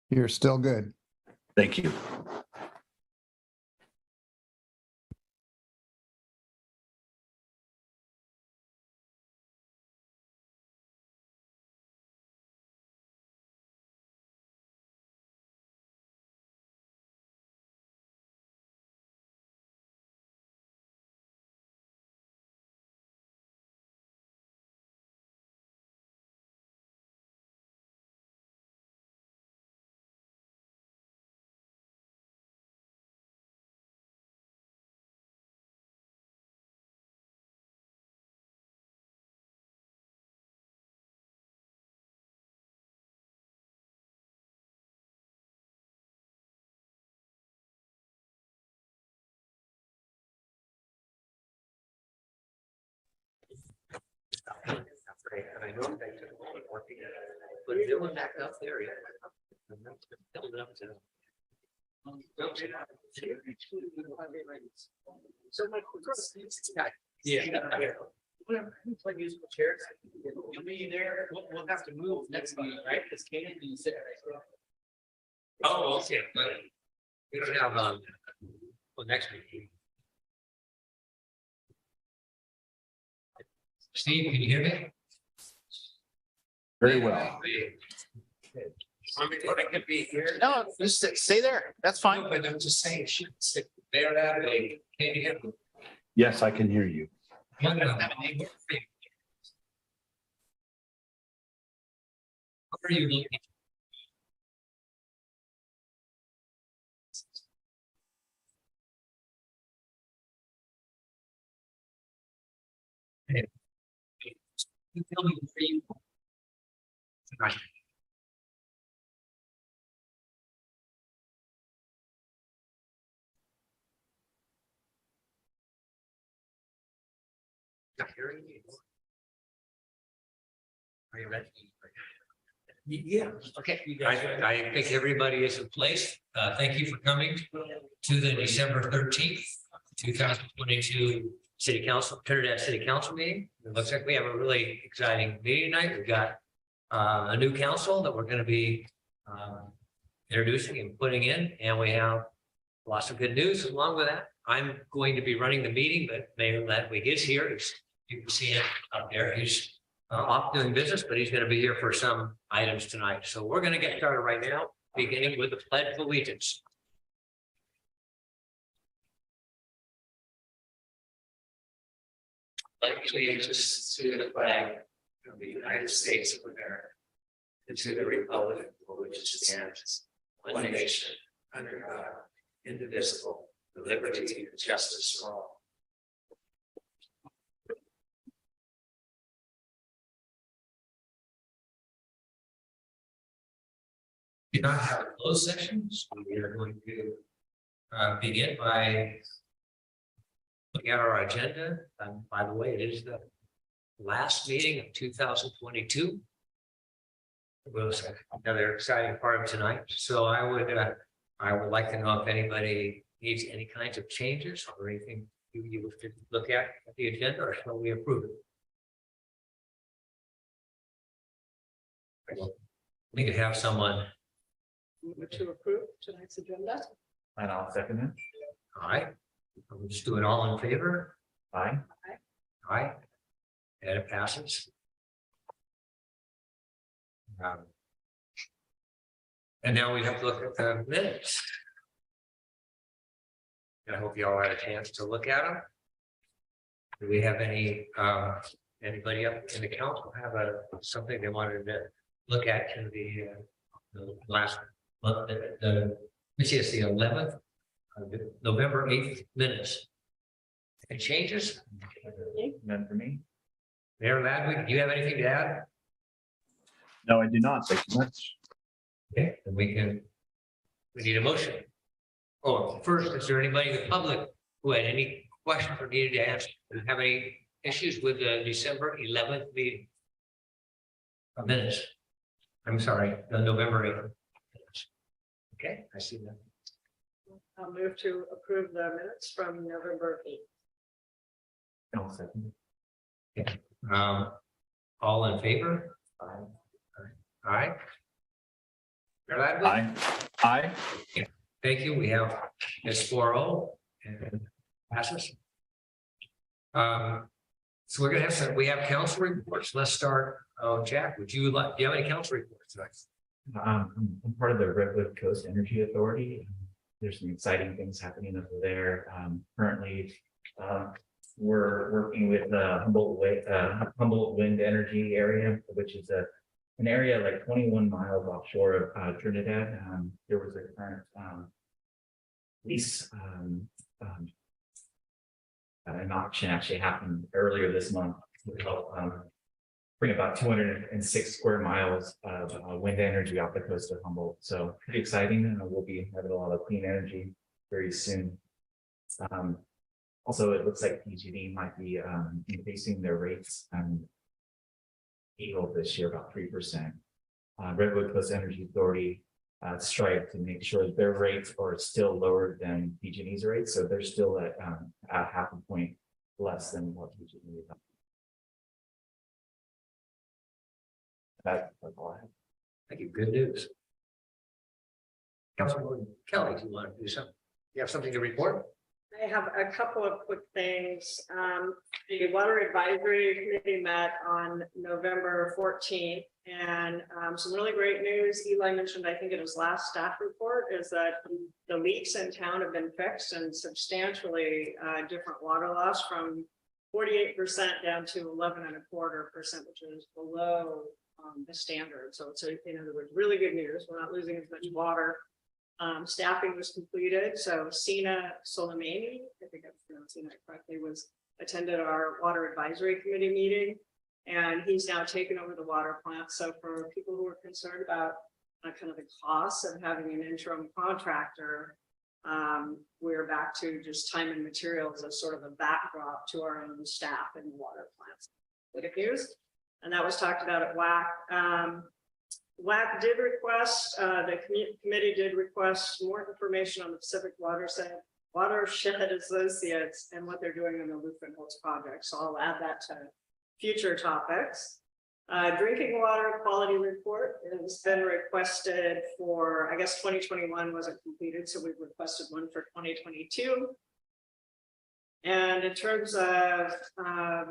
You're still good. Thank you. And I know they took one thing, but they were back up there yet. Building up to. So my. Yeah. Whatever, like musical chairs. You'll be there, we'll have to move next meeting, right? Because Katie needs there. Oh, okay, but we don't have, well, next meeting. Steve, can you hear me? Very well. I mean, I could be here. No, just stay there. That's fine. No, but I'm just saying, she sit there that way. Can you hear me? Yes, I can hear you. No, no, no. How are you looking? Hey. You tell me where you. Right. Not hearing you. Are you ready? Yeah, okay. I think everybody is in place. Thank you for coming to the December 13th, 2022 City Council, Trinidad City Council meeting. It looks like we have a really exciting meeting tonight. We've got a new council that we're going to be introducing and putting in, and we have lots of good news along with that. I'm going to be running the meeting, but Mayor Ledwig is here. You can see him up there. He's off doing business, but he's going to be here for some items tonight. So we're going to get started right now, beginning with the Pledge of Allegiance. Pledge allegiance to the flag of the United States of America and to the republic for which it stands, one nation, under God, indivisible, with liberty and justice for all. We do not have a closed session, so we are going to begin by looking at our agenda. By the way, it is the last meeting of 2022. It was another exciting part of tonight. So I would like to know if anybody needs any kinds of changes or anything you wish to look at the agenda, or shall we approve it? We could have someone. Move to approve tonight's agenda. And I'll second it. All right, we'll just do it all in favor. Aye. All right, and it passes. And now we have to look at the minutes. I hope you all had a chance to look at them. Do we have any, anybody up in the council have something they wanted to look at in the last month, which is the 11th, November 8th minutes? Any changes? None for me. Mayor Ladwig, do you have anything to add? No, I do not. Thank you much. Okay, then we need a motion. Oh, first, is there anybody in the public who had any questions or needed to ask, have any issues with the December 11th meeting? Minutes. I'm sorry, the November 8th. Minutes. Okay, I see that. I'll move to approve the minutes from November 8th. I'll second it. Okay. All in favor? Aye. All right. Mayor Ladley? Aye. Aye. Thank you. We have it's 4-0 and passes. So we're gonna have some, we have council reports. Let's start. Jack, do you have any council reports tonight? I'm part of the Redwood Coast Energy Authority. There's some exciting things happening over there. Currently, we're working with Humboldt Wind Energy area, which is an area like 21 miles offshore of Trinidad. There was a current lease. An auction actually happened earlier this month to help bring about 206 square miles of wind energy off the coast of Humboldt. So pretty exciting, and we'll be having a lot of clean energy very soon. Also, it looks like PG&E might be increasing their rates Eagle this year about 3%. Redwood Coast Energy Authority strive to make sure that their rates are still lower than PG&E's rates, so they're still at half a point less than what PG&E is. That's all I have. Thank you. Good news. Councilwoman Kelly, do you want to do something? You have something to report? I have a couple of quick things. The Water Advisory Committee met on November 14th, and some really great news. Eli mentioned, I think in his last staff report, is that the leaks in town have been fixed and substantially different water loss from 48% down to 11.25%, which is below the standard. So it's, in other words, really good news. We're not losing as much water. Staffing was completed. So Sina Soleimani, I think I'm pronouncing that correctly, attended our Water Advisory Committee meeting, and he's now taken over the water plant. So for people who are concerned about kind of the costs of having an interim contractor, we're back to just time and materials as sort of a backdrop to our own staff in the water plants. Good news. And that was talked about at WAC. WAC did request, the committee did request more information on the Pacific Watershed Associates and what they're doing on the Humboldt project. So I'll add that to future topics. Drinking water quality report has been requested for, I guess 2021 wasn't completed, so we've requested one for 2022. And in terms of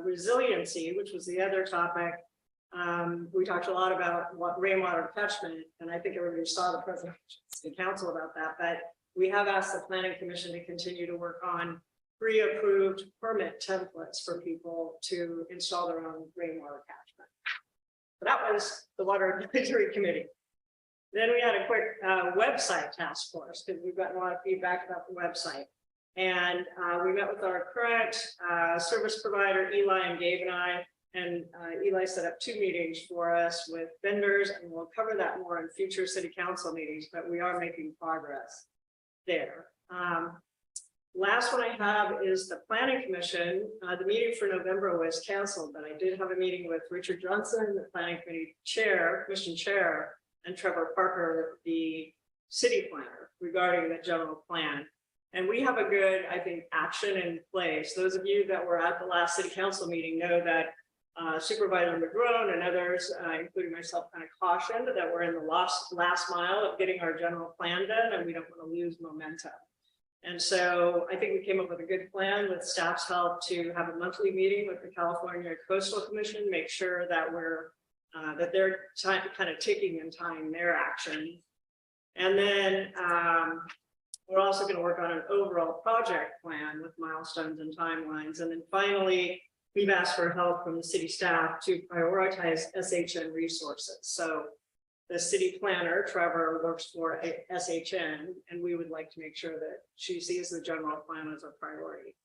resiliency, which was the other topic, we talked a lot about rainwater catchment, and I think everybody saw the presentation in council about that, but we have asked the Planning Commission to continue to work on pre-approved permit templates for people to install their own rainwater catchment. So that was the Water Advisory Committee. Then we had a quick website task force, because we've gotten a lot of feedback about the website. And we met with our current service provider, Eli and Gabe and I, and Eli set up 2 meetings for us with vendors, and we'll cover that more in future city council meetings, but we are making progress there. Last one I have is the Planning Commission. The meeting for November was canceled, but I did have a meeting with Richard Johnson, the Planning Committee Commission Chair, and Trevor Parker, the city planner, regarding the general plan. And we have a good, I think, action in place. Those of you that were at the last city council meeting know that Supervisor McGrone and others, including myself, kind of cautioned that we're in the last mile of getting our general plan done, and we don't want to lose momentum. And so I think we came up with a good plan with staff's help to have a monthly meeting with the California Coastal Commission, make sure that that they're kind of taking and tying their action. And then we're also going to work on an overall project plan with milestones and timelines. And then finally, we've asked for help from the city staff to prioritize SHN resources. So the city planner, Trevor, works for SHN, and we would like to make sure that she sees the general plan as a priority.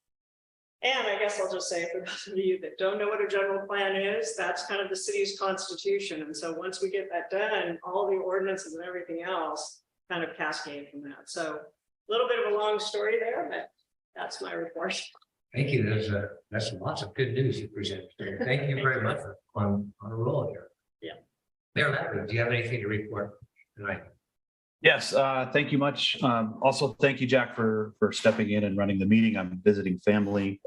And I guess I'll just say, for those of you that don't know what a general plan is, that's kind of the city's constitution. And so once we get that done, all the ordinances and everything else kind of cascade from that. So a little bit of a long story there, but that's my report. Thank you. That's lots of good news you presented. Thank you very much on a roll here. Yeah. Mayor Ladley, do you have anything to report tonight? Yes, thank you much. Also, thank you, Jack, for stepping in and running the meeting. I'm visiting family,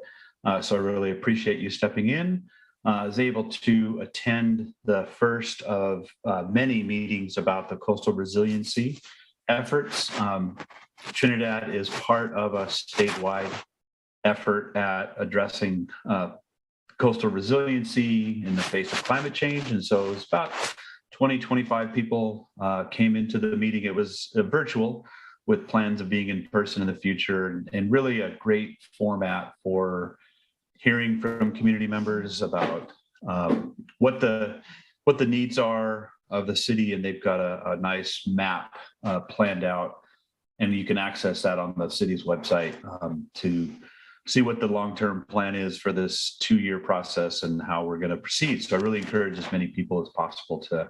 so I really appreciate you stepping in. was able to attend the first of many meetings about the coastal resiliency efforts. Trinidad is part of a statewide effort at addressing coastal resiliency in the face of climate change. And so it was about 25 people came into the meeting. It was virtual with plans of being in person in the future, and really a great format for hearing from community members about what the needs are of the city. And they've got a nice map planned out, and you can access that on the city's website to see what the long-term plan is for this 2-year process and how we're going to proceed. So I really encourage as many people as possible to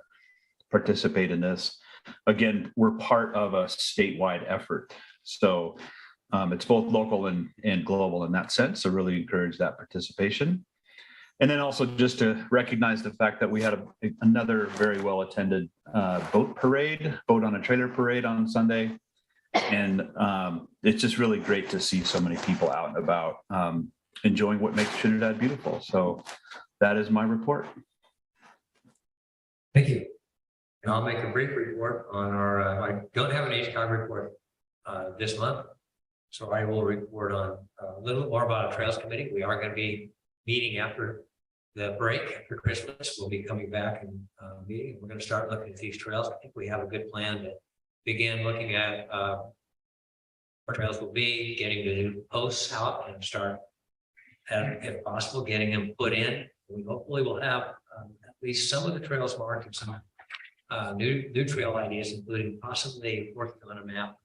participate in this. Again, we're part of a statewide effort. So it's both local and global in that sense. So really encourage that participation. And then also just to recognize the fact that we had another very well attended boat on a trailer parade on Sunday. And it's just really great to see so many people out and about enjoying what makes Trinidad beautiful. So that is my report. Thank you. And I'll make a brief report on our, I don't have an HCOG report this month. So I will report on a little more about our Trails Committee. We are going to be meeting after the break, after Christmas. We'll be coming back and meeting. We're going to start looking at these trails. I think we have a good plan to begin looking at our trails will be getting the new posts out and start, if possible, getting them put in. We hopefully will have at least some of the trails marked and some new trail ideas, including possibly working on a map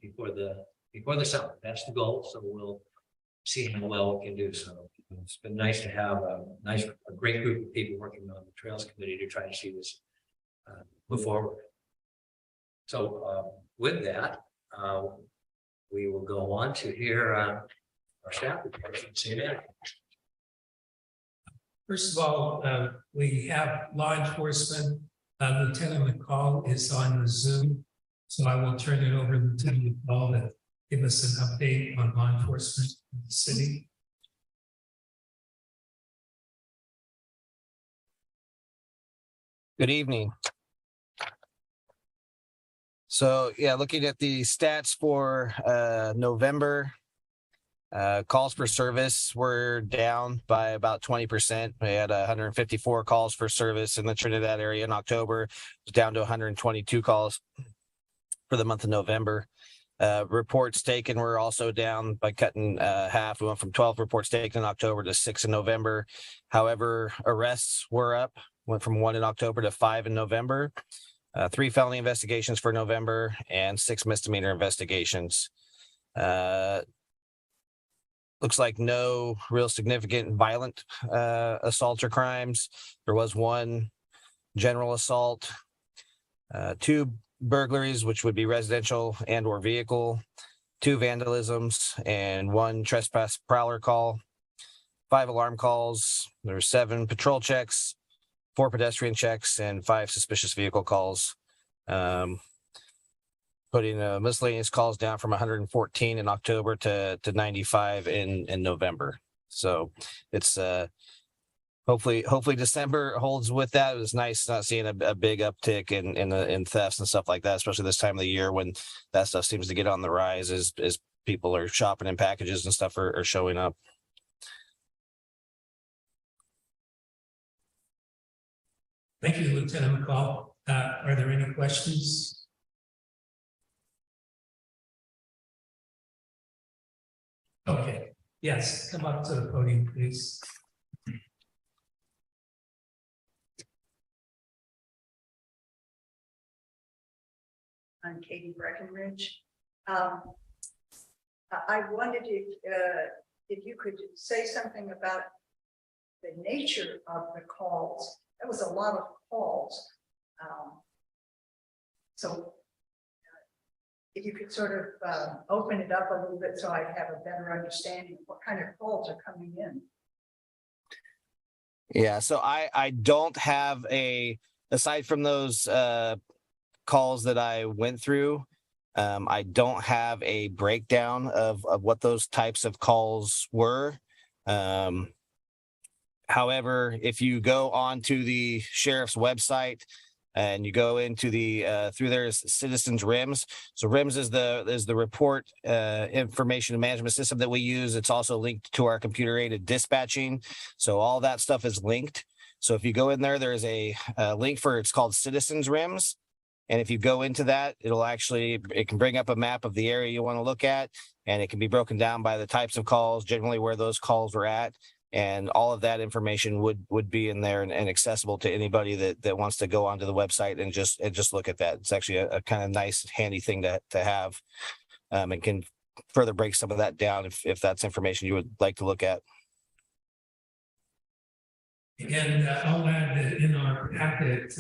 before the summer. That's the goal. So we'll see how well we can do. So it's been nice to have a great group of people working on the Trails Committee to try to see this move forward. So with that, we will go on to hear our staff report from CNN. First of all, we have law enforcement. Lieutenant McCall is on the Zoom, so I will turn it over to Lieutenant McCall to give us an update on law enforcement in the city. Good evening. So yeah, looking at the stats for November, calls for service were down by about 20%. We had 154 calls for service in the Trinidad area in October. It was down to 122 calls for the month of November. Reports taken were also down by cutting half. We went from 12 reports taken in October to 6 in November. However, arrests were up, went from 1 in October to 5 in November. 3 felony investigations for November and 6 misdemeanor investigations. Looks like no real significant violent assaults or crimes. There was 1 general assault, 2 burglaries, which would be residential and or vehicle, 2 vandalisms, and 1 trespass prowler call, 5 alarm calls. There were 7 patrol checks, 4 pedestrian checks, and 5 suspicious vehicle calls. Putting miscellaneous calls down from 114 in October to 95 in November. So it's hopefully December holds with that. It was nice not seeing a big uptick in thefts and stuff like that, especially this time of the year when that stuff seems to get on the rise as people are shopping in packages and stuff are showing up. Thank you, Lieutenant McCall. Are there any questions? Okay, yes, come up to the podium, please. I'm Katie Breckenridge. I wondered if you could say something about the nature of the calls. That was a lot of calls. So if you could sort of open it up a little bit so I have a better understanding of what kind of calls are coming in. Yeah, so I don't have aside from those calls that I went through, I don't have a breakdown of what those types of calls were. However, if you go onto the sheriff's website and you go into the through their citizens RIMS. So RIMS is the report information management system that we use. It's also linked to our computer aided dispatching. So all that stuff is linked. So if you go in there, there's a link for it's called Citizens RIMS. And if you go into that, it can bring up a map of the area you want to look at, and it can be broken down by the types of calls, generally where those calls were at. And all of that information would be in there and accessible to anybody that wants to go onto the website and just look at that. It's actually a kind of nice, handy thing to have, and can further break some of that down if that's information you would like to look at. And I'll add that in our packet,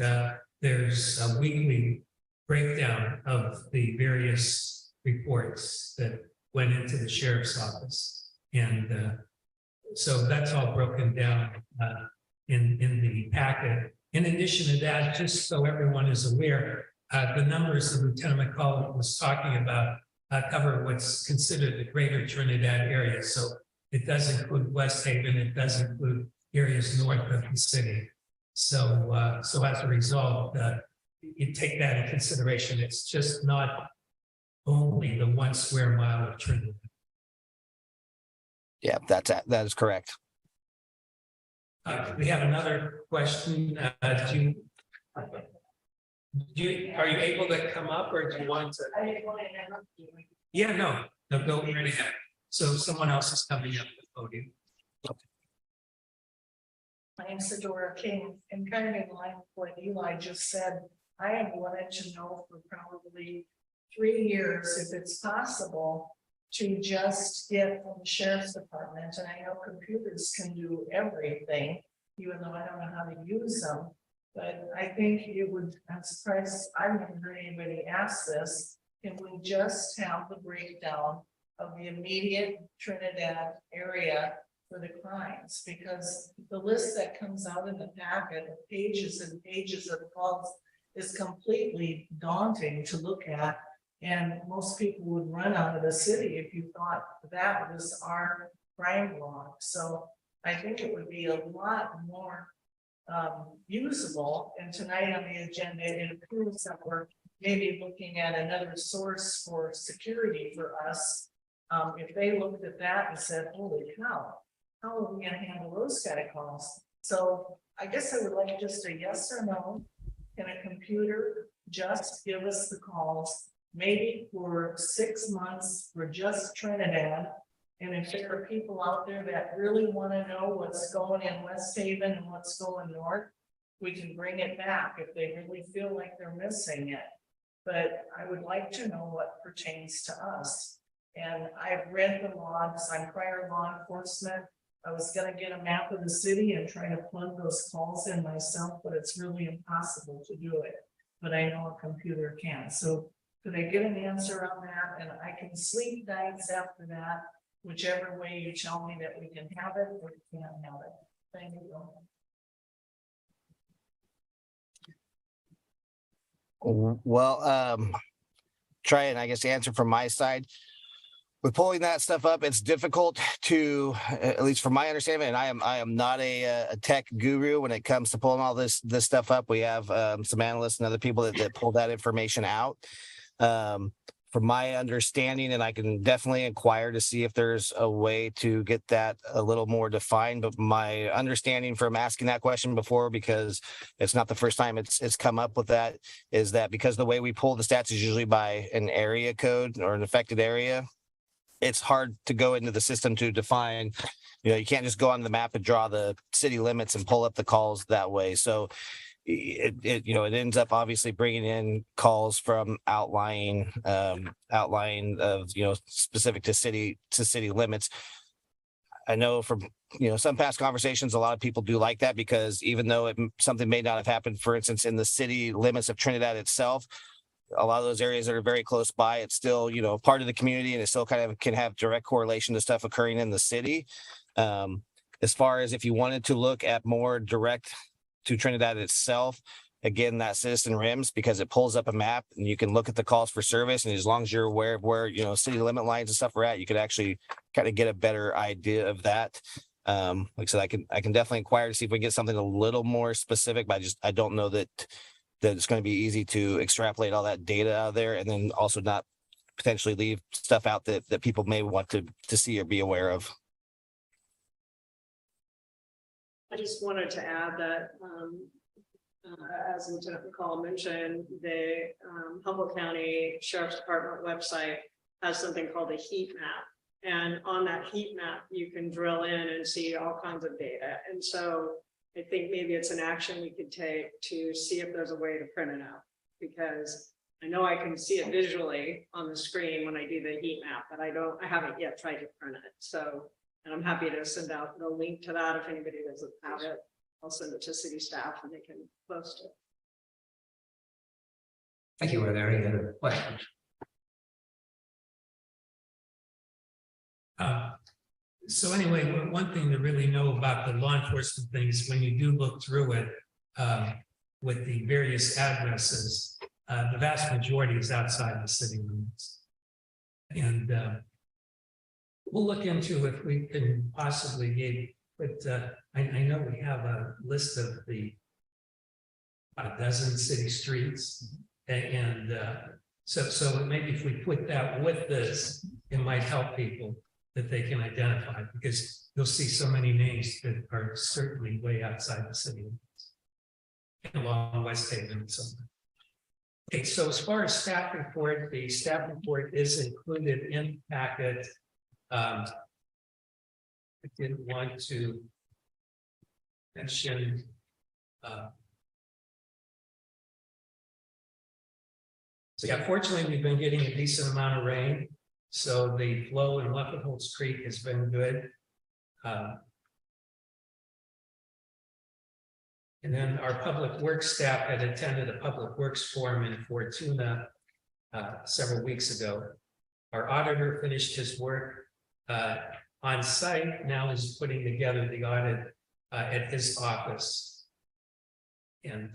there's a weekly breakdown of the various reports that went into the sheriff's office. And so that's all broken down in the packet. In addition to that, just so everyone is aware, the numbers that Lieutenant McCall was talking about cover what's considered the greater Trinidad area. So it does include West Haven, it does include areas north of the city. So as a result, you take that into consideration. It's just not only the 1 square mile of Trinidad. Yeah, that is correct. We have another question. Are you able to come up, or do you want to? Yeah, no, go right ahead. So someone else is coming up to the podium. My name's Sedora King, and kind of in line with what Eli just said, I have wanted to know for probably 3 years if it's possible to just get from the sheriff's department, and I know computers can do everything, even though I don't know how to use them. But I think it would, I'm surprised, I've never heard anybody ask this, can we just have the breakdown of the immediate Trinidad area for the crimes? Because the list that comes out in the packet of pages and pages of calls is completely daunting to look at. And most people would run out of the city if you thought that was our crime log. So I think it would be a lot more usable. And tonight on the agenda, it appears that we're maybe looking at another source for security for us. If they looked at that and said, holy cow, how are we going to handle those kind of calls? So I guess I would like just a yes or no. Can a computer just give us the calls, maybe for 6 months for just Trinidad? And if there are people out there that really want to know what's going in West Haven and what's going north, we can bring it back if they really feel like they're missing it. But I would like to know what pertains to us. And I've read the logs. I'm prior law enforcement. I was going to get a map of the city and try to plug those calls in myself, but it's really impossible to do it. But I know a computer can. So could I get an answer on that? And I can sleep nights after that, whichever way you tell me that we can have it or we can't have it. Thank you. Well, try and I guess answer from my side. With pulling that stuff up, it's difficult to, at least from my understanding, and I am not a tech guru when it comes to pulling all this stuff up. We have some analysts and other people that pull that information out. From my understanding, and I can definitely inquire to see if there's a way to get that a little more defined. But my understanding from asking that question before, because it's not the first time it's come up with that, is that because the way we pull the stats is usually by an area code or an affected area, it's hard to go into the system to define. You can't just go on the map and draw the city limits and pull up the calls that way. So it ends up obviously bringing in calls from outlying of specific to city limits. I know from some past conversations, a lot of people do like that, because even though something may not have happened, for instance, in the city limits of Trinidad itself, a lot of those areas that are very close by, it's still part of the community, and it still kind of can have direct correlation to stuff occurring in the city. As far as if you wanted to look at more direct to Trinidad itself, again, that citizen RIMS, because it pulls up a map and you can look at the calls for service, and as long as you're aware of where city limit lines and stuff are at, you could actually kind of get a better idea of that. Like I said, I can definitely inquire to see if we can get something a little more specific, but I don't know that it's going to be easy to extrapolate all that data out of there, and then also not potentially leave stuff out that people may want to see or be aware of. I just wanted to add that, as Lieutenant McCall mentioned, the Humboldt County Sheriff's Department website has something called a heat map. And on that heat map, you can drill in and see all kinds of data. And so I think maybe it's an action we could take to see if there's a way to print it out. Because I know I can see it visually on the screen when I do the heat map, but I haven't yet tried to print it. So, and I'm happy to send out the link to that if anybody doesn't have it. I'll send it to city staff and they can post it. Thank you. Are there any other questions? So anyway, one thing to really know about the law enforcement things, when you do look through it with the various addresses, the vast majority is outside the city limits. And we'll look into if we can possibly I know we have a list of about a dozen city streets. And so maybe if we put that with this, it might help people that they can identify, because you'll see so many names that are certainly way outside the city limits, along West Haven and something. Okay, so as far as staff report, the staff report is included in the packet. I didn't want to mention so yeah, fortunately, we've been getting a decent amount of rain. So the flow in Leopolds Creek has been good. And then our public works staff had attended a public works forum in Fortuna several weeks ago. Our auditor finished his work on site, now is putting together the audit at his office. And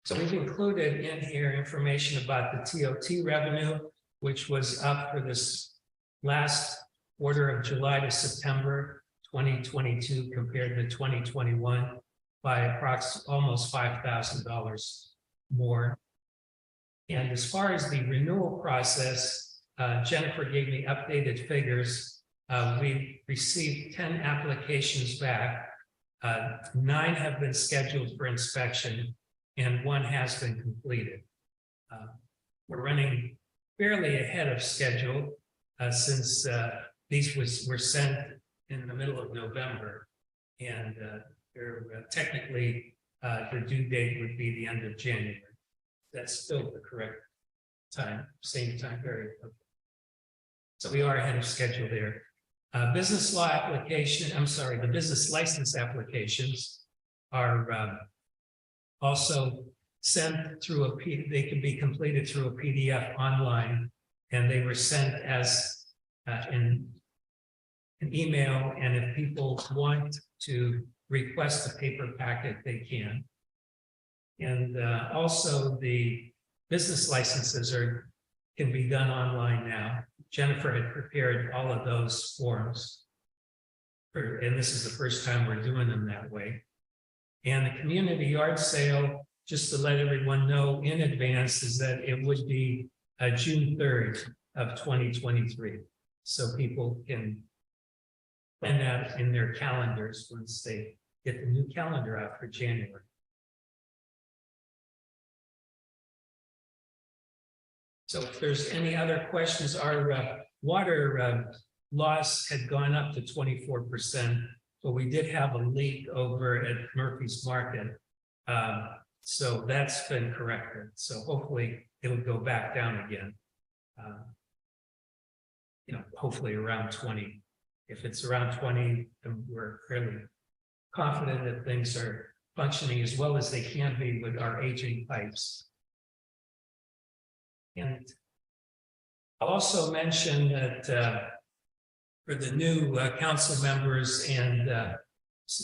so we've included in here information about the TOT revenue, which was up for this last quarter of July to September 2022 compared to 2021 by approximately almost $5,000 more. And as far as the renewal process, Jennifer gave me updated figures. We received 10 applications back. 9 have been scheduled for inspection and 1 has been completed. We're running fairly ahead of schedule since these were sent in the middle of November, and they're technically the due date would be the end of January. That's still the correct time, same time period. So we are ahead of schedule there. Business law application, I'm sorry, the business license applications are also sent through they can be completed through a PDF online, and they were sent as in an email. And if people want to request a paper packet, they can. And also the business licenses can be done online now. Jennifer had prepared all of those forms, and this is the first time we're doing them that way. And the community yard sale, just to let everyone know in advance, is that it would be June 3rd of 2023. So people can plan that in their calendars once they get the new calendar out for January. So if there's any other questions, our water loss had gone up to 24%, but we did have a leak over at Murphy's Market. So that's been corrected. So hopefully it will go back down again. Hopefully around 20. If it's around 20, then we're fairly confident that things are functioning as well as they can be with our aging pipes. And I'll also mention that for the new council members, and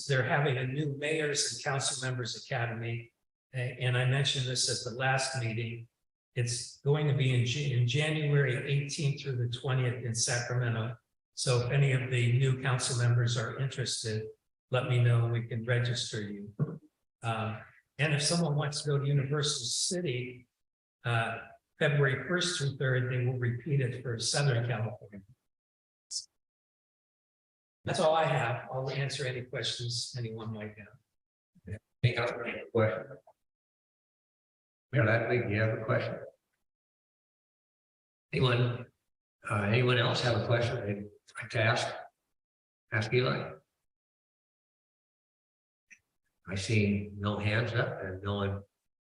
they're having a new Mayors and Council Members Academy. And I mentioned this at the last meeting. It's going to be in January 18th through the 20th in Sacramento. So if any of the new council members are interested, let me know, we can register you. And if someone wants to go to Universal City, February 1st through 3rd, they will repeat it for Southern California. That's all I have. I'll answer any questions anyone might have. Any other question? Mayor Ladwig, you have a question? Anyone else have a question they'd like to ask? Ask Eli. I see no hands up and no one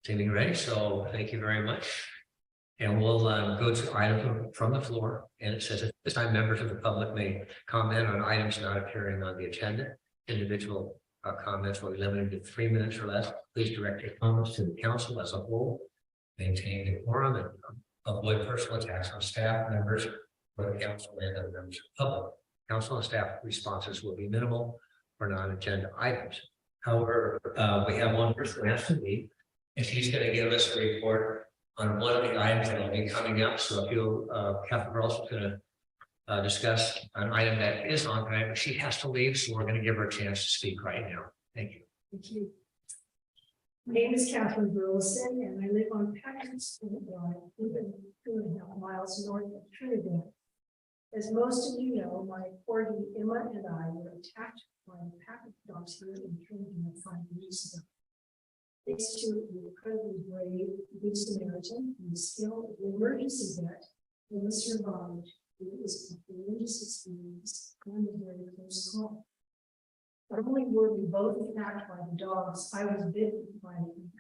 seeming ready, so thank you very much. And we'll go to items from the floor. And it says at this time, members of the public may comment on items not appearing on the agenda. Individual comments will be limited to 3 minutes or less. Please direct your comments to the council as a whole. Maintain a quorum and avoid personal attacks on staff members or the council and other members of the public. Council and staff responses will be minimal for non-agenda items. However, we have one person who has to leave, and she's going to give us a report on one of the items that will be coming up. So if you, Catherine Gross is going to discuss an item that is on tonight, but she has to leave, so we're going to give her a chance to speak right now. Thank you. Thank you. My name is Catherine Burleson, and I live on Patrick Street Drive, 2.5 miles north of Trinidad. As most of you know, my corgi Emma and I were attacked by pack dogs here in Trinidad 5 years ago. Thanks to the incredibly brave Good Samaritan and the skill of the emergency vet, Emma survived. It was a horrendous experience and a very close call. Not only were we both attacked by the dogs, I was bitten by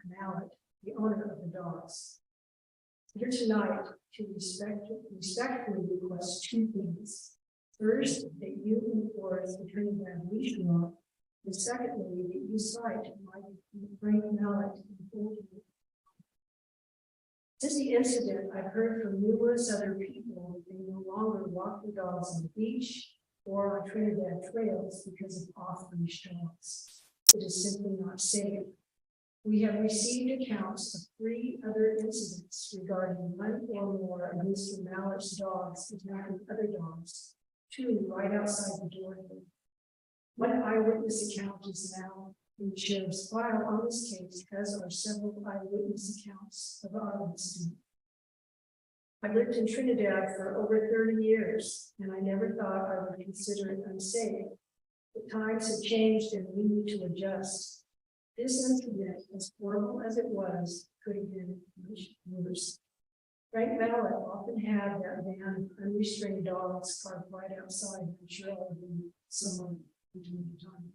Mallet, the owner of the dogs. Here tonight to respectfully request 2 things. First, that you enforce the Trinidad leash law, and secondly, that you cite my Frank Mallet. Since the incident, I've heard from numerous other people that they no longer walk the dogs on the beach or on Trinidad trails because of off-leash dogs. It is simply not safe. We have received accounts of 3 other incidents regarding 1 or more of Mr. Mallet's dogs attacking other dogs, 2 right outside the door. One eyewitness account is now in the sheriff's file on this case, as are several eyewitness accounts of our incident. I've lived in Trinidad for over 30 years, and I never thought I would consider it unsafe. But times have changed and we need to adjust. This incident, as horrible as it was, could have been much worse. Frank Mallet often had that van of unrestrained dogs parked right outside. I'm sure all of you someone between the time.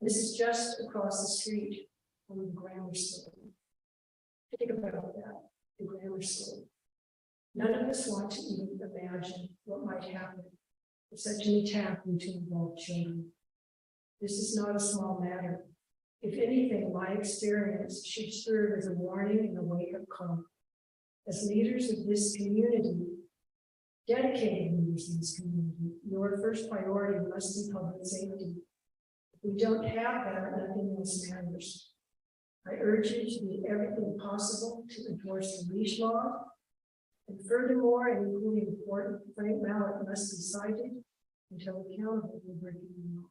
This is just across the street from the grammar school. Think about that, the grammar school. None of us want to even imagine what might happen if such an attack were to involve children. This is not a small matter. If anything, my experience should serve as a warning and a wake-up call. As leaders of this community, dedicated leaders in this community, your first priority must be public safety. If we don't have that, nothing else matters. I urge you to do everything possible to enforce the leash law. And furthermore, and equally important, Frank Mallet must be cited until accountable for breaking the law.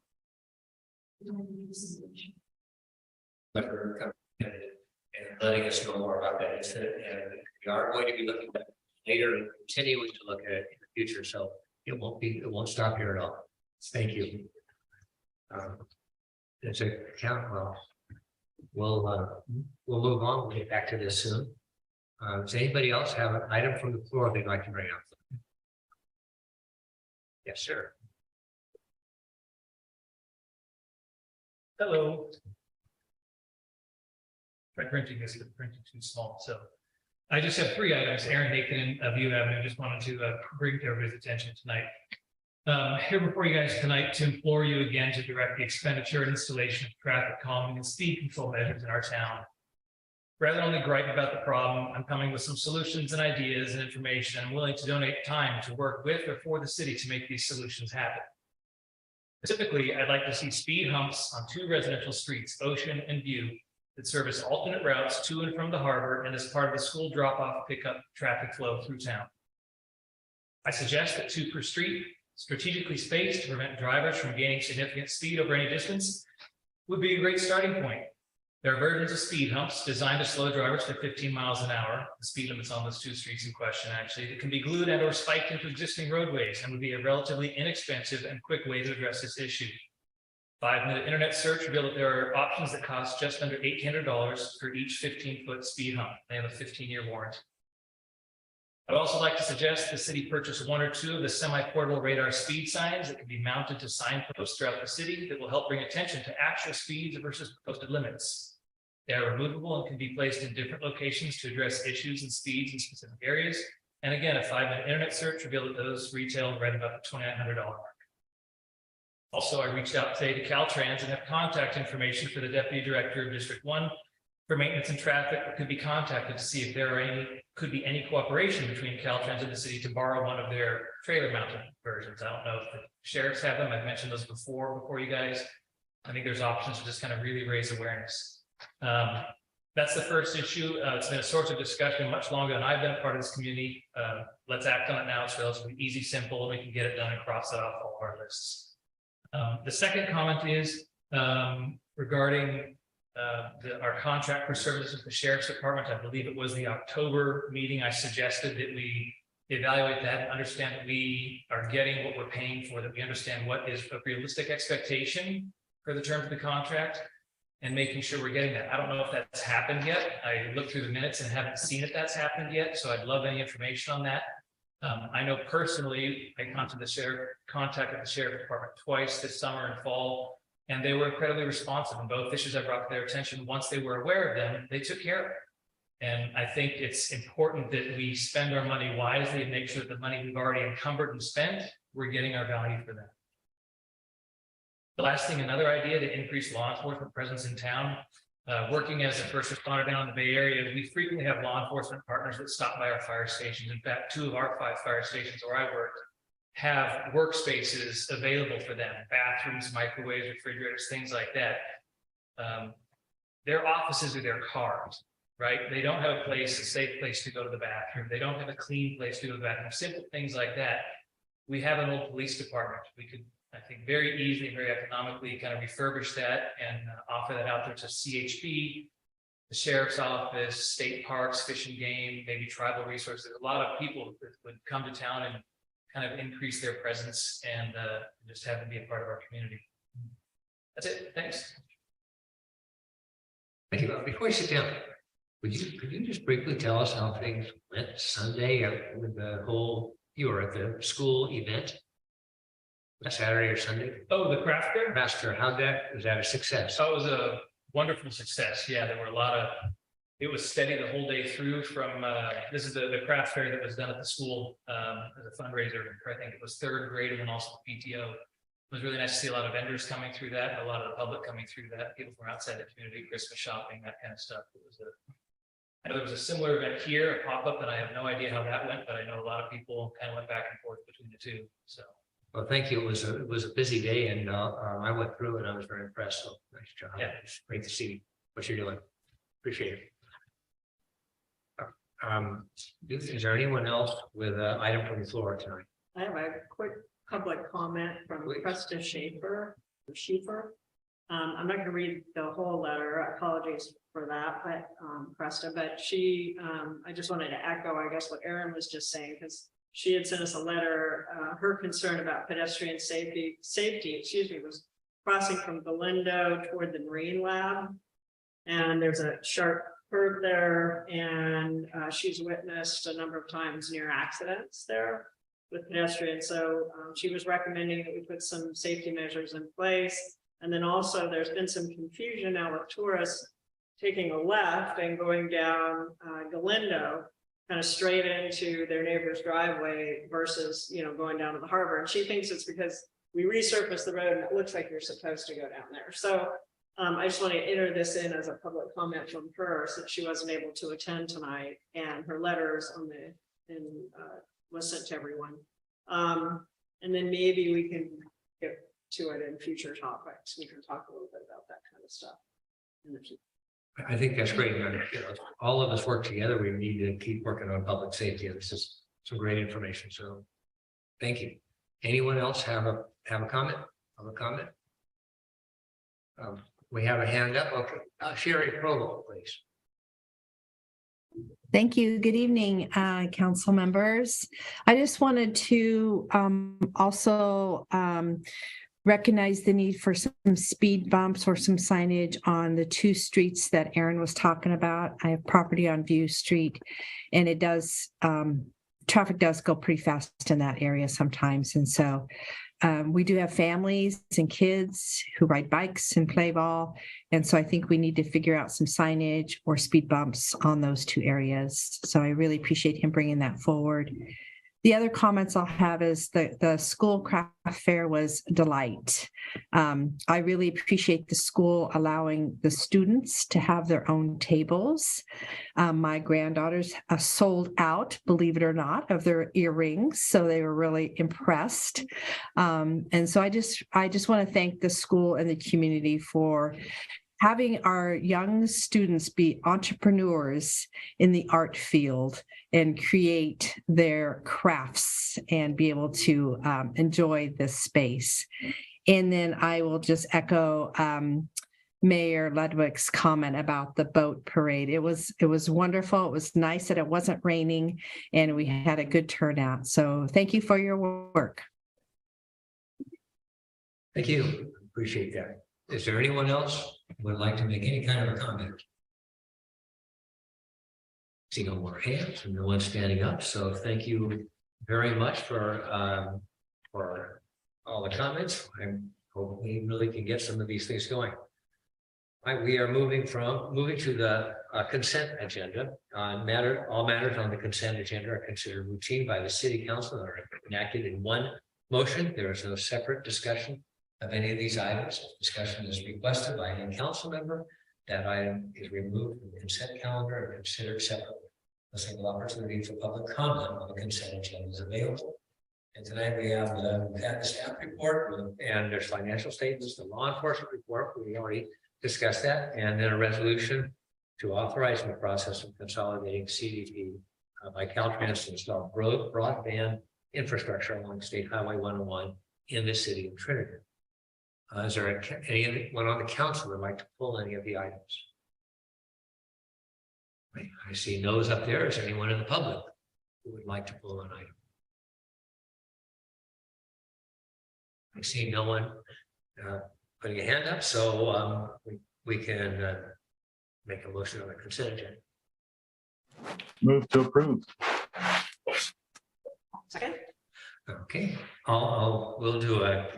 For coming in and letting us know more about that incident, and we are going to be looking at it later and continuing to look at it in the future. So it won't stop here at all. Thank you. It's a count. Well, we'll move on. We'll get back to this soon. Does anybody else have an item from the floor they'd like to bring up? Yes, sir. Hello. My printing is printing too small, so I just have 3 items. Aaron Dakin of View Avenue, just wanted to bring to everybody's attention tonight. Here before you guys tonight to implore you again to direct the expenditure and installation of traffic calming and speed control measures in our town. Rather than only gripe about the problem, I'm coming with some solutions and ideas and information. I'm willing to donate time to work with or for the city to make these solutions happen. Typically, I'd like to see speed humps on 2 residential streets, Ocean and View, that service alternate routes to and from the harbor and as part of the school drop-off pickup traffic flow through town. I suggest that 2 per street strategically spaced to prevent drivers from gaining significant speed over any distance would be a great starting point. There are versions of speed humps designed to slow drivers to 15 miles an hour. The speed limit's on those two streets in question, actually, that can be glued and or spiked into existing roadways and would be a relatively inexpensive and quick way to address this issue. 5-minute internet search revealed that there are options that cost just under $800 for each 15-foot speed hump. They have a 15-year warranty. I'd also like to suggest the city purchase 1 or 2 of the semi-portable radar speed signs that can be mounted to signposts throughout the city that will help bring attention to actual speeds versus posted limits. They are removable and can be placed in different locations to address issues and speeds in specific areas. And again, a 5-minute internet search revealed that those retail right about the $2,900 mark. Also, I reached out today to Caltrans and have contact information for the Deputy Director of District 1 for maintenance and traffic that could be contacted to see if there could be any cooperation between Caltrans and the city to borrow one of their trailer mounted versions. I don't know if the sheriffs have them. I've mentioned those before you guys. I think there's options to just kind of really raise awareness. That's the first issue. It's been a source of discussion much longer than I've been a part of this community. Let's act on it now. It's relatively easy, simple, and we can get it done and cross it off all of our lists. The second comment is regarding our contract for services with the Sheriff's Department. I believe it was the October meeting. I suggested that we evaluate that and understand that we are getting what we're paying for, that we understand what is a realistic expectation for the terms of the contract, and making sure we're getting that. I don't know if that's happened yet. I looked through the minutes and haven't seen if that's happened yet, so I'd love any information on that. I know personally, I contacted the Sheriff Department twice this summer and fall, and they were incredibly responsive in both issues I brought to their attention. Once they were aware of them, they took care of it. And I think it's important that we spend our money wisely and make sure that the money we've already encumbered and spent, we're getting our value for that. The last thing, another idea to increase law enforcement presence in town. Working as a first responder down in the Bay Area, we frequently have law enforcement partners that stop by our fire stations. In fact, 2 of our 5 fire stations where I work have workspaces available for them, bathrooms, microwaves, refrigerators, things like that. Their offices are their cars, right? They don't have a safe place to go to the bathroom. They don't have a clean place to go to the bathroom, simple things like that. We have an old police department. We could, I think, very easily, very economically kind of refurbish that and offer that out there to CHP, the Sheriff's Office, state parks, fish and game, maybe tribal resources. A lot of people that would come to town and kind of increase their presence and just have them be a part of our community. That's it. Thanks. Thank you. Before you sit down, could you just briefly tell us how things went Sunday with the whole, you were at the school event? Saturday or Sunday? Oh, the craft fair? Master, was that a success? Oh, it was a wonderful success. Yeah, there were a lot of, it was steady the whole day through from, this is the craft fair that was done at the school as a fundraiser. I think it was 3rd grade and then also PTO. It was really nice to see a lot of vendors coming through that, a lot of the public coming through that, people from outside the community, Christmas shopping, that kind of stuff. I know there was a similar event here, a pop-up, and I have no idea how that went, but I know a lot of people kind of went back and forth between the two, so. Well, thank you. It was a busy day, and I went through it and I was very impressed. So nice job. Yeah. It's great to see what you're doing. Appreciate it. Is there anyone else with an item from the floor tonight? I have a quick public comment from Please. Krista Schaefer. I'm not going to read the whole letter. Apologies for that, but Krista, but she, I just wanted to echo, I guess, what Erin was just saying, because she had sent us a letter. Her concern about pedestrian safety, was crossing from Galindo toward the Marine Lab. And there's a sharp curve there, and she's witnessed a number of times near accidents there with pedestrians. So she was recommending that we put some safety measures in place. And then also there's been some confusion now with tourists taking a left and going down Galindo, kind of straight into their neighbor's driveway versus, going down to the harbor. And she thinks it's because we resurfaced the road and it looks like you're supposed to go down there. So I just want to enter this in as a public comment from her, since she wasn't able to attend tonight, and her letters was sent to everyone. And then maybe we can get to it in future topics. We can talk a little bit about that kind of stuff in the future. I think that's great. All of us work together. We need to keep working on public safety. This is some great information. So thank you. Anyone else have a comment? Have a comment? We have a hand up. Okay, Sherry Provo, please. Thank you. Good evening, council members. I just wanted to also recognize the need for some speed bumps or some signage on the two streets that Aaron was talking about. I have property on View Street, and it does, traffic does go pretty fast in that area sometimes. And so we do have families and kids who ride bikes and play ball. And so I think we need to figure out some signage or speed bumps on those two areas. So I really appreciate him bringing that forward. The other comments I'll have is that the school craft fair was a delight. I really appreciate the school allowing the students to have their own tables. My granddaughters sold out, believe it or not, of their earrings, so they were really impressed. And so I just want to thank the school and the community for having our young students be entrepreneurs in the art field and create their crafts and be able to enjoy this space. And then I will just echo Mayor Ludwig's comment about the boat parade. It was wonderful. It was nice that it wasn't raining and we had a good turnout. So thank you for your work. Thank you. Appreciate that. Is there anyone else who would like to make any kind of a comment? See no more hands and no one standing up. So thank you very much for all the comments. I hope we really can get some of these things going. All right, we are moving to the consent agenda. All matters on the consent agenda are considered routine by the city council and are enacted in one motion. There is no separate discussion of any of these items. Discussion is requested by any council member. That item is removed from the consent calendar and considered separately. A single opportunity for public comment on the consent agenda is available. And tonight we have the staff report and there's financial statements, the law enforcement report. We already discussed that, and then a resolution to authorize the process of consolidating CDP by Caltrans to install broadband infrastructure along State Highway 101 in the city of Trinidad. Is there anyone on the council that would like to pull any of the items? I see no's up there. Is there anyone in the public who would like to pull an item? I see no one putting a hand up, so we can make a motion on the consent agenda. Move to approve. Second. Okay,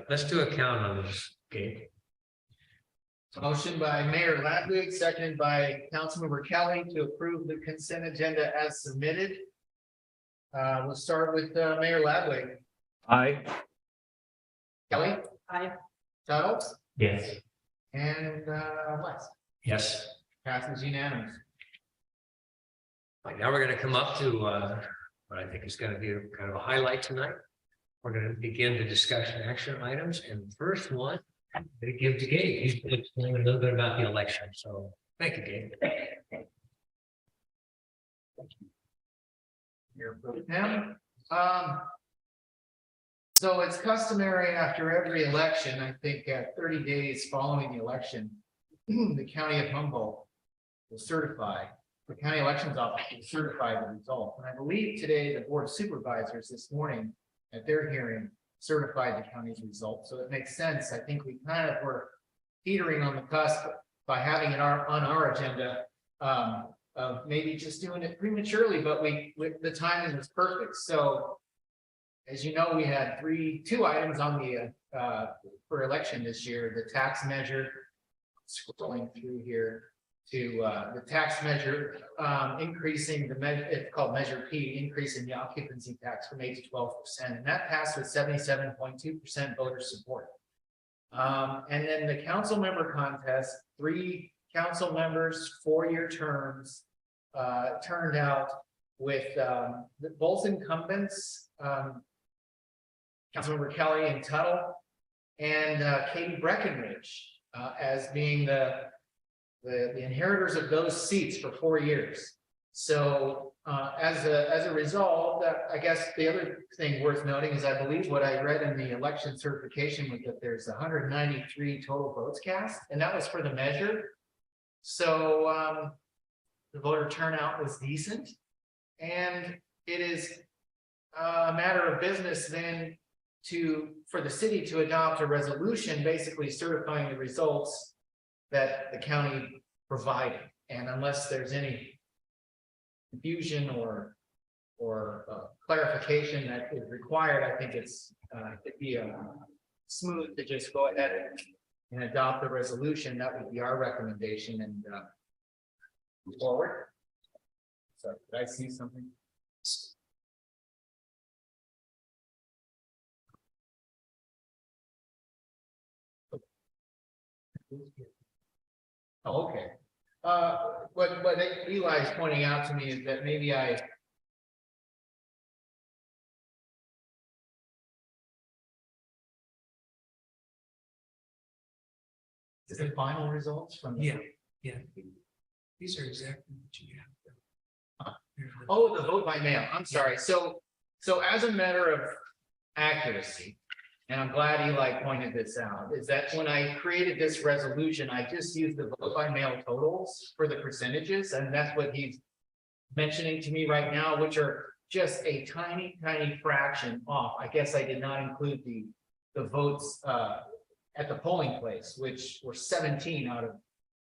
let's do a count on this. Okay. Motion by Mayor Ladwig, seconded by Councilmember Kelly to approve the consent agenda as submitted. We'll start with Mayor Ladwig. Aye. Kelly. Aye. Tuttle. Yes. And West. Yes. Passes unanimous. Right, now we're going to come up to what I think is going to be kind of a highlight tonight. We're going to begin the discussion action items, and the first one I'm going to give to Gabe. He's going to explain a little bit about the election. So thank you, Gabe. Here, Pam. So it's customary after every election, I think 30 days following the election, the county of Humboldt will certify, the county elections office will certify the result. And I believe today the board of supervisors this morning at their hearing certified the county's result. So it makes sense. I think we kind of were teetering on the cusp by having it on our agenda of maybe just doing it prematurely, but the timing was perfect. So as you know, we had two items on the for election this year, the tax measure, scrolling through here to the tax measure increasing the measure, it's called Measure P, increasing the occupancy tax from 8 to 12%. And that passed with 77.2% voter support. And then the council member contest, 3 council members, 4-year terms, turned out with both incumbents, Councilmember Kelly and Tuttle, and Katie Breckenridge as being the inheritors of those seats for 4 years. So as a result, I guess the other thing worth noting is I believe what I read in the election certification was that there's 193 total votes cast, and that was for the measure. So the voter turnout was decent, and it is a matter of business then for the city to adopt a resolution basically certifying the results that the county provided. And unless there's any confusion or clarification that is required, I think it'd be smooth to just go ahead and adopt the resolution. That would be our recommendation, and move forward. So did I see something? Oh, okay. What Eli's pointing out to me is that maybe is the final results from Yeah. These are exactly what you have. Oh, the vote by mail. I'm sorry. So as a matter of accuracy, and I'm glad Eli pointed this out, is that when I created this resolution, I just used the vote by mail totals for the percentages, and that's what he's mentioning to me right now, which are just a tiny fraction off. I guess I did not include the votes at the polling place, which were 17 out of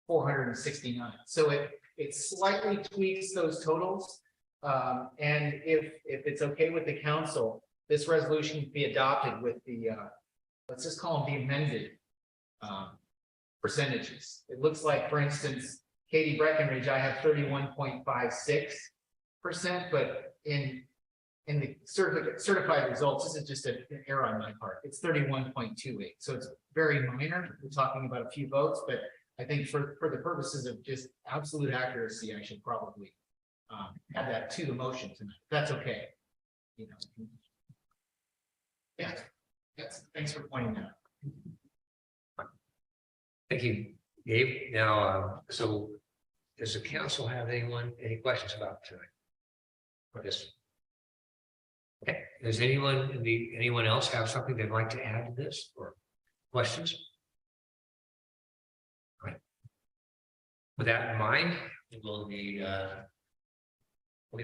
469. So it slightly tweaks those totals. And if it's okay with the council, this resolution can be adopted with the, let's just call them the amended percentages. It looks like, for instance, Katie Breckenridge, I have 31.56%, but in the certified results, this is just an error on my part. It's 31.28. So it's very minor. We're talking about a few votes, but I think for the purposes of just absolute accuracy, I should probably add that to the motion tonight. That's okay. You know. Yeah. Thanks for pointing that out. Thank you, Gabe. Now, so does the council have any questions about tonight? Or this? Okay, does anyone else have something they'd like to add to this or questions? All right. With that in mind, it will be a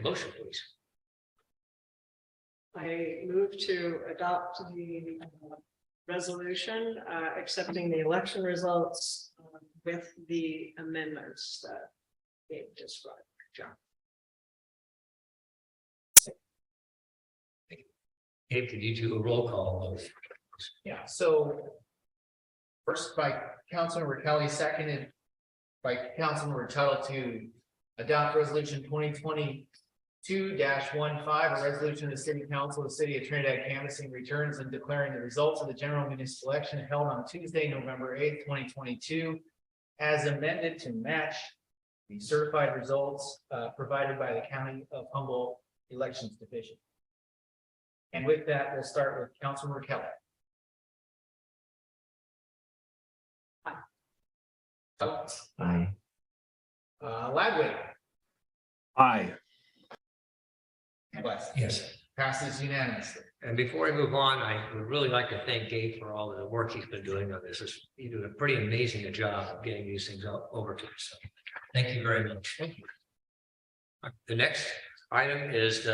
motion, please. I move to adopt the resolution accepting the election results with the amendments that Gabe described. John. Gabe, could you do a roll call? Yeah, so first by Councilmember Kelly, seconded by Councilmember Tuttle to adopt resolution 2022-15, a resolution of the City Council of the City of Trinidad canvassing returns and declaring the results of the general municipal election held on Tuesday, November 8th, 2022, as amended to match the certified results provided by the County of Humboldt Elections Division. And with that, we'll start with Councilmember Kelly. Aye. Ladwig. Aye. West. Yes. Passes unanimously. And before I move on, I would really like to thank Gabe for all the work he's been doing on this. You do a pretty amazing job of getting these things over to us. So thank you very much. Thank you. The next item is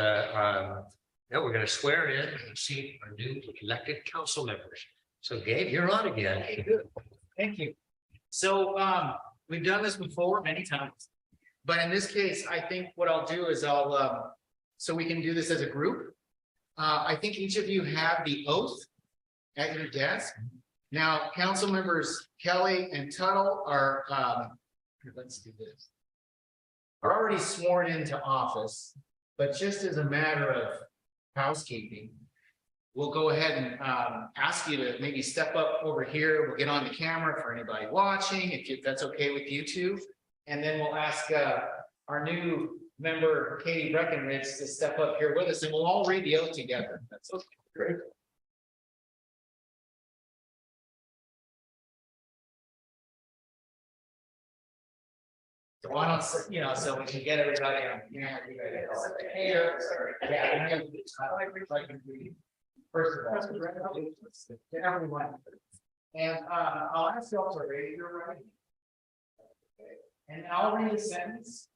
now we're going to swear in and see our new elected council members. So Gabe, you're on again. Okay, good. Thank you. So we've done this before many times, but in this case, I think what I'll do is so we can do this as a group. I think each of you have the oath at your desk. Now, council members Kelly and Tuttle are, let's do this, are already sworn into office, but just as a matter of housekeeping, we'll go ahead and ask you to maybe step up over here. We'll get on the camera for anybody watching, if that's okay with you two. And then we'll ask our new member, Katie Breckenridge, to step up here with us, and we'll all read the oath together. That's okay. Great. So why don't, so we can get everybody on. First of all, to everyone. And I'll ask you all to raise your right hand. And I'll read a sentence.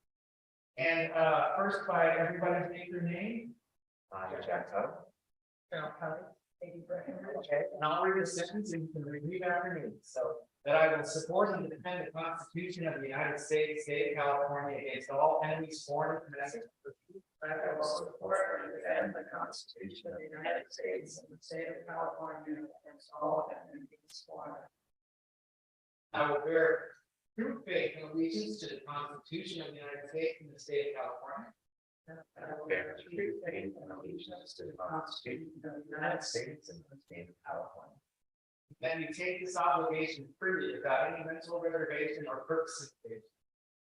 And first by everybody state their name. Jack Tubb. Okay, and I'll read a sentence and you can repeat after me. So that I will support and defend the Constitution of the United States, State of California against all enemies, foreign and domestic. That I will support and defend the Constitution of the United States and the State of California against all enemies, foreign. I will bear true faith and allegiance to the Constitution of the United States and the State of California. I will bear true faith and allegiance to the Constitution of the United States and the State of California. Then you take this obligation freely without any mental reservation or purpose of evasion.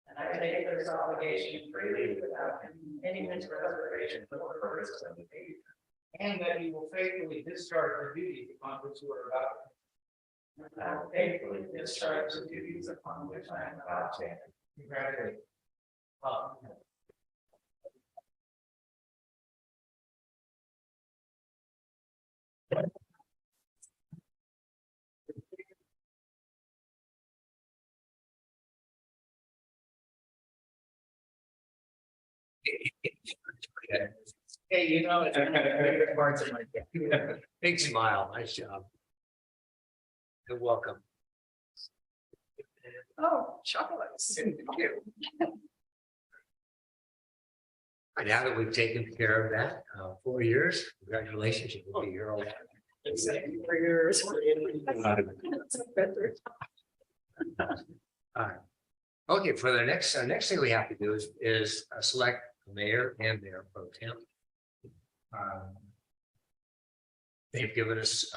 And I take this obligation freely without any mental reservation or purpose of evasion. And that you will faithfully discharge the duties upon which you are about to. And I will faithfully discharge the duties upon which I am about to. Congratulations. Hey, you know, it's kind of favorite parts of my day. Big smile, nice job. You're welcome. Oh, chocolates. And now that we've taken care of that, 4 years, congratulations, you will be here all that. For yours. All right. Okay, for the next thing we have to do is select a mayor and mayor pro tem. They've given us,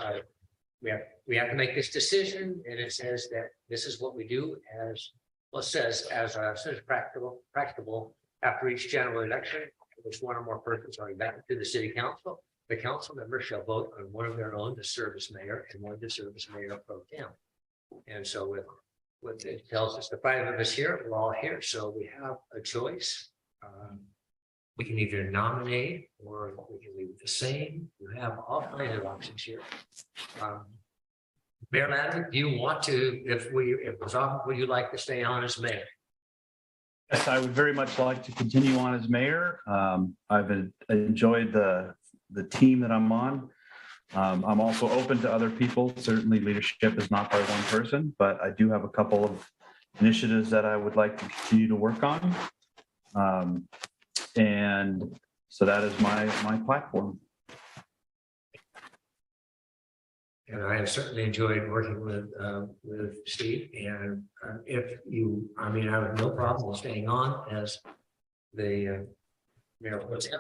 we have to make this decision, and it says that this is what we do as, well, it says as practicable after each general election, which one or more persons are elected to the city council. The council members shall vote on one of their own to serve as mayor and one to serve as mayor pro tem. And so with it tells us the 5 of us here, we're all here, so we have a choice. We can either nominate or we can leave it the same. You have all kinds of options here. Mayor Ladner, do you want to, if it was off, would you like to stay on as mayor? Yes, I would very much like to continue on as mayor. I've enjoyed the team that I'm on. I'm also open to other people. Certainly leadership is not by one person, but I do have a couple of initiatives that I would like to continue to work on. And so that is my platform. And I have certainly enjoyed working with Steve, and I have no problem staying on as the mayor pro tem.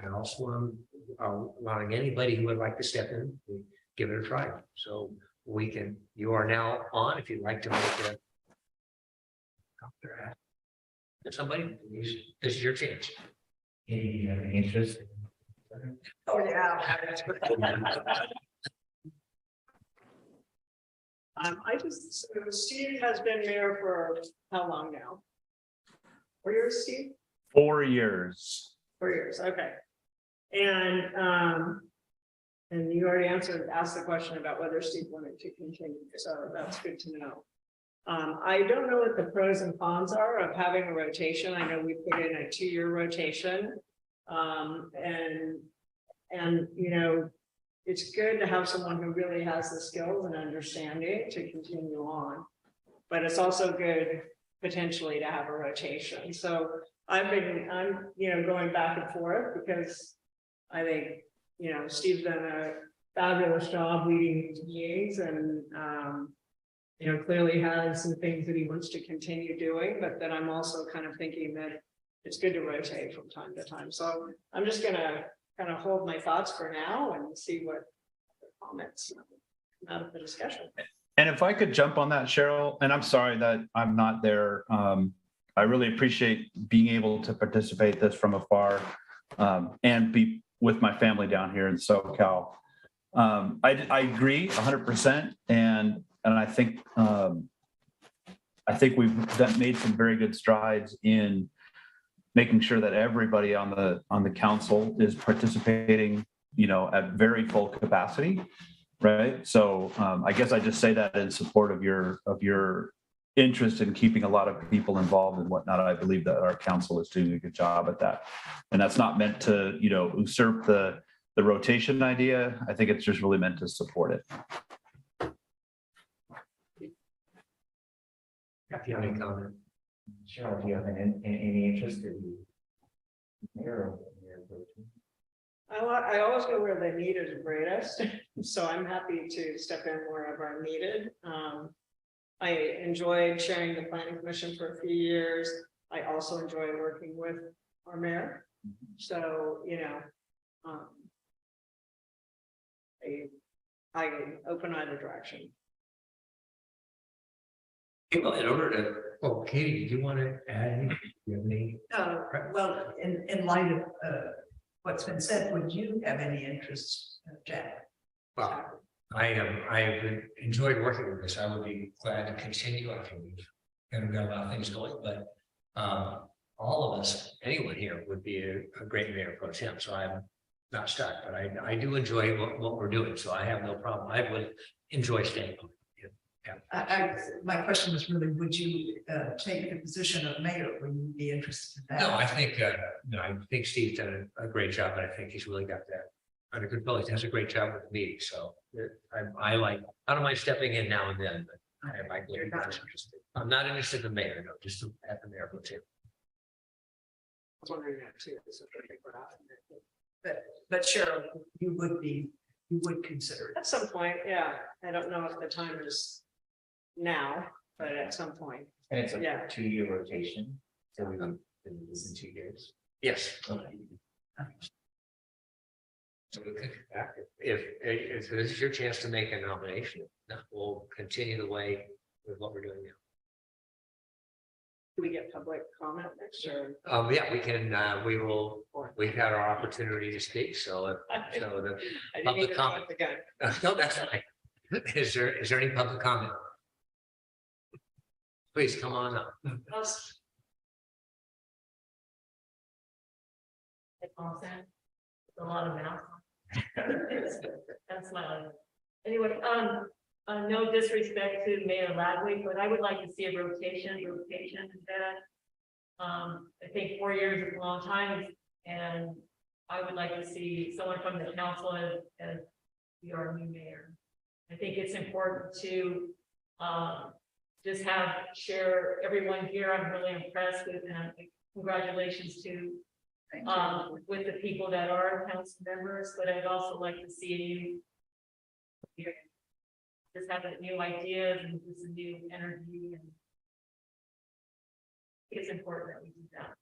I also am allowing anybody who would like to step in to give it a try. So you are now on if you'd like to make somebody, this is your chance. Any interest? Oh, yeah. So Steve has been mayor for how long now? 4 years, Steve? 4 years. 4 years, okay. And you already asked the question about whether Steve wanted to continue, so that's good to know. I don't know what the pros and cons are of having a rotation. I know we put in a 2-year rotation. And it's good to have someone who really has the skills and understanding to continue on. But it's also good potentially to have a rotation. So I'm going back and forth because I think, Steve's done a fabulous job leading these meetings and, clearly has some things that he wants to continue doing, but then I'm also kind of thinking that it's good to rotate from time to time. So I'm just gonna kind of hold my thoughts for now and see what comments come out of the discussion. And if I could jump on that, Cheryl, and I'm sorry that I'm not there. I really appreciate being able to participate this from afar and be with my family down here in SoCal. I agree 100%. And I think I think we've made some very good strides in making sure that everybody on the council is participating, at very full capacity, right? So I guess I just say that in support of your interest in keeping a lot of people involved and whatnot. I believe that our council is doing a good job at that, and that's not meant to, usurp the rotation idea. I think it's just really meant to support it. If you have any comment. Cheryl, do you have any interest in? I always go where the need is greatest, so I'm happy to step in wherever I'm needed. I enjoyed chairing the planning commission for a few years. I also enjoy working with our mayor. So, I open either direction. Well, in order to, Katie, do you want to add anything? Do you have any? Well, in light of what's been said, would you have any interest, Jack? Well, I've enjoyed working with this. I would be glad to continue. I think we've kind of got a lot of things going, but all of us, anyone here would be a great mayor pro tem. So I'm not stuck, but I do enjoy what we're doing. So I have no problem. I would enjoy staying on. My question was really, would you take the position of mayor? Would you be interested in that? No, I think Steve's done a great job, and I think he's really got that under control. He does a great job with the meeting, so I don't mind stepping in now and then, but I'm not interested in the mayor, no, just at the mayor pro tem. I was wondering that too. But Cheryl, you would consider it. At some point, yeah. I don't know if the time is now, but at some point. And it's a Yeah. 2-year rotation, so we've been in 2 years. Yes. So if this is your chance to make a nomination, we'll continue the way with what we're doing now. Do we get public comment next year? Yeah, we can, we've had our opportunity to speak, so I didn't public even comment. know the guy. No, that's fine. Is there any public comment? Please come on up. A lot of mouth. That's my, anyway, no disrespect to Mayor Ladwig, but I would like to see a rotation in that. I think 4 years is a long time, and I would like to see someone from the council as our new mayor. I think it's important to just share everyone here. I'm really impressed with, and congratulations to with the people that are council members, but I'd also like to see you just have new ideas and just a new energy, and it's important that we do that.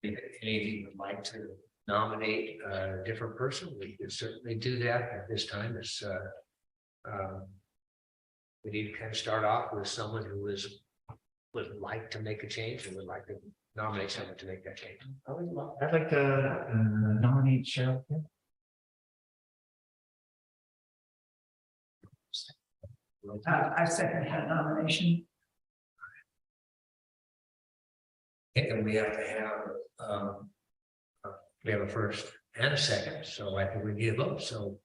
If any of you would like to nominate a different person, we can certainly do that at this time. It's we need to kind of start off with someone who would like to make a change and would like to nominate someone to make that change. I'd like to nominate Cheryl. I second that nomination. And we have to have a first and a second, so I think we need a vote. So,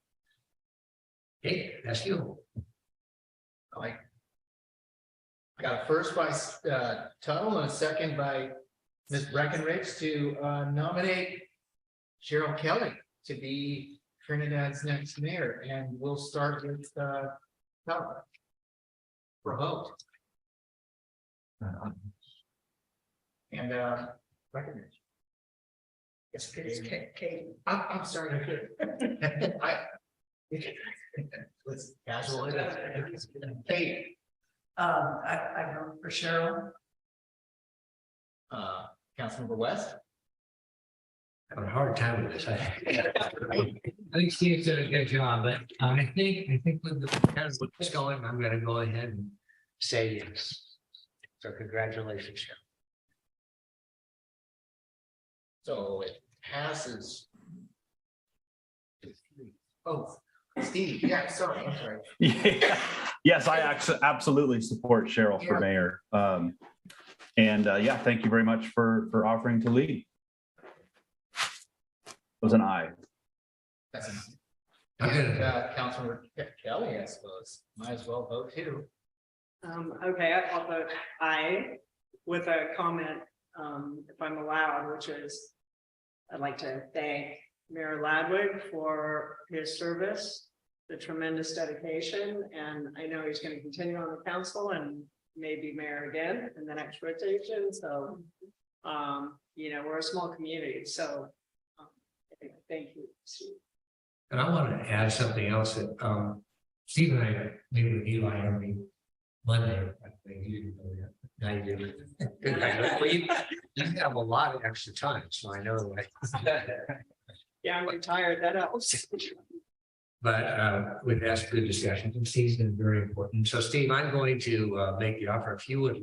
hey, that's you. I got a first by Tuttle and a second by Ms. Breckenridge to nominate Cheryl Kelly to be Trinidad's next mayor, and we'll start with Tuttle for a vote. And Breckenridge. Yes, it's Kate. I'm sorry. Let's casual it. Kate. I vote for Cheryl. Councilmember West. Having a hard time with this. I think Steve's done a good job, but I think with the kind of what's going, I'm going to go ahead and say yes. So congratulations, Cheryl. So it passes. Oh, Steve, yeah, sorry, I'm sorry. Yeah. Yes, I absolutely support Cheryl for mayor. Yeah, thank you very much for offering to lead. It was an aye. That's and Councilmember Kelly, I suppose, might as well vote too. Okay, I'll vote aye with a comment, if I'm allowed, which is I'd like to thank Mayor Ladwig for his service, the tremendous dedication, and I know he's going to continue on the council and maybe mayor again in the next rotation. So, we're a small community, so thank you, Steve. And I want to add something else that Steve and I meet with Eli every Monday. I think you didn't know that. Now you do. Good. Well, you have a lot of extra time, so I know that. Yeah, I'm retired. That helps. But we've had some good discussions, and Steve's been very important. So, Steve, I'm going to make the offer if you would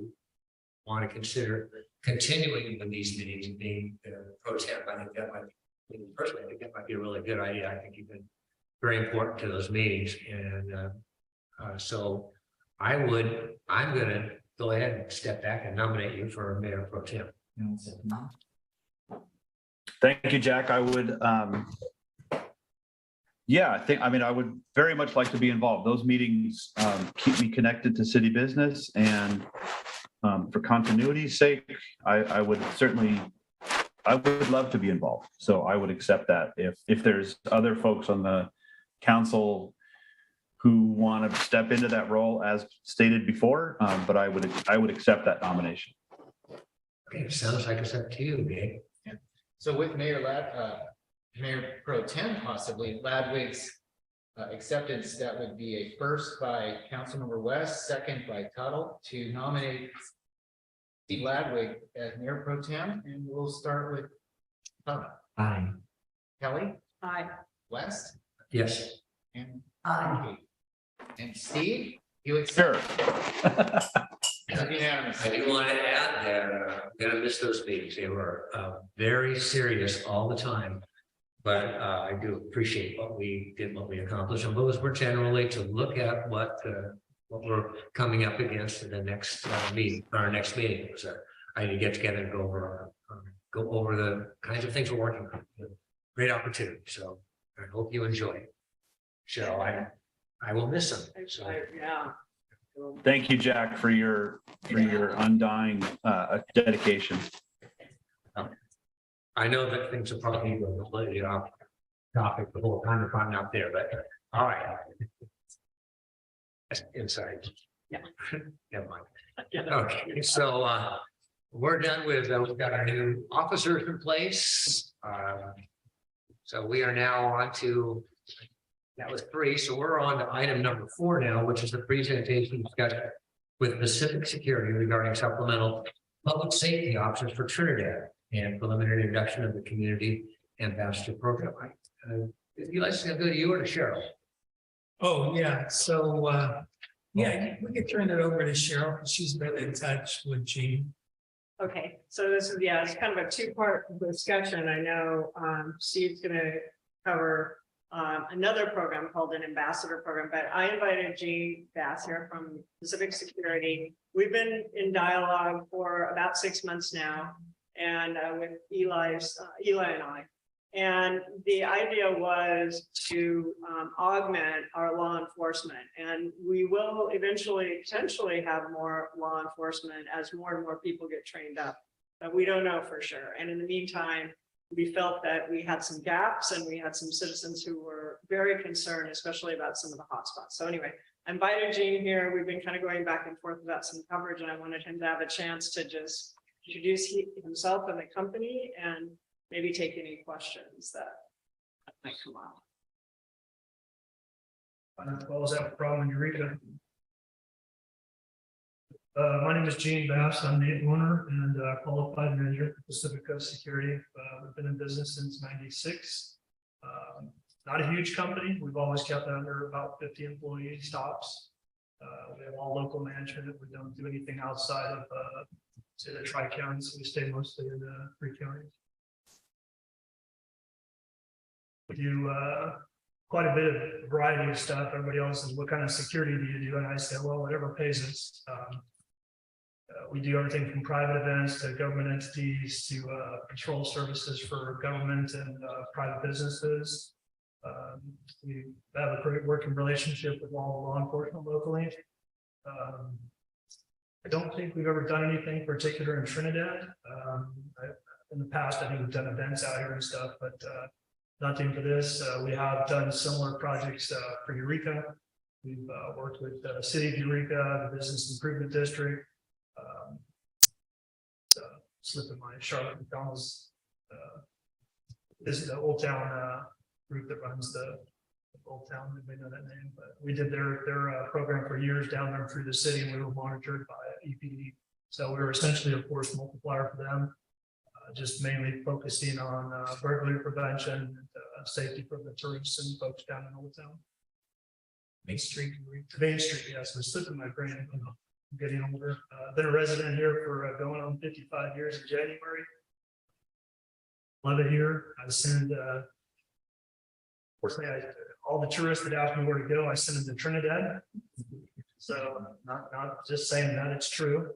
want to consider continuing with these meetings and being pro temp. I think that might be, personally, I think that might be a really good idea. I think you've been very important to those meetings, and so I'm going to go ahead and step back and nominate you for mayor pro temp. Thank you, Jack. I would, I would very much like to be involved. Those meetings keep me connected to city business, and for continuity's sake, I would love to be involved. So I would accept that if there's other folks on the council who want to step into that role as stated before, but I would accept that nomination. Okay, sounds like it's up to you, Gabe. Yeah. So with Mayor Pro Tem possibly Ladwig's acceptance, that would be a first by Councilmember West, second by Tuttle to nominate Steve Ladwig as Mayor Pro Tem, and we'll start with Tuttle. Aye. Kelly, Aye. West, Yes. and aye. And Steve, you accept? Sure. Unanimous. I do want to add that I'm going to miss those meetings. They were very serious all the time. But I do appreciate what we did, what we accomplished, and those were generally to look at what we're coming up against in the next meeting. Our next meeting was I need to get together and go over the kinds of things we're working on. Great opportunity. So I hope you enjoy it. So I will miss them. So. Yeah. Thank you, Jack, for your undying dedication. I know that things are probably completely off topic the whole time if I'm not there, but all right. That's inside. Yeah. Never mind. Okay, so we're done with, we've got our new officers in place. So we are now on to, that was 3. So we're on to item number 4 now, which is the presentation discussion with Pacific Security regarding supplemental public safety options for Trinidad and preliminary introduction of the community ambassador program. If you like to go to you or to Cheryl. Oh, yeah. So, yeah, we could turn it over to Cheryl because she's been in touch with Gene. Okay, so this is, it's kind of a 2-part discussion. I know Steve's going to cover another program called an ambassador program, but I invited Gene Bass here from Pacific Security. We've been in dialogue for about 6 months now, and with Eli and I. And the idea was to augment our law enforcement, and we will eventually potentially have more law enforcement as more and more people get trained up, but we don't know for sure. And in the meantime, we felt that we had some gaps and we had some citizens who were very concerned, especially about some of the hotspots. So anyway, I invited Gene here. We've been kind of going back and forth about some coverage, and I wanted him to have a chance to just introduce himself and the company and maybe take any questions that might come up. Well, is that a problem, Eureka? My name is Gene Bass. I'm the owner and qualified manager for Pacific Coast Security. We've been in business since '96. Not a huge company. We've always kept under about 50 employees tops. We have all local management. We don't do anything outside of say the tri-counties. We stay mostly in the 3 counties. We do quite a bit of variety of stuff. Everybody else says, what kind of security do you do? And I said, well, whatever pays us. We do everything from private events to government entities to patrol services for government and private businesses. We have a great working relationship with all the law enforcement locally. I don't think we've ever done anything particular in Trinidad. In the past, I think we've done events out here and stuff, but nothing for this. We have done similar projects for Eureka. We've worked with the city of Eureka, the Business Improvement District. Slipping my Charlotte McDonald's this is the Old Town group that runs the Old Town. You may know that name, but we did their program for years down there through the city, and we were monitored by EPD. So we were essentially a force multiplier for them, just mainly focusing on burglary prevention and safety for the tourists and folks down in Old Town. Main Street, yes, it's slipping my brain. I'm getting older. Been a resident here for going on 55 years in January. Love it here. I send all the tourists that ask me where to go, I send them to Trinidad. So not just saying that, it's true.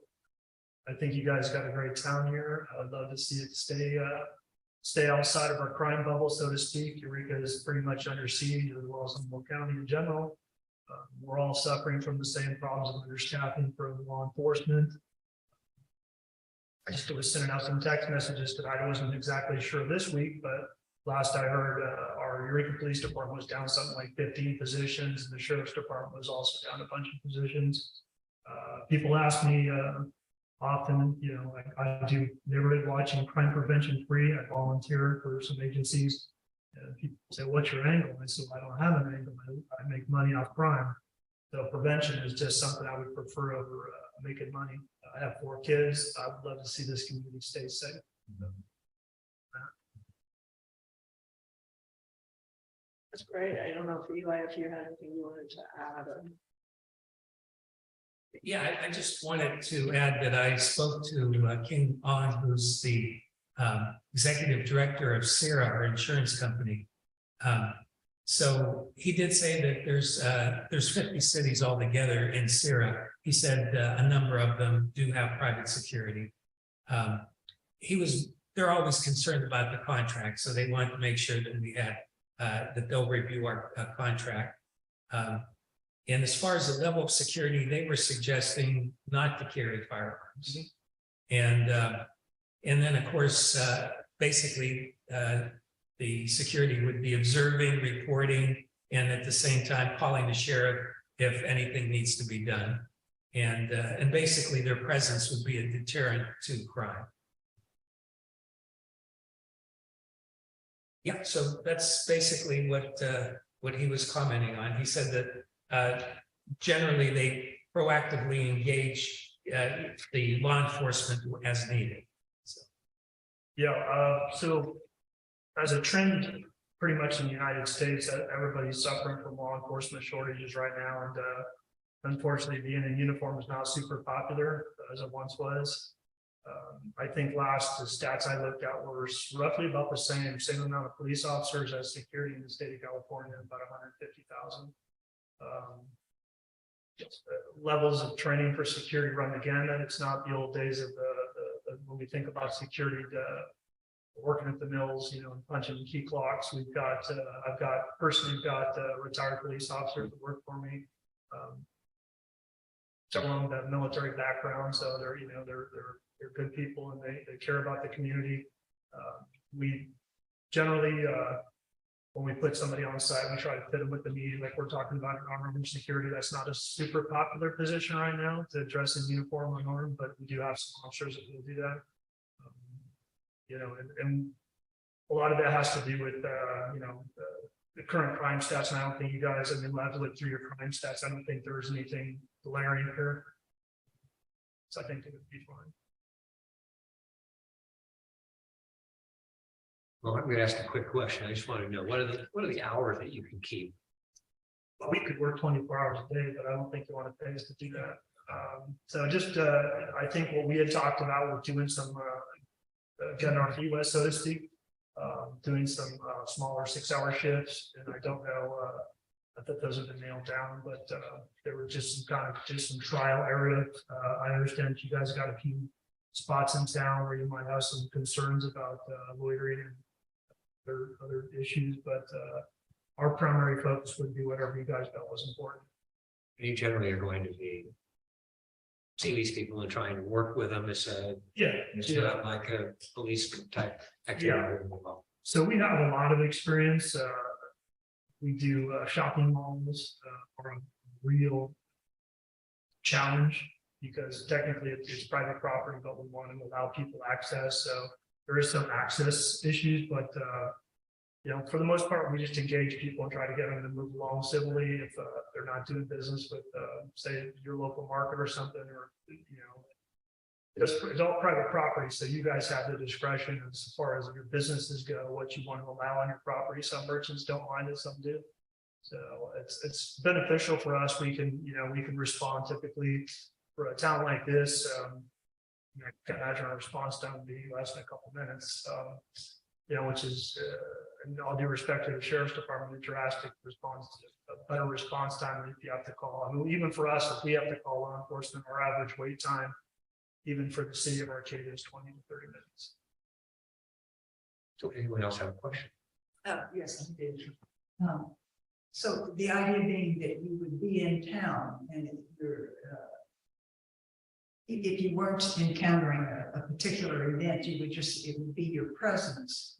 I think you guys got a great town here. I'd love to see it stay outside of our crime bubble, so to speak. Eureka is pretty much under siege, as well as Humboldt County in general. We're all suffering from the same problems of understaffing for law enforcement. I just was sending out some text messages that I wasn't exactly sure this week, but last I heard, our Eureka Police Department was down something like 15 positions, and the Sheriff's Department was also down a bunch of positions. People ask me often, you know, I do neighborhood watching, crime prevention free. I volunteer for some agencies. And people say, what's your angle? I said, well, I don't have an angle. I make money off crime. So prevention is just something I would prefer over making money. I have 4 kids. I would love to see this community stay safe. That's great. I don't know if Eli, if you had anything you wanted to add. Yeah, I just wanted to add that I spoke to King On, who's the executive director of Sarah, our insurance company. So he did say that there's 50 cities altogether in Sarah. He said a number of them do have private security. They're always concerned about the contract, so they wanted to make sure that we had that they'll review our contract. And as far as the level of security, they were suggesting not to carry firearms. And then, of course, basically, the security would be observing, reporting, and at the same time calling the sheriff if anything needs to be done. And basically, their presence would be a deterrent to crime. Yeah, so that's basically what he was commenting on. He said that generally they proactively engage the law enforcement as needed. So. Yeah, so as a trend, pretty much in the United States, everybody's suffering from law enforcement shortages right now, and unfortunately, being in uniform is not super popular as it once was. I think the stats I looked at were roughly about the same amount of police officers as security in the state of California, about 150,000. Levels of training for security run again, and it's not the old days of when we think about security, working at the mills, you know, punching key clocks. I've got retired police officers that work for me. Along that military background, so they're good people, and they care about the community. We generally, when we put somebody on site, we try to fit them with the need, like we're talking about in armed security. That's not a super popular position right now to address in uniform unarmed, but we do have some officers that will do that. You know, and a lot of that has to do with the current crime stats. And I don't think you guys, we'll have to look through your crime stats. I don't think there's anything glaring here. So I think it would be fine. Well, I'm going to ask a quick question. I just want to know, what are the hours that you can keep? Well, we could work 24 hours a day, but I don't think you want to pay us to do that. So just, I think what we had talked about was doing some, getting our feet wet, so to speak. doing some smaller 6-hour shifts, and I don't know that those have been nailed down, but there were just some trial areas. I understand you guys got a few spots in town where you might have some concerns about loitering and other issues, but our primary focus would be whatever you guys felt was important. You generally are going to be see these people and trying to work with them. It's not like a police type activity. So we have a lot of experience. We do shopping malls are a real challenge because technically it's private property, but we want to allow people access. So there is some access issues, but for the most part, we just engage people and try to get them to move along civilly if they're not doing business with, say, your local market or something, or it's all private property, so you guys have the discretion as far as your businesses go, what you want to allow on your property. Some merchants don't mind it, some do. So it's beneficial for us. We can respond typically for a town like this. I can imagine our response time would be less than a couple minutes. Which is, in all due respect to the sheriff's department, a drastic response, a better response time if you have to call. I mean, even for us, if we have to call law enforcement, our average wait time, even for the city of Arcadia, is 20 to 30 minutes. So anyone else have a question? Yes, I did. So the idea being that you would be in town and if you weren't encountering a particular event, it would be your presence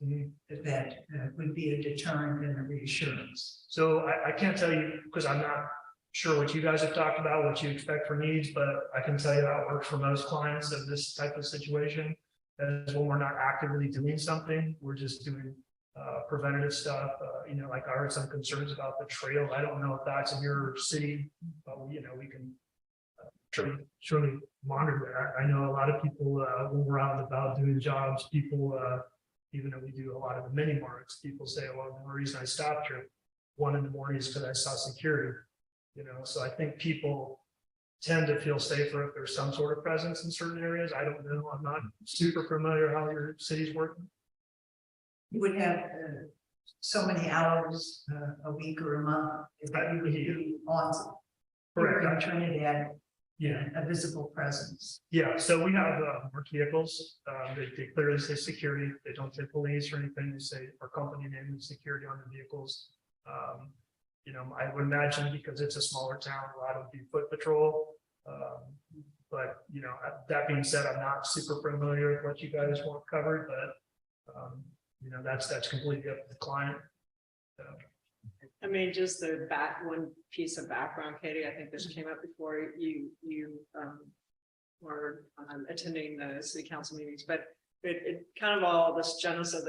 that would be a deterrent and a reassurance. So I can't tell you because I'm not sure what you guys have talked about, what you expect for needs, but I can tell you how it works for most clients of this type of situation. As when we're not actively doing something, we're just doing preventative stuff. Like I heard some concerns about the trail. I don't know if that's in your city, but we can surely monitor that. I know a lot of people when we're out and about doing jobs, people, even though we do a lot of the mini marts, people say, well, the reason I stopped here 1 in the morning is because I saw security. So I think people tend to feel safer if there's some sort of presence in certain areas. I don't know. I'm not super familiar how your city's working. You would have so many hours a week or a month that you would be on here in Trinidad. Yeah, a visible presence. Yeah, so we have work vehicles. They clearly say security. They don't say police or anything. They say our company name and security on the vehicles. I would imagine because it's a smaller town, a lot of the foot patrol. But that being said, I'm not super familiar with what you guys want covered, but that's completely up to the client. I mean, just the one piece of background, Katie, I think this came up before you were attending the city council meetings, but it kind of all this genesis of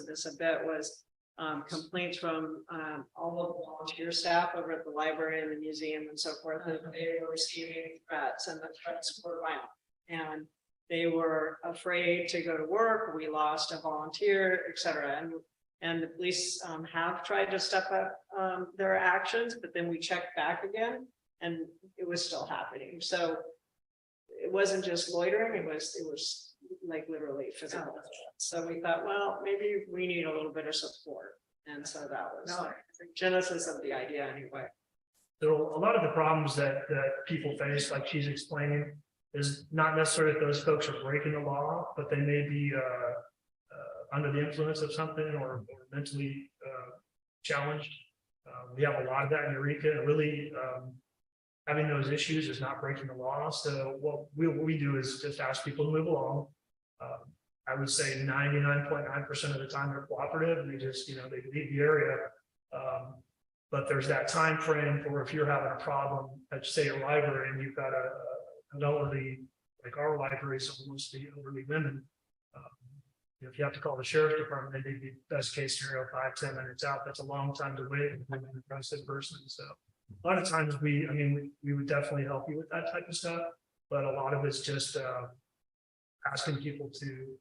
this a bit was complaints from all of the volunteer staff over at the library and the museum and so forth, that they were receiving threats and the threats were violent. And they were afraid to go to work. We lost a volunteer, et cetera. And the police have tried to step up their actions, but then we checked back again and it was still happening. So it wasn't just loitering, it was like literally physical. So we thought, well, maybe we need a little bit of support. And so that was the genesis of the idea anyway. So a lot of the problems that people face, like she's explaining, is not necessarily that those folks are breaking the law, but they may be under the influence of something or mentally challenged. We have a lot of that in Eureka, and really having those issues is not breaking the law. So what we do is just ask people to move along. I would say 99.9% of the time they're cooperative and they just, they leave the area. But there's that time frame for if you're having a problem at, say, a library and you've got an elderly, like our library, so mostly elderly women. If you have to call the sheriff's department, they'd be best case scenario 5-10 minutes out. That's a long time to wait for an aggressive person. So a lot of times we would definitely help you with that type of stuff, but a lot of it's just asking people to,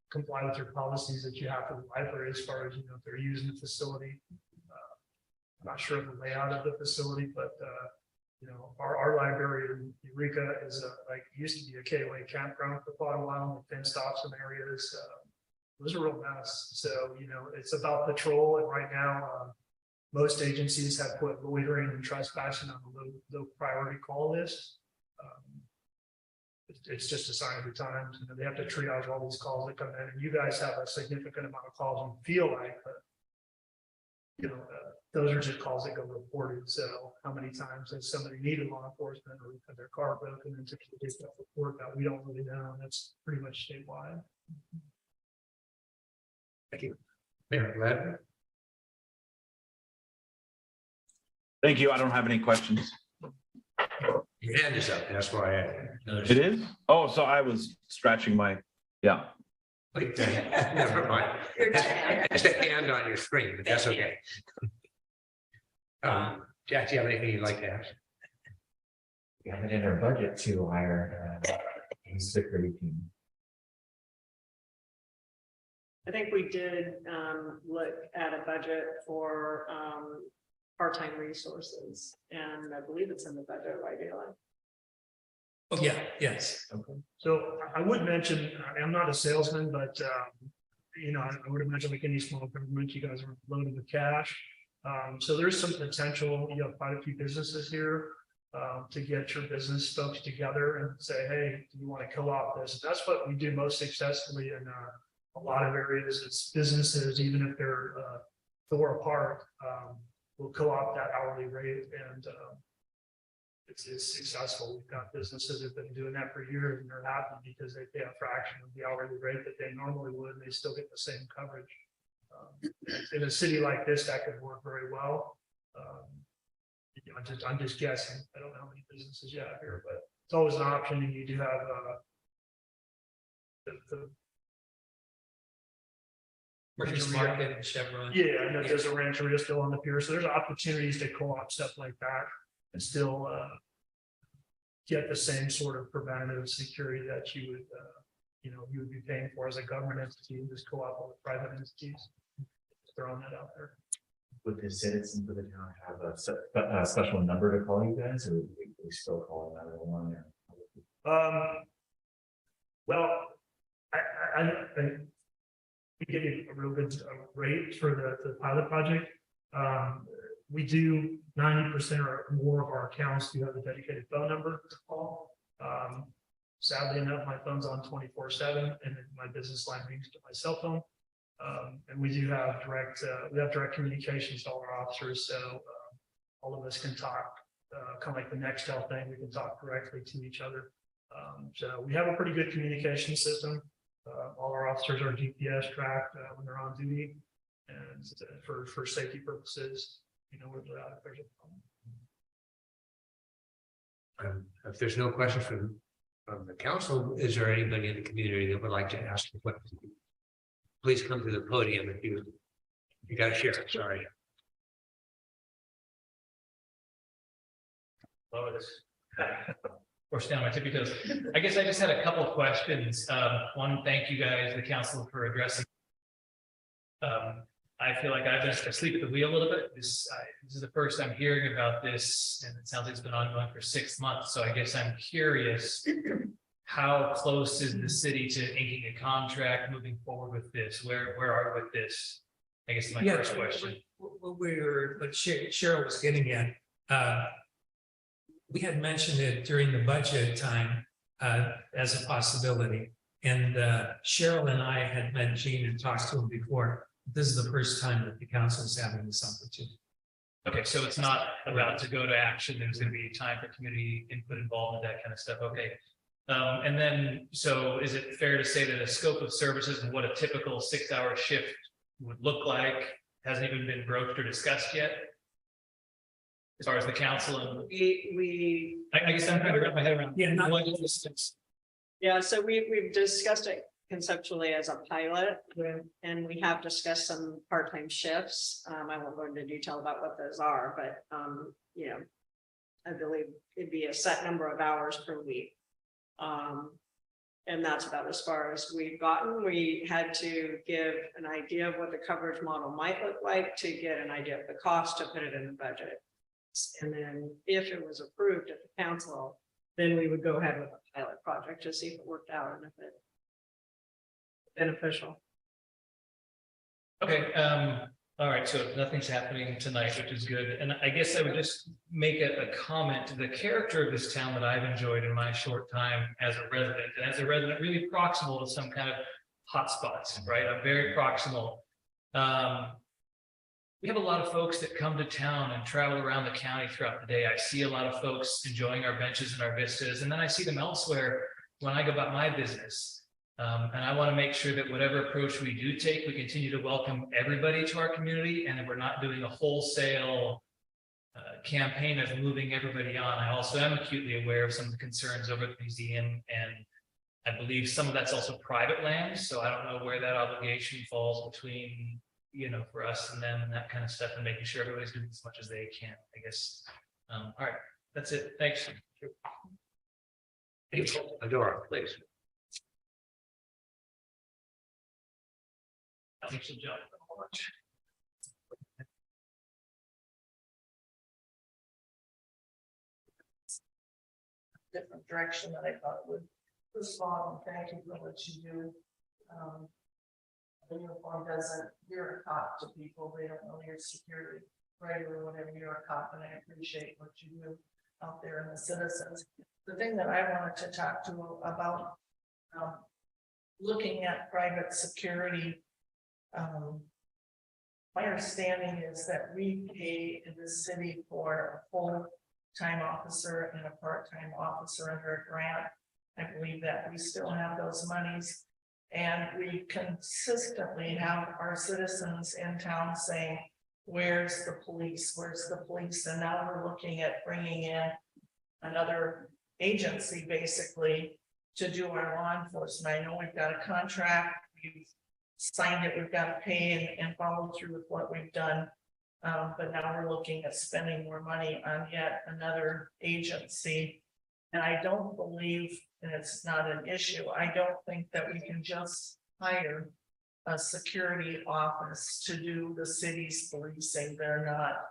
comply with your policies that you have for the library as far as, if they're using the facility. I'm not sure of the layout of the facility, but our library in Eureka is used to be a KOA campground for quite a while. We've fenced off some areas. it was a real mess. So, it's about patrol, and right now, most agencies have put loitering and trespassing on the low priority call list. It's just a sign of the times. They have to triage all these calls that come in, and you guys have a significant amount of calls you feel like, but those are just calls that go reported. So how many times has somebody needed law enforcement or had their car broken into that report that we don't really know? And that's pretty much statewide. Thank you. Mayor Gladden? Thank you. I don't have any questions. Your hand is up, that's why I noticed. It is? Oh, so I was scratching yeah. Wait, never mind. It's a hand on your screen, but that's okay. Jack, do you have anything you'd like to ask? We have it in our budget to hire a security team. I think we did look at a budget for part-time resources, and I believe it's in the budget, right, Eli? Oh, yeah, yes. Okay. So I would mention, I'm not a salesman, but I would imagine like any small government, you guys are loaded with cash. So there's some potential, you have quite a few businesses here to get your business folks together and say, hey, do you want to co-op this? That's what we do most successfully in a lot of areas. It's businesses, even if they're door apart, will co-op that hourly rate, and it's successful. We've got businesses that have been doing that for years, and they're happy because they pay a fraction of the hourly rate that they normally would, and they still get the same coverage. In a city like this, that could work very well. I'm just guessing. I don't know how many businesses you have here, but it's always an option, and you do have the Merchants Market and Chevron. Yeah, I know there's a rancheria still on the pier, so there's opportunities to co-op stuff like that and still get the same sort of preventative security that you would be paying for as a government entity, and just co-op with private entities. Throwing that out there. Would the citizens of the town have a special number to call you guys, or would we still call 911 there? Well, I we give you a real good rate for the pilot project. We do 90% or more of our accounts do have a dedicated phone number to call. Sadly enough, my phone's on 24/7, and my business line rings to my cell phone. And we do have direct communications to all our officers, so all of us can talk, kind of like the Nextel thing. We can talk directly to each other. So we have a pretty good communication system. All our officers are GPS tracked when they're on duty, and for safety purposes, where they're at if there's a problem. If there's no questions from the council, is there anybody in the community that would like to ask a question? Please come to the podium if you got to share. Sorry. Or stand on my tippy toes. I guess I just had a couple of questions. One, thank you guys, the council, for addressing. I feel like I've been asleep at the wheel a little bit. This is the first I'm hearing about this, and it sounds like it's been ongoing for 6 months. So I guess I'm curious, how close is the city to inking a contract, moving forward with this? Where are we with this? I guess my first question. What Cheryl was getting at, we had mentioned it during the budget time as a possibility. And Cheryl and I had met Gene and talked to him before. This is the first time that the council is having this opportunity. Okay, so it's not about to go to action. There's going to be time for community input involvement, that kind of stuff. Okay. And then, so is it fair to say that a scope of services and what a typical 6-hour shift would look like hasn't even been broached or discussed yet? As far as the council and I guess I'm trying to wrap my head around. Yeah, so we've discussed it conceptually as a pilot, and we have discussed some part-time shifts. I won't go into detail about what those are, but I believe it'd be a set number of hours per week. And that's about as far as we've gotten. We had to give an idea of what the coverage model might look like to get an idea of the cost to put it in the budget. And then if it was approved at the council, then we would go ahead with a pilot project to see if it worked out and if it's beneficial. Okay, all right, so nothing's happening tonight, which is good. And I guess I would just make a comment. The character of this town that I've enjoyed in my short time as a resident, and as a resident really proximal to some kind of hotspots, right? I'm very proximal. We have a lot of folks that come to town and travel around the county throughout the day. I see a lot of folks enjoying our benches and our vistas, and then I see them elsewhere when I go about my business. And I want to make sure that whatever approach we do take, we continue to welcome everybody to our community, and that we're not doing a wholesale campaign of moving everybody on. I also am acutely aware of some of the concerns over at the museum, and I believe some of that's also private land. So I don't know where that obligation falls between, you know, for us and them and that kind of stuff, and making sure everybody's doing as much as they can, I guess. All right, that's it. Thanks. Adora, please. Thanks, John. Different direction that I thought would. First of all, thank you for what you do. The uniform doesn't, you're a cop to people, they don't know your security, right, or whatever, you're a cop, and I appreciate what you do out there in the citizens. The thing that I wanted to talk to about, looking at private security, my understanding is that we pay in the city for a full-time officer and a part-time officer under a grant. I believe that we still have those monies, and we consistently have our citizens in town saying, where's the police, where's the police? And now we're looking at bringing in another agency basically to do our law enforcement. I know we've got a contract, we've signed it, we've got to pay and follow through with what we've done. But now we're looking at spending more money on yet another agency. And I don't believe, and it's not an issue, I don't think that we can just hire a security office to do the city's policing. They're not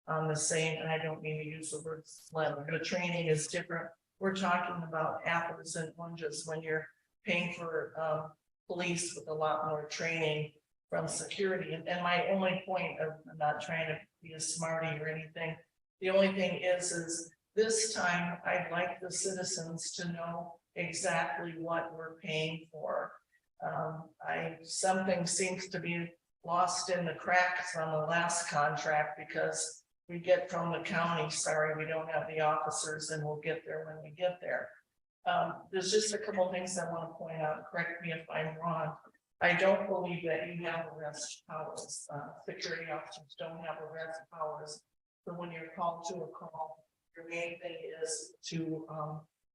on the same, and I don't mean to use the word level. The training is different. We're talking about apples and oranges when you're paying for police with a lot more training from security. And my only point of, I'm not trying to be a smarty or anything. The only thing is this time I'd like the citizens to know exactly what we're paying for. Something seems to be lost in the cracks on the last contract because we get from the county, sorry, we don't have the officers, and we'll get there when we get there. There's just a couple of things I want to point out. Correct me if I'm wrong. I don't believe that you have arrest powers. Security officers don't have arrest powers. So when you're called to a call, your main thing is to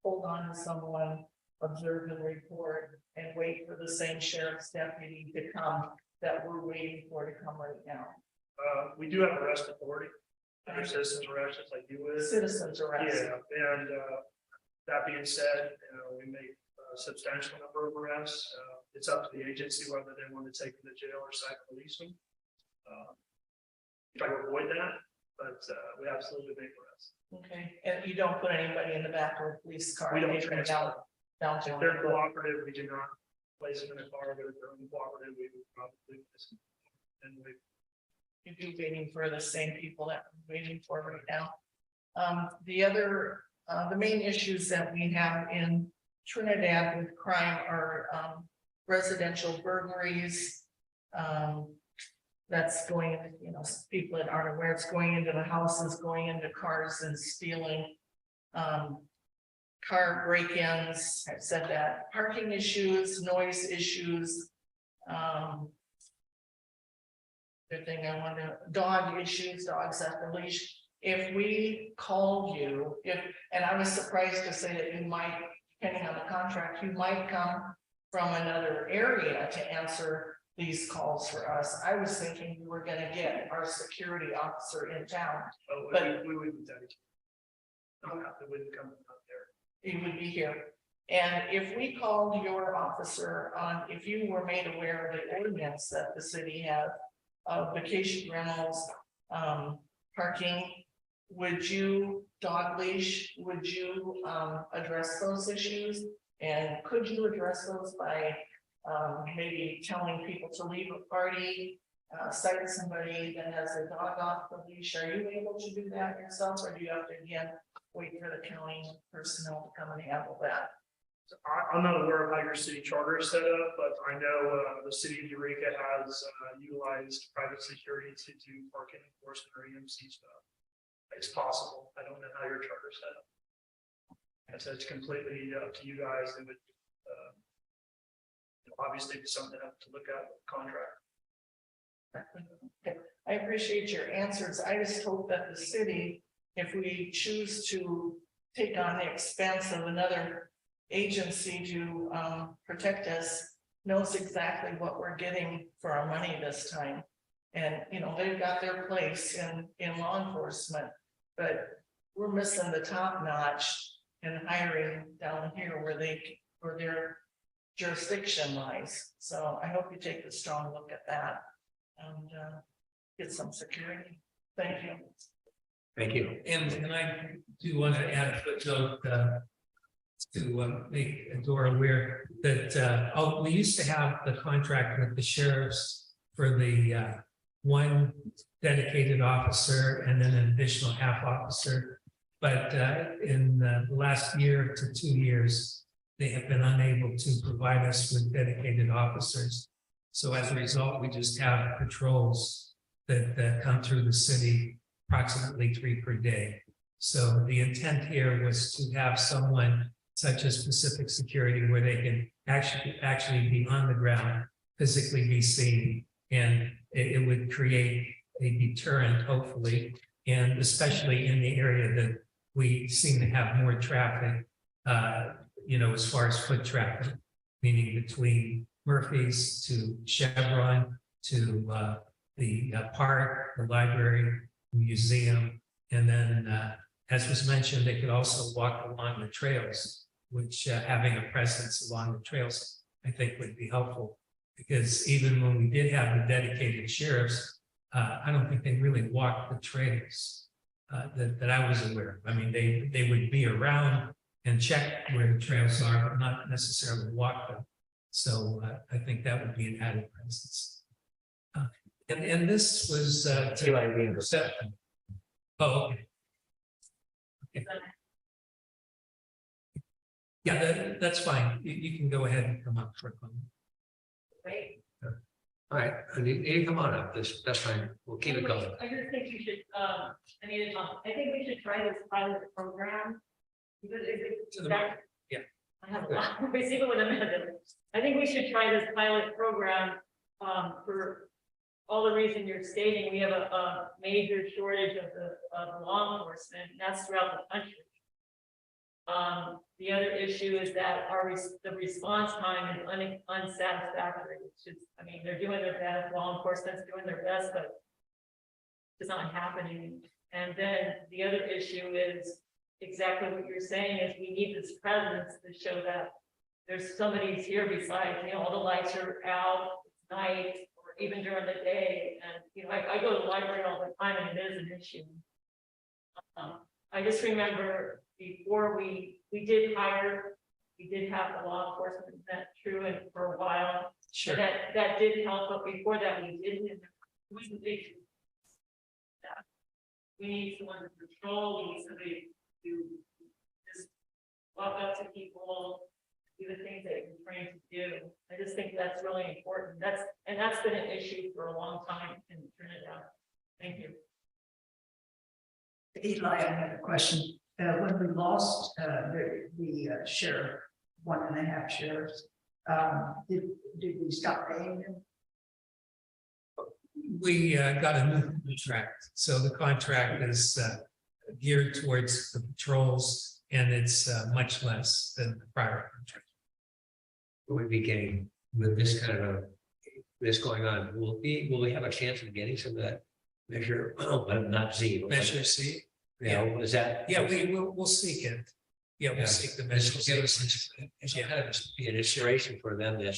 hold on to someone, observe and report, and wait for the same sheriff's deputy to come that we're waiting for to come right now. We do have arrest authority. Under citizens arrest, just like you would. Citizens arrest. Yeah, and that being said, we make a substantial number of arrests. It's up to the agency whether they want to take them to jail or site police them. Try to avoid that, but we absolutely make arrests. Okay, and you don't put anybody in the back of a police car. We don't They bring it down to If they're cooperative, we do not place them in a car, but if they're uncooperative, we would probably place them. And we you do waiting for the same people that we're waiting for right now. The main issues that we have in Trinidad with crime are residential burglaries. That's going, people that aren't aware, it's going into the houses, going into cars and stealing. Car break-ins, I've said that, parking issues, noise issues. The thing I want to, dog issues, dogs at the leash. If we call you, and I was surprised to say that you might, depending on the contract, you might come from another area to answer these calls for us. I was thinking we were gonna get our security officer in town. But we wouldn't dedicate. It wouldn't come out there. he would be here. And if we called your officer on, if you were made aware of the ordinance that the city has of vacation rentals, parking, would you dog leash, would you address those issues? And could you address those by maybe telling people to leave a party cite somebody that has a dog off the leash, are you able to do that yourself, or do you have to again wait for the county personnel to come and handle that? I'm not aware of how your city charter is set up, but I know the city of Eureka has utilized private security to do parking enforcement or EMC stuff. It's possible. I don't know how your charter is set up. And so it's completely up to you guys. It would obviously be something to have to look at with the contract. I appreciate your answers. I just hope that the city, if we choose to take on the expense of another agency to protect us, knows exactly what we're getting for our money this time. And, you know, they've got their place in law enforcement, but we're missing the top notch in hiring down here where their jurisdiction lies. So I hope you take a strong look at that and get some security. Thank you. Thank you. And I do want to add a footnote to make Dora aware that we used to have the contract with the sheriffs for the one dedicated officer and then an additional half officer. But in the last year to 2 years, they have been unable to provide us with dedicated officers. So as a result, we just have patrols that come through the city, approximately 3 per day. So the intent here was to have someone such as Pacific Security where they can actually be on the ground, physically be seen, and it would create a deterrent, hopefully, and especially in the area that we seem to have more traffic, as far as foot traffic, meaning between Murphy's to Chevron to the park, the library, the museum, and then, as was mentioned, they could also walk along the trails, which having a presence along the trails, I think would be helpful. Because even when we did have the dedicated sheriffs, I don't think they really walked the trails that I was aware of. I mean, they would be around and check where the trails are, but not necessarily walk them. So I think that would be an added presence. And this was Oh, okay. Okay. Yeah, that's fine. You can go ahead and come up for a comment. Great. All right, you come on up. That's fine. We'll keep it going. I just think you should, I think we should try this pilot program. Because I have a lot, even when I'm at it. I think we should try this pilot program for all the reason you're stating. We have a major shortage of law enforcement, and that's throughout the country. The other issue is that the response time is unsatisfactory. It's just, they're doing their best, law enforcement's doing their best, but it's not happening. And then the other issue is exactly what you're saying is we need this presence to show that there's somebody's here besides, all the lights are out, it's night, or even during the day. And, I go to the library all the time and it is an issue. I just remember before we did have the law enforcement, that's true, and for a while. Sure. That did help, but before that we didn't. It was an issue. We need someone to patrol, we need somebody to just walk up to people, do the things that you're trained to do. I just think that's really important. That's been an issue for a long time in Trinidad. Thank you. Eli, I had a question. When we lost the sheriff, 1.5 sheriffs, did we stop paying them? We got a new contract. So the contract is geared towards the patrols, and it's much less than the prior contract. We'll be getting with this kind of this going on. Will we have a chance of getting some of that measure? Not Z. Measure C. Yeah. Was that? Yeah, we'll seek it. Yeah, we'll seek the measure. It's kind of be an inspiration for them to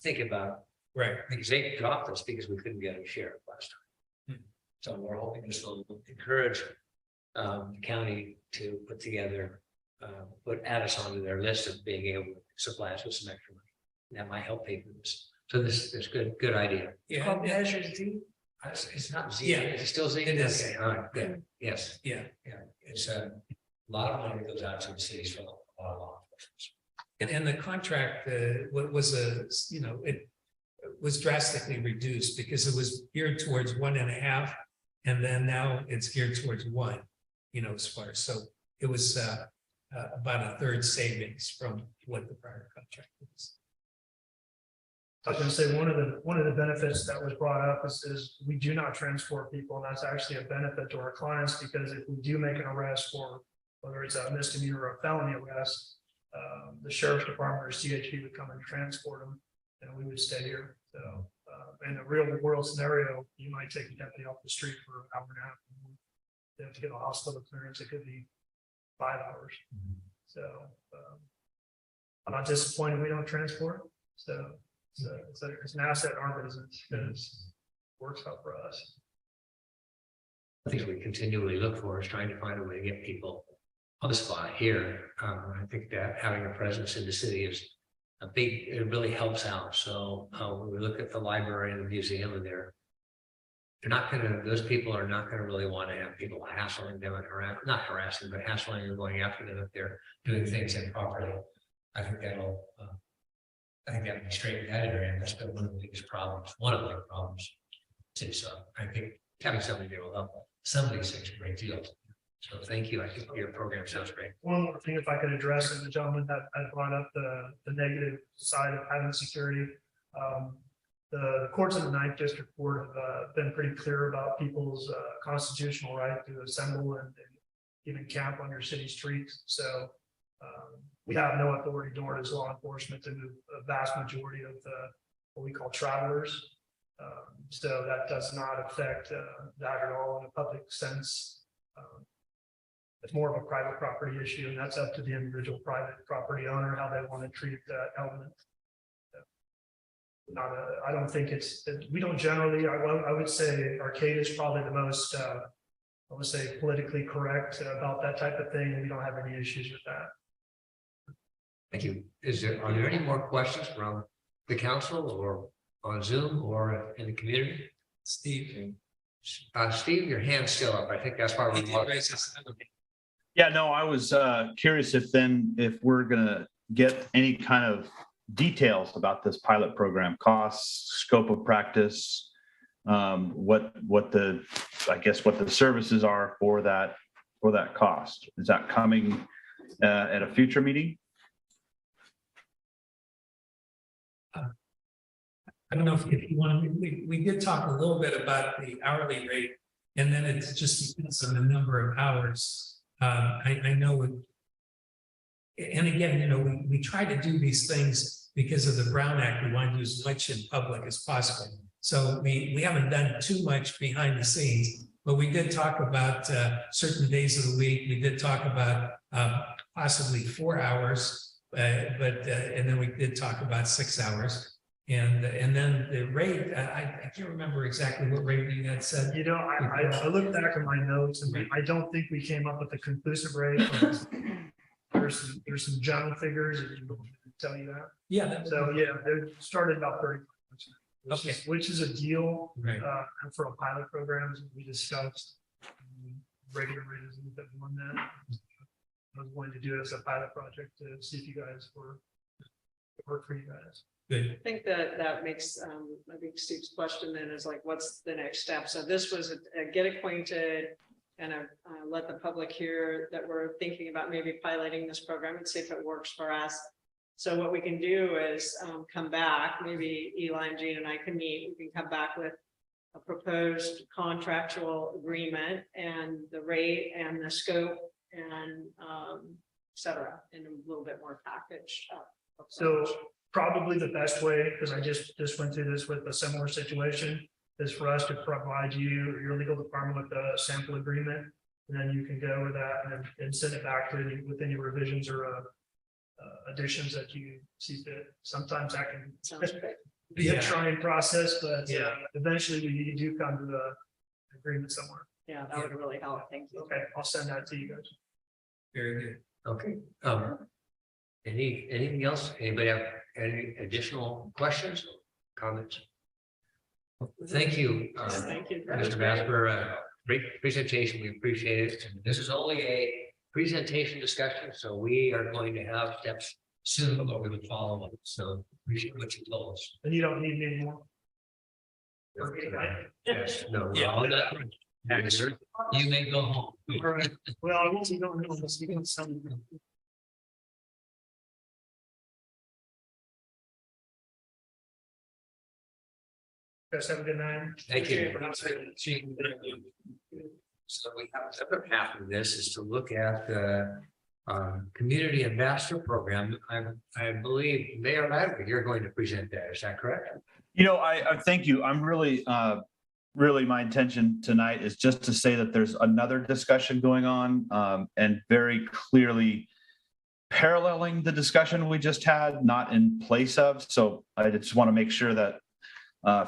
think about. Right. Because they dropped us because we couldn't get a sheriff last time. So we're hoping this will encourage the county to put together, add us onto their list of being able to supply us with some extra money. That might help pay for this. So this is good idea. Yeah, Called Measure Z. It's not Z, Yeah, is it still Z? it is. Okay, all right, good, yes, yeah. yeah, it's a lot of money goes out to the cities for a lot of law enforcement. And the contract, was it was drastically reduced because it was geared towards 1.5. And then now it's geared towards 1, as far as, so it was about a third savings from what the prior contract was. I was gonna say, one of the benefits that was brought up is we do not transport people, and that's actually a benefit to our clients, because if we do make an arrest for whether it's a misdemeanor or a felony arrest, the sheriff's department or CHP would come and transport them, and we would stay here. So, in a real world scenario, you might take a deputy off the street for an hour and a half. They have to get a hospital clearance. It could be 5 hours. So, I'm not disappointed we don't transport. So it's an asset in our business because it works out for us. I think we continually look for is trying to find a way to get people on the spot here. I think that having a presence in the city is it really helps out. So when we look at the library and the museum, and those people are not gonna really want to have people hassling them and not harassing, but hassling and going after them if they're doing things improperly. I think that'll be straightened out area, and that's been one of the biggest problems, So I think having somebody there will help some of these things a great deal. So thank you. I think your program sounds great. One more thing, if I could address, and the gentleman that I brought up the negative side of having security. The courts of the 9th District Court have been pretty clear about people's constitutional right to assemble and even camp on your city streets. So we have no authority, nor does law enforcement, to move a vast majority of what we call travelers. So that does not affect that at all in a public sense. It's more of a private property issue, and that's up to the individual private property owner how they want to treat that element. I don't think we don't generally. I would say Arcade is probably the most I would say politically correct about that type of thing, and we don't have any issues with that. Thank you. Are there any more questions from the council or on Zoom or in the community? Steve. Steve, your hand's still up. I think that's why we're. Yeah, no, I was curious if we're gonna get any kind of details about this pilot program, costs, scope of practice, what the services are for that cost. Is that coming at a future meeting? I don't know if you want to, we did talk a little bit about the hourly rate, and then it just depends on the number of hours. I know, and again, we try to do these things because of the Brown Act. We want to do as much in public as possible. So we haven't done too much behind the scenes, but we did talk about certain days of the week. We did talk about possibly 4 hours, and then we did talk about 6 hours. And then the rate, I can't remember exactly what rate you had said. I looked back at my notes, and I don't think we came up with a conclusive rate. There's some general figures that you tell you that. Yeah. So yeah, they started about 30%, which is a deal for a pilot program, as we discussed. Regular rate is a little bit more than that. I was going to do it as a pilot project to see if you guys work for you guys. Good. I think that makes, I think Steve's question then is like, what's the next step? So this was a get acquainted, and let the public hear that we're thinking about maybe piloting this program and see if it works for us. So what we can do is come back, maybe Eli and Jean and I can meet, we can come back with a proposed contractual agreement and the rate and the scope and et cetera, in a little bit more packaged up. So probably the best way, because I just went through this with a similar situation, is for us to provide you or your legal department with a sample agreement, and then you can go with that and send it back to you with any revisions or additions that you see fit. Sometimes that can be a trying process, but eventually we do come to an agreement somewhere. Yeah, that would really help. Thank you. Okay, I'll send that to you guys. Very good. Okay. Anything else? Anybody have any additional questions? comments? Thank you. Thank you. Mr. Basper, great presentation. We appreciate it. This is only a presentation discussion, so we are going to have steps soon, but we would follow up. So appreciate what you told us. And you don't need me anymore. Yes, no, we're all done. Thank you, sir. You may go home. All right. Well, I won't be going home. Let's begin some. Guys have a good night. Thank you. So we have the other half of this is to look at the community ambassador program. I believe Mayor Ladwig, you're going to present that. Is that correct? You know, I thank you. I'm really my intention tonight is just to say that there's another discussion going on and very clearly paralleling the discussion we just had, not in place of. So I just want to make sure that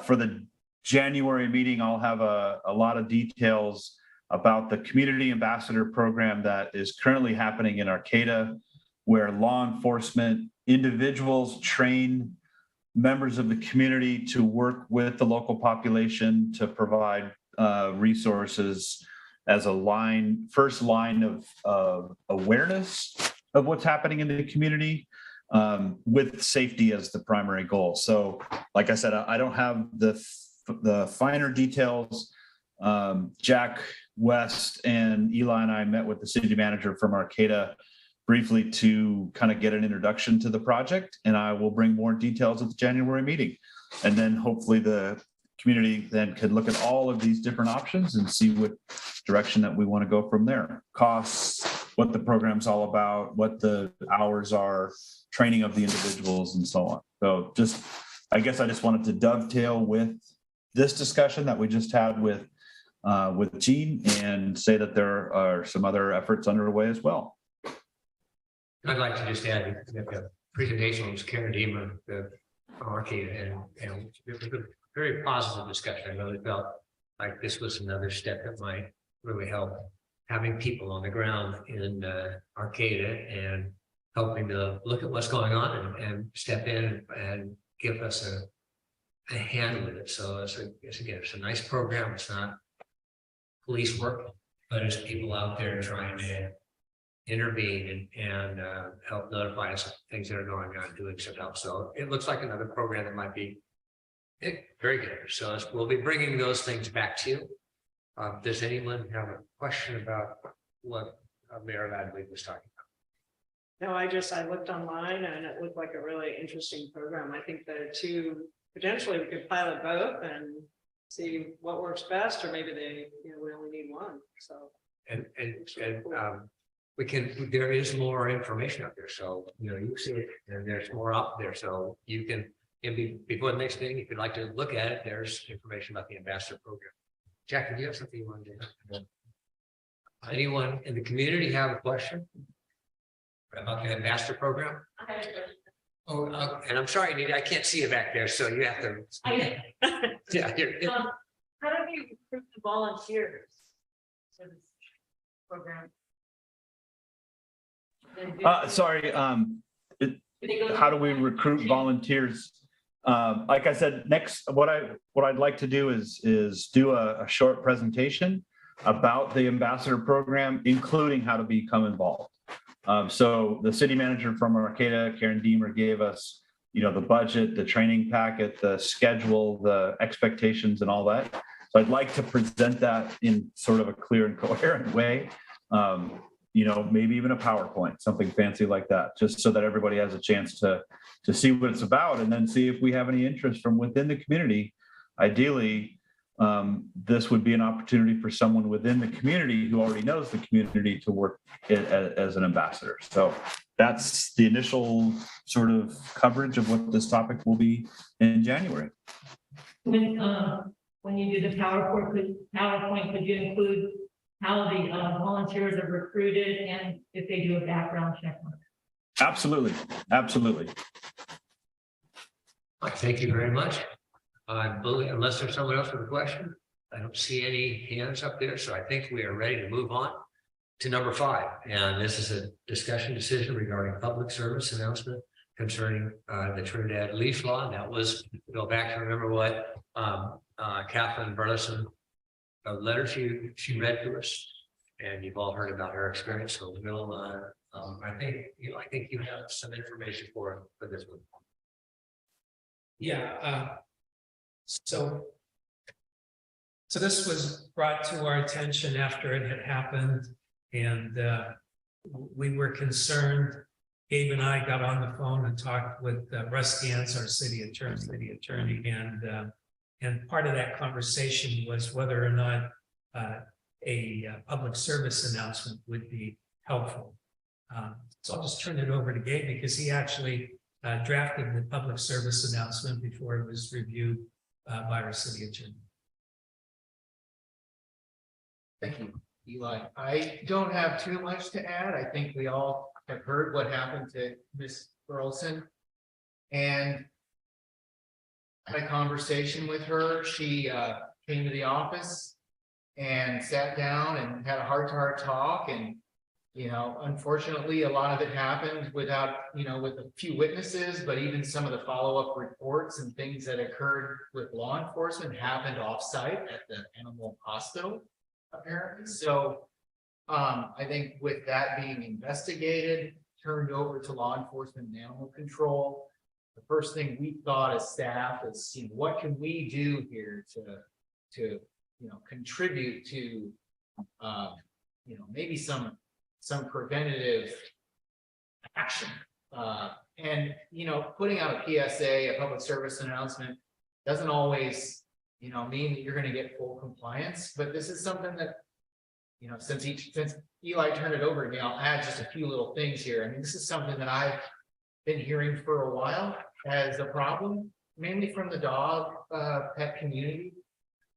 for the January meeting, I'll have a lot of details about the community ambassador program that is currently happening in Arcata, where law enforcement individuals train members of the community to work with the local population to provide resources as a first line of awareness of what's happening in the community, with safety as the primary goal. So, like I said, I don't have the finer details. Jack West and Eli and I met with the city manager from Arcata briefly to kind of get an introduction to the project, and I will bring more details at the January meeting. And then hopefully the community then could look at all of these different options and see what direction that we want to go from there. Costs, what the program's all about, what the hours are, training of the individuals, and so on. So I guess I just wanted to dovetail with this discussion that we just had with Gene and say that there are some other efforts underway as well. I'd like to just add that the presentation was Karen Deemer, the Arcata, and it was a very positive discussion. I really felt like this was another step that might really help having people on the ground in Arcata and helping to look at what's going on and step in and give us a hand with it. So it's a nice program. It's not police work, but it's people out there trying to intervene and help notify us of things that are going on, doing some help. So it looks like another program that might be very good. So we'll be bringing those things back to you. Does anyone have a question about what Mayor Ladwig was talking about? No, I looked online and it looked like a really interesting program. I think the two, potentially we could pilot both and see what works best, or maybe we only need one. So there is more information out there. So you see it, and there's more out there. So you can before the next meeting, if you'd like to look at it, there's information about the ambassador program. Jack, do you have something you want to do? Anyone in the community have a question about the ambassador program? Oh, and I'm sorry, Nita, I can't see you back there, so you have to. Yeah. How do we recruit the volunteers for this program? Sorry, how do we recruit volunteers? Like I said, next, what I'd like to do is do a short presentation about the ambassador program, including how to become involved. So the city manager from Arcata, Karen Deemer, gave us, the budget, the training packet, the schedule, the expectations, and all that. So I'd like to present that in sort of a clear and coherent way. Maybe even a PowerPoint, something fancy like that, just so that everybody has a chance to see what it's about, and then see if we have any interest from within the community. Ideally, this would be an opportunity for someone within the community who already knows the community to work as an ambassador. So that's the initial sort of coverage of what this topic will be in January. When you do the PowerPoint, could you include how the volunteers are recruited and if they do a background check? Absolutely. Thank you very much. I believe, unless there's someone else with a question, I don't see any hands up there. So I think we are ready to move on to number 5. And this is a discussion decision regarding public service announcement concerning the Trinidad leash law. And that was, go back to remember what Kathleen Burleson, a letter she read to us, and you've all heard about her experience. So we'll, I think you have some information for this one. Yeah, so this was brought to our attention after it had happened, and we were concerned. Gabe and I got on the phone and talked with Russ Gantz, our city attorney, and part of that conversation was whether or not a public service announcement would be helpful. So I'll just turn it over to Gabe because he actually drafted the public service announcement before it was reviewed by our city attorney. Thank you, Eli. I don't have too much to add. I think we all have heard what happened to Miss Burleson. And I had a conversation with her. She came to the office and sat down and had a heart-to-heart talk. And, you know, unfortunately, a lot of it happened without, you know, with a few witnesses, but even some of the follow-up reports and things that occurred with law enforcement happened off-site at the animal hospital, apparently. So I think with that being investigated, turned over to law enforcement and animal control, the first thing we thought as staff is, you know, what can we do here to you know, contribute to you know, maybe some preventative action. And you know, putting out a PSA, a public service announcement, doesn't always, you know, mean that you're going to get full compliance. But this is something that, you know, since Eli turned it over to me, I'll add just a few little things here. I mean, this is something that I've been hearing for a while as a problem, mainly from the dog pet community.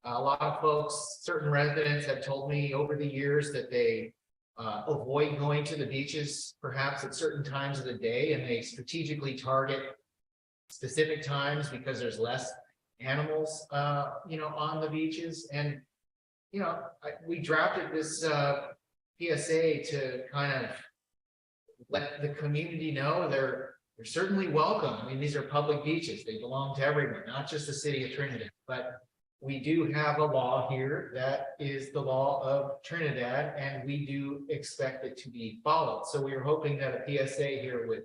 A lot of folks, certain residents have told me over the years that they avoid going to the beaches, perhaps at certain times of the day, and they strategically target specific times because there's less animals, you know, on the beaches. And, you know, we drafted this PSA to kind of let the community know they're certainly welcome. I mean, these are public beaches. They belong to everyone, not just the city of Trinidad. But we do have a law here that is the law of Trinidad, and we do expect it to be followed. So we were hoping that a PSA here would,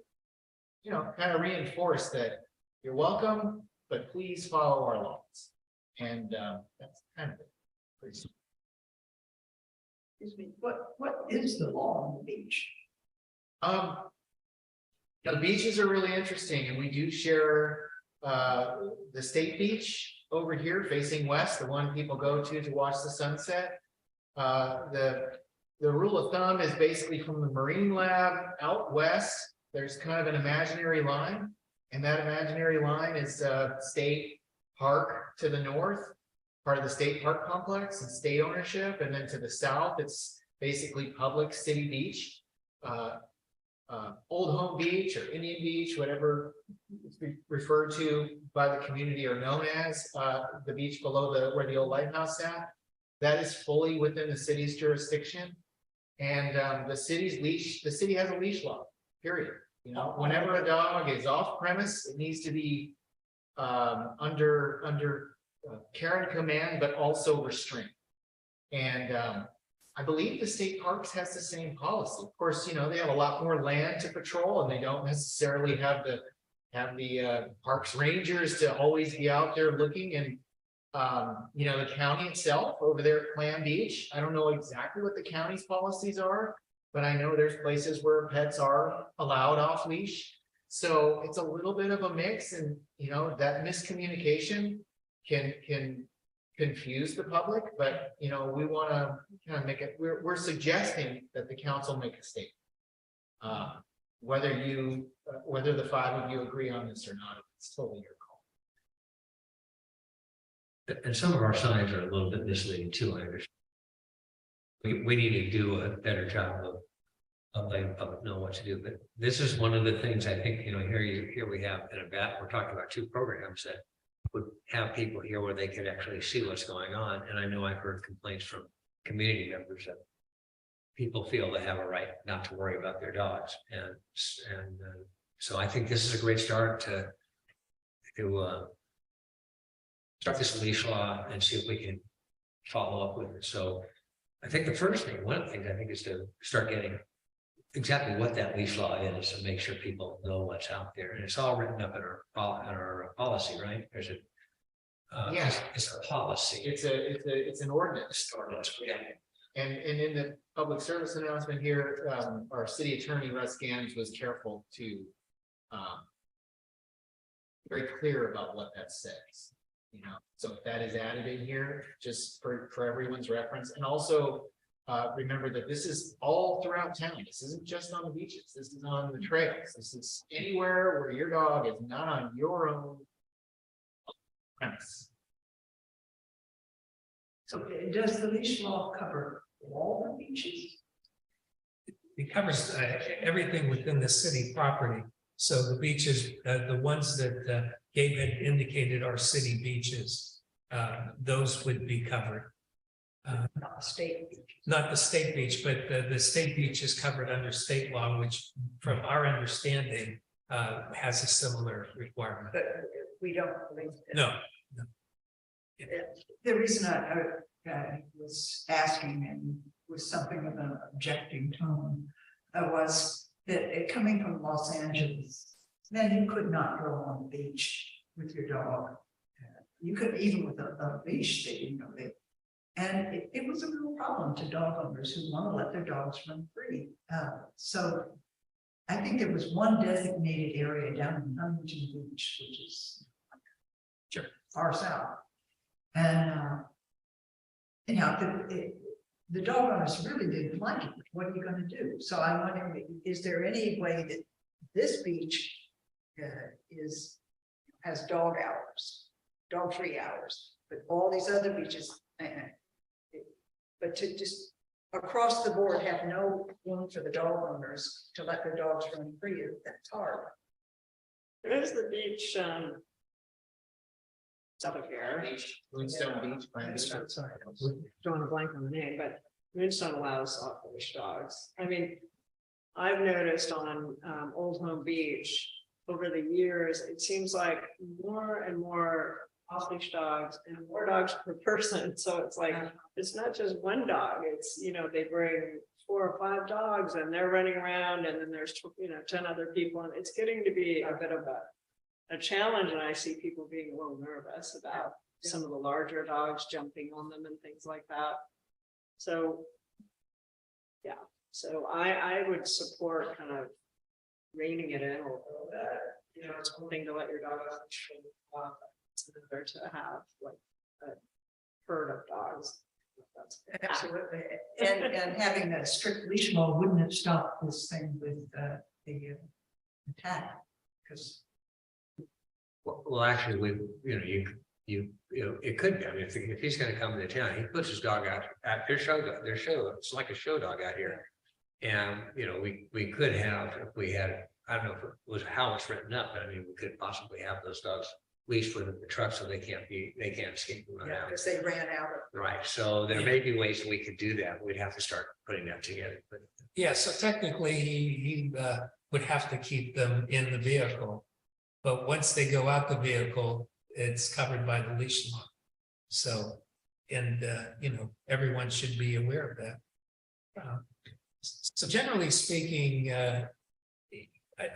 you know, kind of reinforce that you're welcome, but please follow our laws. And that's kind of it. Please. Excuse me, what is the law on the beach? The beaches are really interesting, and we do share the state beach over here facing west, the one people go to watch the sunset. The rule of thumb is basically from the Marine Lab out west, there's kind of an imaginary line, and that imaginary line is state park to the north, part of the state park complex and state ownership. And then to the south, it's basically public city beach, Old Home Beach or Indian Beach, whatever it's referred to by the community or known as the beach below where the old lighthouse sat. That is fully within the city's jurisdiction. And the city has a leash law, period. You know, whenever a dog is off premise, it needs to be under care and command, but also restraint. And I believe the state parks has the same policy. Of course, you know, they have a lot more land to patrol, and they don't necessarily have the parks rangers to always be out there looking. And you know, the county itself over there at Clam Beach, I don't know exactly what the county's policies are, but I know there's places where pets are allowed off leash. So it's a little bit of a mix, and you know, that miscommunication can confuse the public. But you know, we want to kind of make it, we're suggesting that the council make a statement. Whether the five of you agree on this or not, it's totally your call. And some of our signs are a little bit misleading too, I understand. We need to do a better job of letting the public know what to do. But this is one of the things I think, you know, here we have an event, we're talking about two programs that would have people here where they could actually see what's going on. And I know I've heard complaints from community members that people feel they have a right not to worry about their dogs. And So I think this is a great start to start this leash law and see if we can follow up with it. So I think the first thing, one of the things I think is to start getting exactly what that leash law is and make sure people know what's out there. And it's all written up in our policy, right? There's a Yeah. it's a policy. It's an ordinance. Yeah. And in the public service announcement here, our city attorney, Russ Gans, was careful to very clear about what that says. You know, so if that is added in here, just for everyone's reference, and also remember that this is all throughout town. This isn't just on the beaches. This is on the trails. This is anywhere where your dog is not on your own premise. So does the leash law cover all the beaches? It covers everything within the city property. So the beaches, the ones that Gabe had indicated are city beaches, those would be covered. Not state beaches. Not the state beach, but the state beach is covered under state law, which from our understanding has a similar requirement. But we don't believe that. No. The reason I was asking and with something of an objecting tone was that coming from Los Angeles, then you could not go on the beach with your dog. You could even with a leash, and it was a real problem to dog owners who want to let their dogs run free. So I think there was one designated area down in Huntington Beach, which is far south. And anyhow, the dog owners really didn't like it. What are you going to do? So I'm wondering, is there any way that this beach has dog hours, dog-free hours, but all these other beaches, but to just across the board have no room for the dog owners to let their dogs run free, that's hard. There's the beach, south of here. Moonstone Beach, Pine Beach. Sorry, I was drawing a blank on the name, but Moonstone allows off-leash dogs. I mean, I've noticed on Old Home Beach over the years, it seems like more and more off-leash dogs and more dogs per person. So it's like, it's not just one dog, it's, they bring 4 or 5 dogs and they're running around, and then there's, 10 other people, and it's getting to be a bit of a challenge. And I see people being a little nervous about some of the larger dogs jumping on them and things like that. So, yeah, so I would support kind of reining it in a little bit. It's one thing to let your dog out. It's another to have like a herd of dogs. Absolutely. And having a strict leash law wouldn't have stopped this thing with the attack, because. Well, actually, it could be. I mean, if he's going to come into town, he puts his dog out at their show. It's like a show dog out here, and we could have, if we had, I don't know if it was how it's written up, but I mean, we could possibly have those dogs leashed with the truck so they can't escape and run out. Because they ran out of. Right. So there may be ways that we could do that. We'd have to start putting that together. But Yeah, so technically he would have to keep them in the vehicle. But once they go out the vehicle, it's covered by the leash law. So, and everyone should be aware of that. So generally speaking,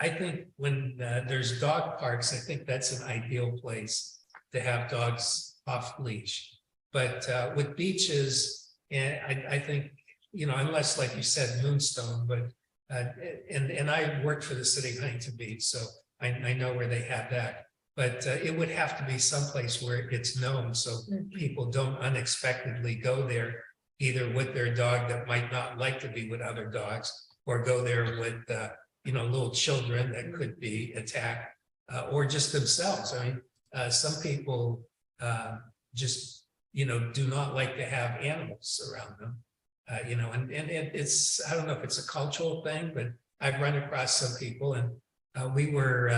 I think when there's dog parks, I think that's an ideal place to have dogs off leash. But with beaches, and I think, unless, like you said, Moonstone, but and I worked for the city of Huntington Beach, so I know where they have that. But it would have to be someplace where it's known, so people don't unexpectedly go there, either with their dog that might not like to be with other dogs, or go there with little children that could be attacked, or just themselves. I mean, some people just do not like to have animals around them, and it's, I don't know if it's a cultural thing, but I've run across some people, and we were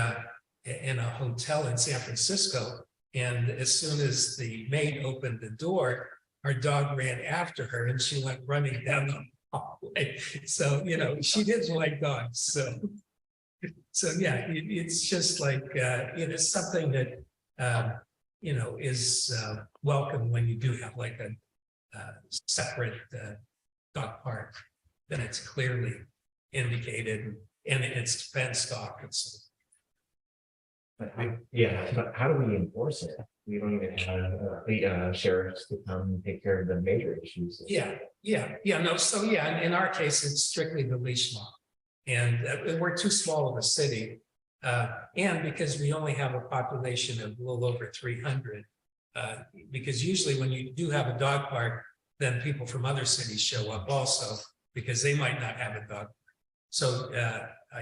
in a hotel in San Francisco, and as soon as the maid opened the door, our dog ran after her and she went running down the hallway. So, she didn't like dogs. So So, yeah, it's just like, it is something that, is welcome when you do have like a separate dog park. Then it's clearly indicated and it's fenced off. But how do we enforce it? We don't even have the sheriffs to come and take care of the major issues. No, so in our case, it's strictly the leash law. And we're too small of a city. And because we only have a population of a little over 300, because usually when you do have a dog park, then people from other cities show up also, because they might not have a dog. So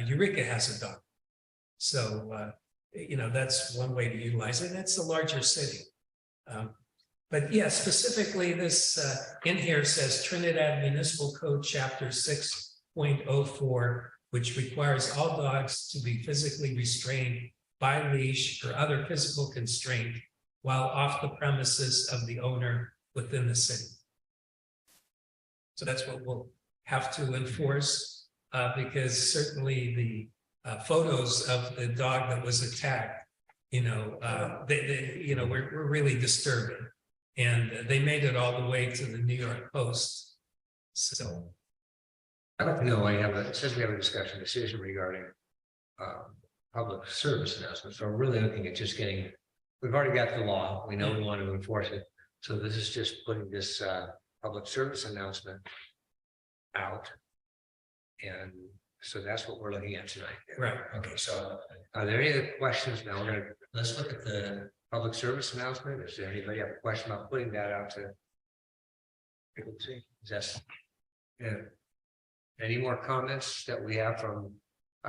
Eureka has a dog. So, that's one way to utilize it. It's a larger city. But yeah, specifically this in here says Trinidad Municipal Code Chapter 6.04, which requires all dogs to be physically restrained by leash or other physical constraint while off the premises of the owner within the city. So that's what we'll have to enforce, because certainly the photos of the dog that was attacked, we're really disturbing. And they made it all the way to the New York Post. So I'd like to know, it says we have a decision regarding public service announcements. So we're really looking at just we've already got the law. We know we want to enforce it. So this is just putting this public service announcement out. And so that's what we're looking at tonight. Right. Okay, so are there any other questions? Now let's look at the public service announcement. Is there anybody have a question about putting that out to people to see? Any more comments that we have from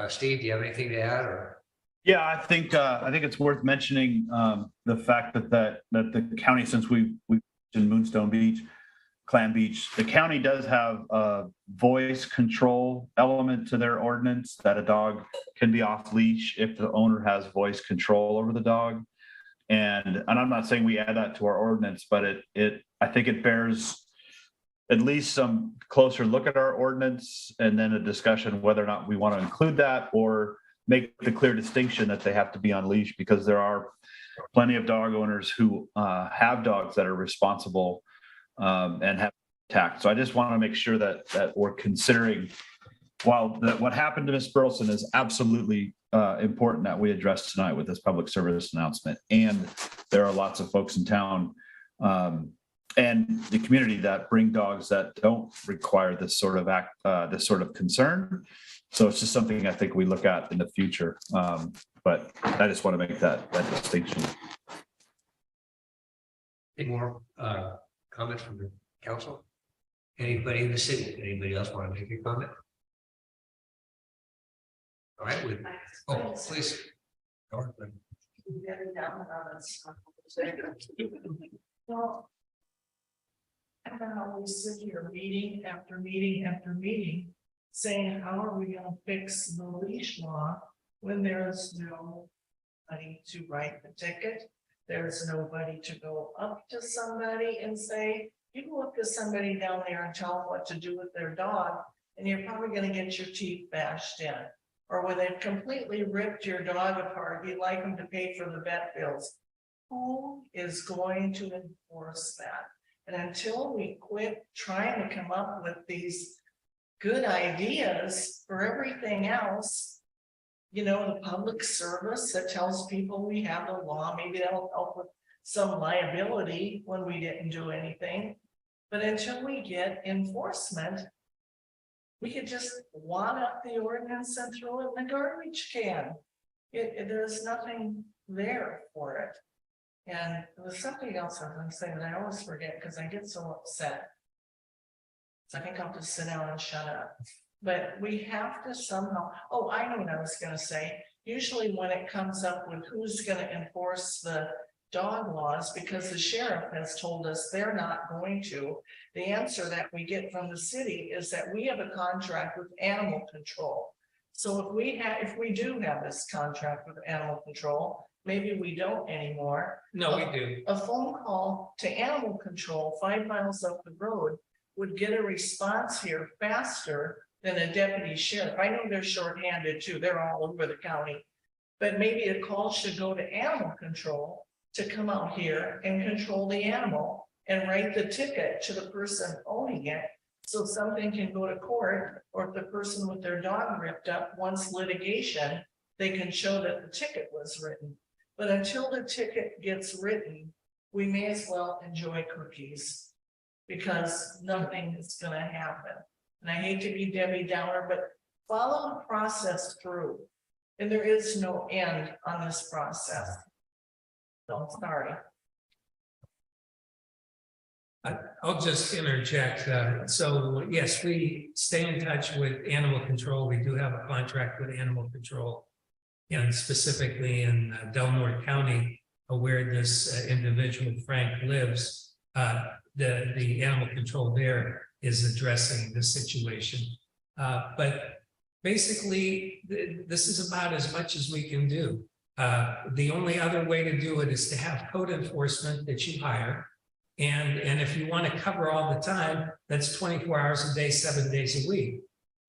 Steve? Do you have anything to add, or? Yeah, I think it's worth mentioning the fact that the county, since we in Moonstone Beach, Clam Beach, the county does have a voice control element to their ordinance that a dog can be off leash if the owner has voice control over the dog. And I'm not saying we add that to our ordinance, but I think it bears at least some closer look at our ordinance and then a discussion whether or not we want to include that or make the clear distinction that they have to be on leash, because there are plenty of dog owners who have dogs that are responsible and have attacked. So I just want to make sure that we're considering, while what happened to Miss Burleson is absolutely important that we address tonight with this public service announcement. And there are lots of folks in town and the community that bring dogs that don't require this sort of concern. So it's just something I think we look at in the future. But I just want to make that distinction. Any more comments from the council? Anybody in the city? Anybody else want to make a comment? All right. Please. Well, I don't know how we sit here meeting after meeting after meeting, saying, how are we gonna fix the leash law when there's nobody to write the ticket? There's nobody to go up to somebody and say, you can look to somebody down there and tell them what to do with their dog, and you're probably gonna get your teeth bashed in. Or when they've completely ripped your dog apart, you'd like them to pay for the vet bills. Who is going to enforce that? And until we quit trying to come up with these good ideas for everything else, the public service that tells people we have a law, maybe that'll help with some liability when we didn't do anything. But until we get enforcement, we could just wad up the ordinance and throw it in the garbage can. There's nothing there for it. And there was something else I was going to say that I always forget because I get so upset. So I think I'll just sit down and shut up. But we have to somehow, I know what I was going to say. Usually when it comes up with who's going to enforce the dog laws, because the sheriff has told us they're not going to, the answer that we get from the city is that we have a contract with animal control. So if we do have this contract with animal control, maybe we don't anymore. No, we do. A phone call to animal control 5 miles up the road would get a response here faster than a deputy sheriff. I know they're shorthanded too, they're all over the county. But maybe a call should go to animal control to come out here and control the animal and write the ticket to the person owning it. So something can go to court, or if the person with their dog ripped up wants litigation, they can show that the ticket was written. But until the ticket gets written, we may as well enjoy cookies because nothing is gonna happen. And I hate to be Debbie Downer, but follow the process through. And there is no end on this process. So sorry. I'll just interject. So yes, we stay in touch with animal control. We do have a contract with animal control. And specifically in Delmore County, where this individual Frank lives, the animal control there is addressing the situation. But basically, this is about as much as we can do. The only other way to do it is to have code enforcement that you hire. And if you want to cover all the time, that's 24 hours a day, 7 days a week,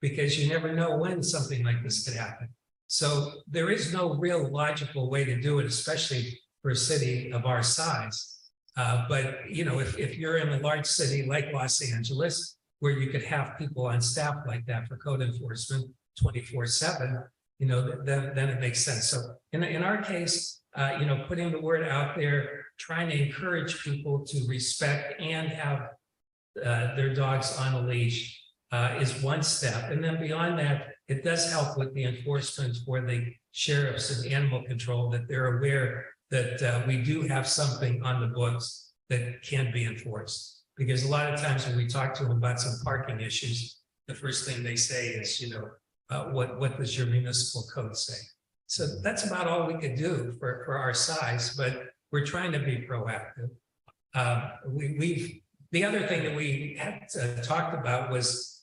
because you never know when something like this could happen. So there is no real logical way to do it, especially for a city of our size. But you know, if you're in a large city like Los Angeles, where you could have people on staff like that for code enforcement 24/7, you know, then it makes sense. So in our case, you know, putting the word out there, trying to encourage people to respect and have their dogs on a leash is one step. And then beyond that, it does help with the enforcement for the sheriffs and animal control, that they're aware that we do have something on the books that can be enforced. Because a lot of times when we talk to them about some parking issues, the first thing they say is, you know, what does your municipal code say? So that's about all we could do for our size, but we're trying to be proactive. The other thing that we had talked about was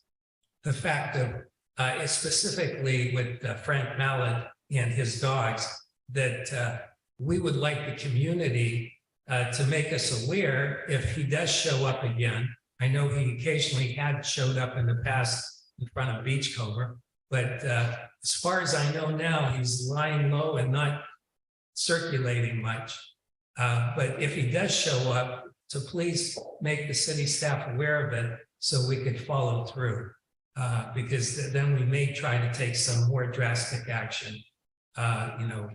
the fact of, specifically with Frank Mallett and his dogs, that we would like the community to make us aware if he does show up again. I know he occasionally had showed up in the past in front of Beachcomber, but as far as I know now, he's lying low and not circulating much. But if he does show up, to please make the city staff aware of it so we could follow through. Because then we may try to take some more drastic action, you know,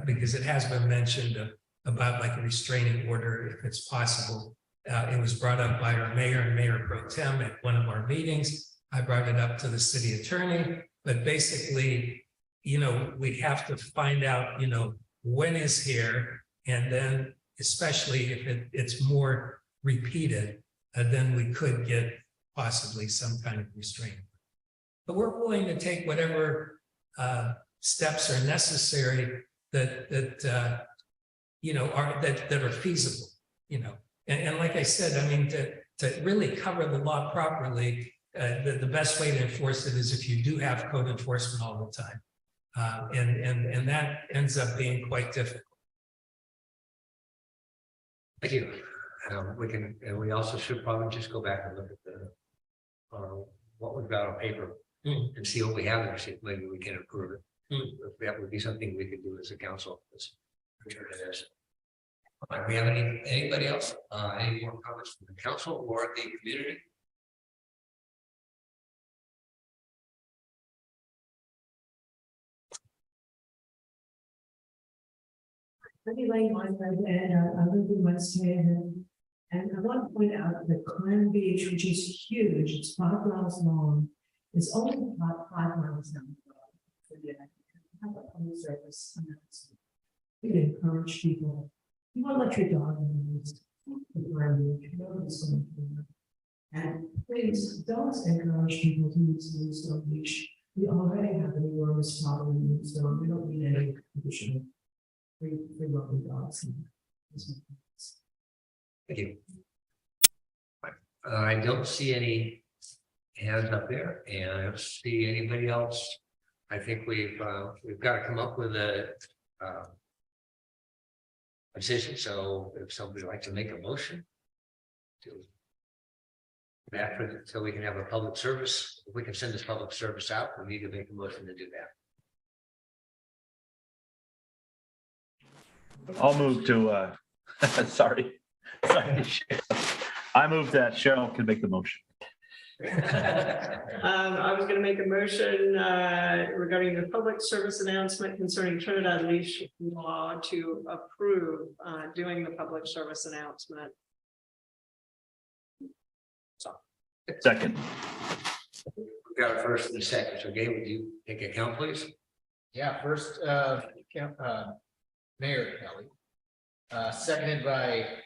because it has been mentioned about like a restraining order if it's possible. It was brought up by our mayor and mayor pro tem at one of our meetings. I brought it up to the city attorney, but basically, you know, we'd have to find out, you know, when is here, and then especially if it's more repeated, then we could get possibly some kind of restraint. But we're willing to take whatever steps are necessary that you know, that are feasible, you know. And like I said, I mean, to really cover the law properly, the best way to enforce it is if you do have code enforcement all the time. And that ends up being quite difficult. Thank you. We also should probably just go back and look at what we've got on paper and see what we have there, see if maybe we can improve it. If that would be something we could do as a council. Do we have anybody else? Any more comments from the council or the community? I'd be laying on my bed, I live in West Haven, and I want to point out that Clam Beach, which is huge, it's 5 miles long, is only about 5 miles down the road. So yeah, have a home service. We encourage people, you want to let your dog in the Clam Beach, nobody's going to do that. And please don't encourage people to use Bluestone Beach. We already have an enormous problem in Bluestone. We don't need any additional free lovely dogs. Thank you. I don't see any hands up there, and I don't see anybody else. I think we've got to come up with a decision. So if somebody would like to make a motion to After, so we can have a public service, if we can send this public service out, we need to make a motion to do that. I'll move to, sorry. I move that Cheryl can make the motion. I was gonna make a motion regarding the public service announcement concerning Trinidad leash law to approve doing the public service announcement. Second. We got a first and a second, so Gabe, would you take account, please? Yeah, first, Mayor Kelly. Seconded by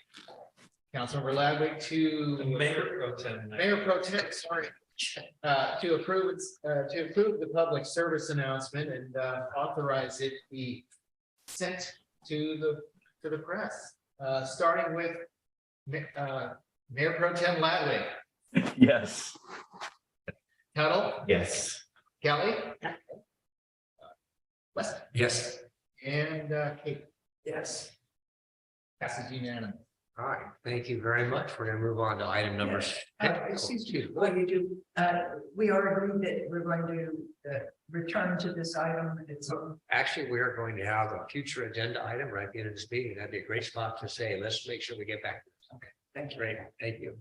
Councilmember Ladwig to. Mayor Pro Tem. Mayor Pro Tem, sorry. To approve the public service announcement and authorize it be sent to the press. Starting with Mayor Pro Tem Ladwig. Yes. Tuttle, Yes. Kelly. Weston. Yes. And Kate. Yes. Passes unanimous. All right, thank you very much. We're gonna move on to item number. Excuse me, what you do, we are agreed that we're going to return to this item. Actually, we are going to have a future agenda item right at the end of this meeting. That'd be a great spot to say, let's make sure we get back. Okay, thank you. Great, thank you.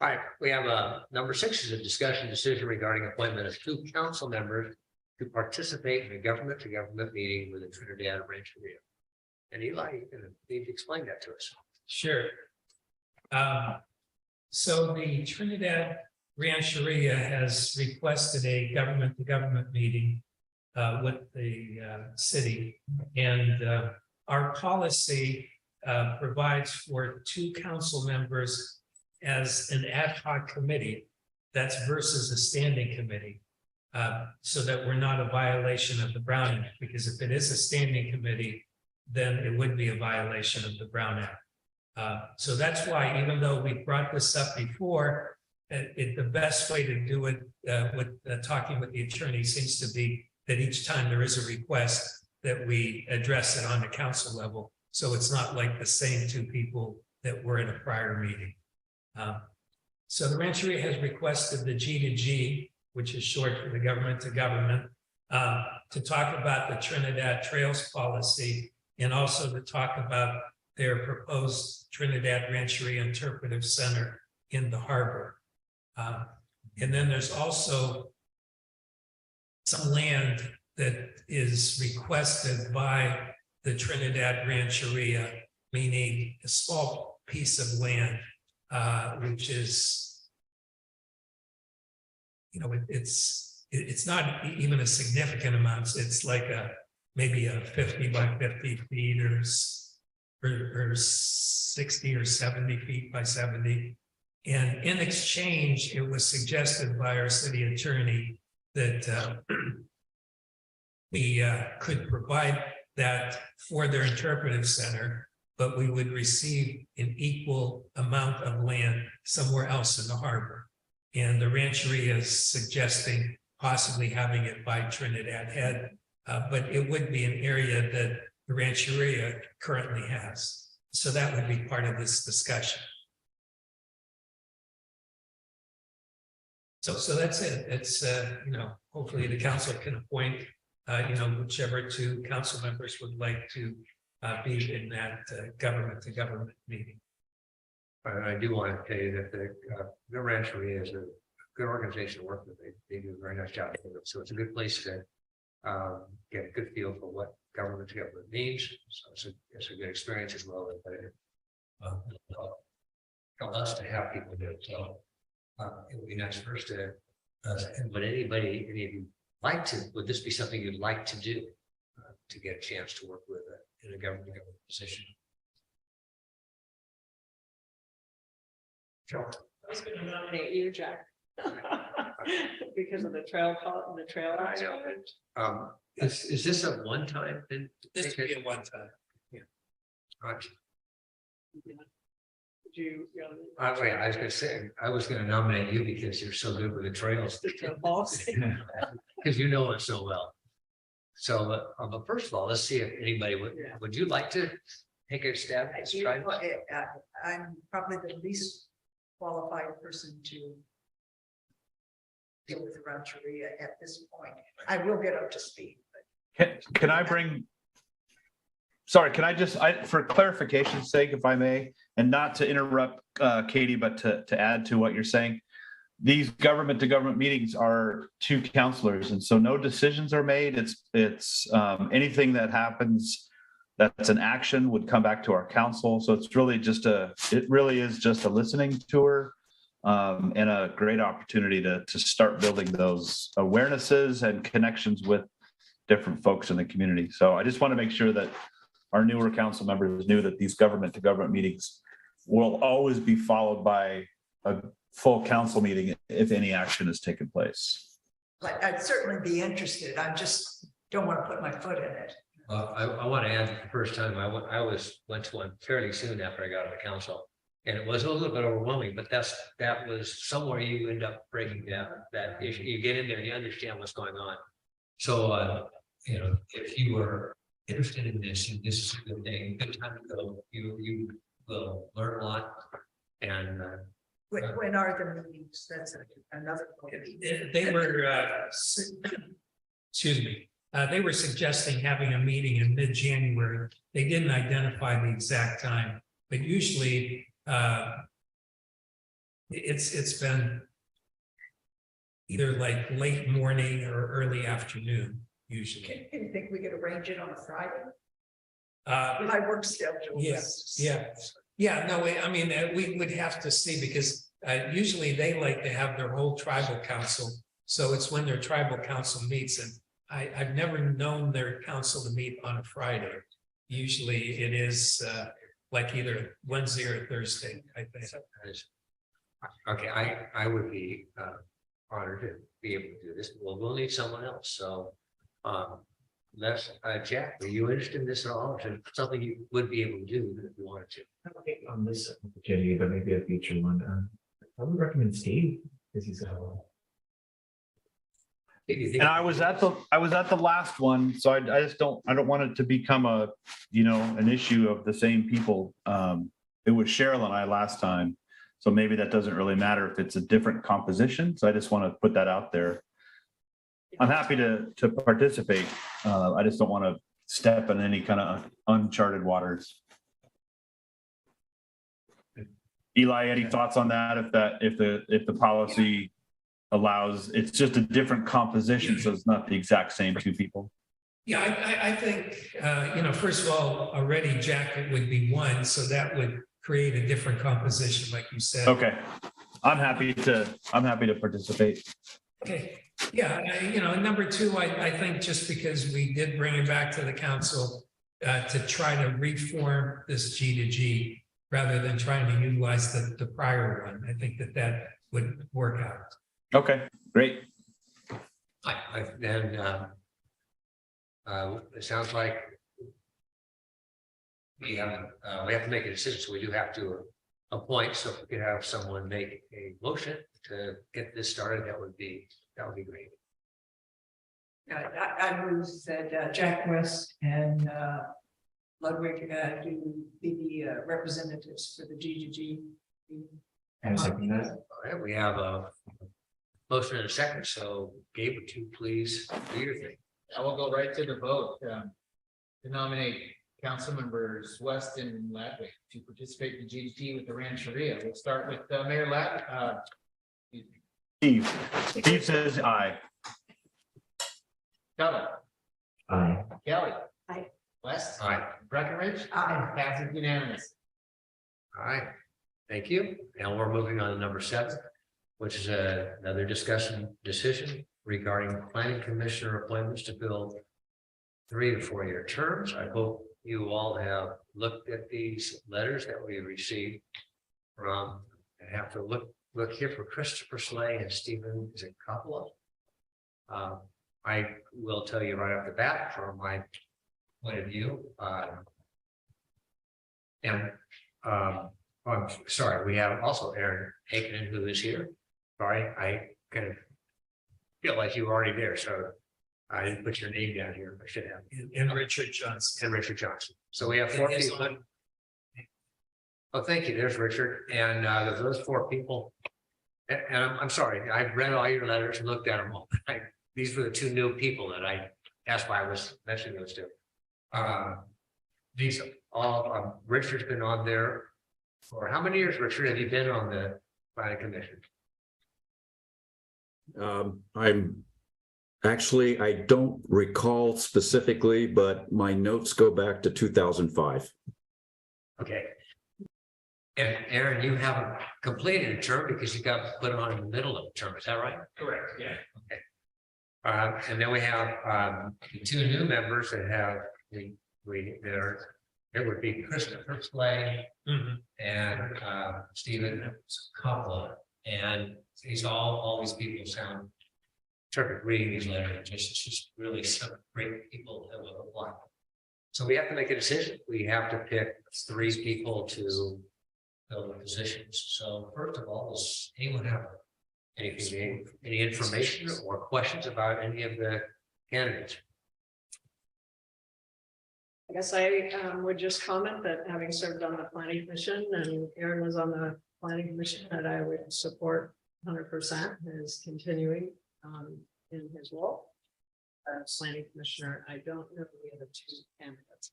All right, we have number 6 is a discussion decision regarding appointment of 2 council members to participate in a government to government meeting with the Trinidad Rancheria. And Eli, you can need to explain that to us. Sure. So the Trinidad Rancheria has requested a government to government meeting with the city, and our policy provides for 2 council members as an ad hoc committee. That's versus a standing committee, so that we're not a violation of the Brown Act, because if it is a standing committee, then it would be a violation of the Brown Act. So that's why, even though we brought this up before, the best way to do it with talking with the attorney seems to be that each time there is a request that we address it on the council level. So it's not like the same 2 people that were in a prior meeting. So the Rancheria has requested the G2G, which is short for the government to government, to talk about the Trinidad Trails policy, and also to talk about their proposed Trinidad Rancheria Interpretive Center in the harbor. And then there's also some land that is requested by the Trinidad Rancheria, meaning a small piece of land, which is, it's not even a significant amount. It's like maybe a 50 by 50 feet or 60 or 70 feet by 70. And in exchange, it was suggested by our city attorney that we could provide that for their interpretive center, but we would receive an equal amount of land somewhere else in the harbor. And the Rancheria is suggesting possibly having it by Trinidad Head, but it would be an area that the Rancheria currently has. So that would be part of this discussion. So that's it. It's, hopefully the council can appoint, whichever 2 council members would like to be in that government to government meeting. I do want to tell you that the Rancheria is a good organization to work with. They do a very nice job. So it's a good place to get a good feel for what government to government means. So it's a good experience as well. Help us to have people do it. So it would be nice for us to, and would any of you like to, would this be something you'd like to do to get a chance to work with in a government position? Sure. I was going to nominate you, Jack. Because of the trail. I know. Is this a one-time thing? This would be a one-time. Yeah. All right. I I was going to say, I was going to nominate you because you're so good with the trails. Because you know it so well. So, but first of all, let's see if anybody would you like to take a stab at this? I'm probably the least qualified person to deal with rancheria at this point. I will get up to speed. Can I bring? Sorry, can I just, for clarification's sake, if I may, and not to interrupt Katie, but to add to what you're saying, these government to government meetings are two counselors, and so no decisions are made. It's anything that happens that's an action would come back to our council. So it's really just it really is just a listening tour and a great opportunity to start building those awarenesses and connections with different folks in the community. So I just want to make sure that our newer council members knew that these government to government meetings will always be followed by a full council meeting if any action is taken place. I'd certainly be interested. I just don't want to put my foot in it. I want to add that the first time I went to one fairly soon after I got on the council. And it was a little bit overwhelming, but that was somewhere you end up breaking down that issue. You get in there and you understand what's going on. So, if you were interested in this, and this is a good thing, good time to go. You will learn a lot. And When are the meetings? That's another point. They were, excuse me, they were suggesting having a meeting in mid-January. They didn't identify the exact time, but usually it's been either like late morning or early afternoon, usually. Can you think we could arrange it on a Friday? Uh, My work schedule. Yeah, no, I mean, we would have to see because usually they like to have their whole tribal council. So it's when their tribal council meets, and I've never known their council to meet on a Friday. Usually it is like either Wednesday or Thursday, I think. okay, I would be honored to be able to do this. Well, we'll need someone else. So that's Jack, are you interested in this at all? Or is it something you would be able to do if you wanted to? On this opportunity, but maybe a future one. I would recommend Steve because he's And I was at the last one, so I don't want it to become an issue of the same people. It was Cheryl and I last time, so maybe that doesn't really matter if it's a different composition. So I just want to put that out there. I'm happy to participate. I just don't want to step in any kind of uncharted waters. Eli, any thoughts on that? If the policy allows, it's just a different composition, so it's not the exact same two people. Yeah, I think, first of all, already Jack would be one, so that would create a different composition, like you said. Okay, I'm happy to participate. Okay, yeah, number two, I think just because we did bring it back to the council to try to reform this G to G rather than trying to utilize the prior one, I think that would work out. Okay, great. Then it sounds like we have to make a decision, so we do have to appoint. So if we could have someone make a motion to get this started, that would be great. I move that Jack West and Ludwig be the representatives for the G2G. And second that. All right, we have a motion in a second. So Gabe, would you please do your thing? I will go right to the vote to nominate council members West and Ladwig to participate in GDT with the Rancheria. We'll start with Mayor Ladwig. Steve says aye. Kelly. Aye. Kelly. Aye. West. Aye. Breckenridge. Aye. Passes unanimous. All right, thank you. And we're moving on to number 7, which is another decision regarding planning commissioner appointments to fill 3 to 4 year terms. I hope you all have looked at these letters that we received from, I have to look here for Christopher Slay and Stephen, is it Coppola? I will tell you right off the bat from my point of view. I'm sorry, we have also Aaron Aikinen who is here. Sorry, I kind of feel like you were already there, so I didn't put your name down here. I should have. And Richard Johnson. And Richard Johnson. So we have 4 people. Oh, thank you. There's Richard. And those 4 people. And I'm sorry, I've read all your letters and looked at them all. These were the 2 new people that that's why I was mentioning those 2. These all, Richard's been on there for how many years, Richard, have you been on the planning commission? I don't recall specifically, but my notes go back to 2005. Okay. And Aaron, you haven't completed a term because you got put on in the middle of a term, is that right? Correct, yeah. Okay. And then we have the 2 new members that have there would be Christopher Slay and Stephen Coppola. And all these people sound terrific reading these letters. It's just really some great people that will apply. So we have to make a decision. We have to pick 3 people to fill the positions. So first of all, does anyone have any information or questions about any of the candidates? I guess I would just comment that having served on the planning commission and Aaron was on the planning commission, that I would support 100% his continuing in his role as planning commissioner. I don't know the other 2 candidates.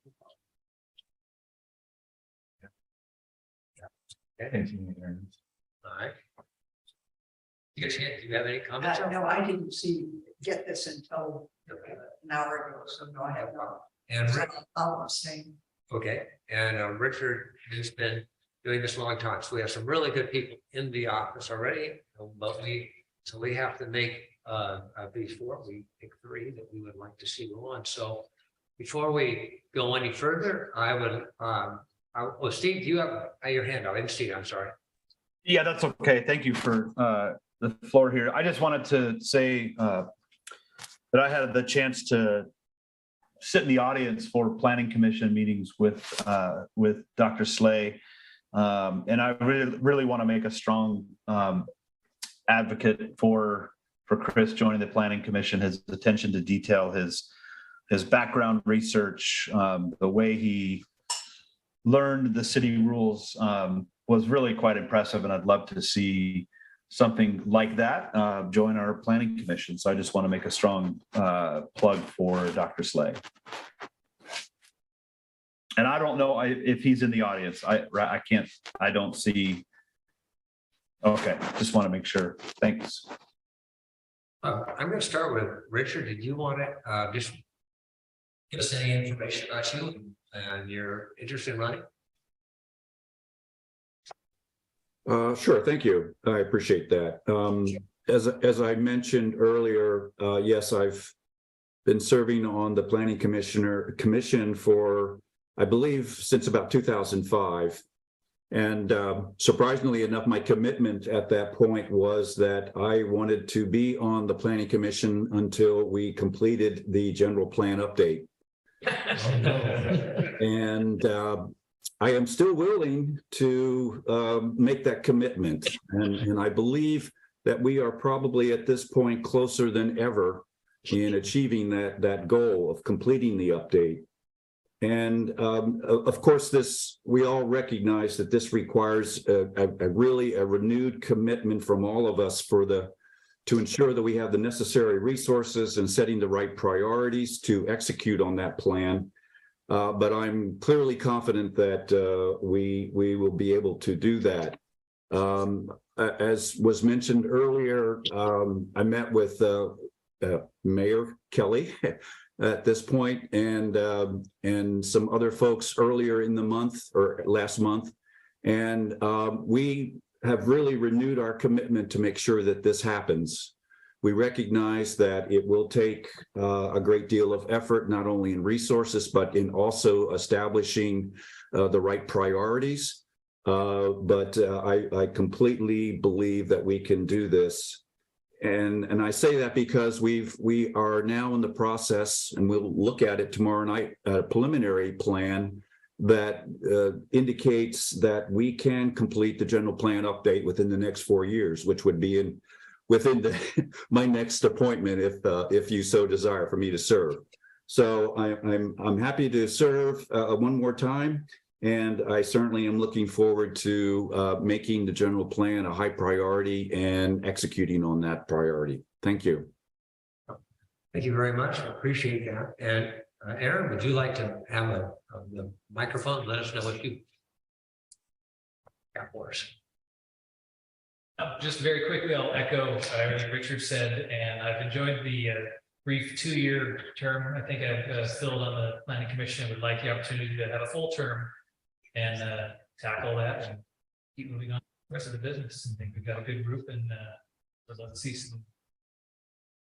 All right. Do you have any comments? No, I didn't get this until an hour ago, so no, I have not. And I'll abstain. okay, and Richard has been doing this a long time, so we have some really good people in the office already. But we have to make before we pick 3 that we would like to see go on. So before we go any further, I would Steve, do you have your hand up? Steve, I'm sorry. Yeah, that's okay. Thank you for the floor here. I just wanted to say that I had the chance to sit in the audience for planning commission meetings with Dr. Slay. And I really want to make a strong advocate for Chris joining the planning commission. His attention to detail, his background research, the way he learned the city rules was really quite impressive. And I'd love to see something like that join our planning commission. So I just want to make a strong plug for Dr. Slay. And I don't know if he's in the audience. I don't see. Okay, just want to make sure. Thanks. I'm going to start with Richard. Did you want to just give us any information about you and your interest in running? Sure, thank you. I appreciate that. As I mentioned earlier, yes, I've been serving on the planning commission for, I believe, since about 2005. And surprisingly enough, my commitment at that point was that I wanted to be on the planning commission until we completed the general plan update. And I am still willing to make that commitment. And I believe that we are probably at this point closer than ever in achieving that goal of completing the update. And of course, we all recognize that this requires a renewed commitment from all of us to ensure that we have the necessary resources and setting the right priorities to execute on that plan. But I'm clearly confident that we will be able to do that. As was mentioned earlier, I met with Mayor Kelly at this point and some other folks earlier in the month or last month. And we have really renewed our commitment to make sure that this happens. We recognize that it will take a great deal of effort, not only in resources, but in also establishing the right priorities. But I completely believe that we can do this. And I say that because we are now in the process, and we'll look at it tomorrow night, a preliminary plan that indicates that we can complete the general plan update within the next 4 years, which would be within my next appointment if you so desire for me to serve. So I'm happy to serve one more time. And I certainly am looking forward to making the general plan a high priority and executing on that priority. Thank you. Thank you very much. I appreciate that. And Aaron, would you like to have the microphone? Let us know what you got for us. Just very quickly, I'll echo everything Richard said, and I've enjoyed the brief 2-year term. I think I've filled on the planning commission. I would like the opportunity to have a full term and tackle that and keep moving on the rest of the business. I think we've got a good group, and I'd love to see some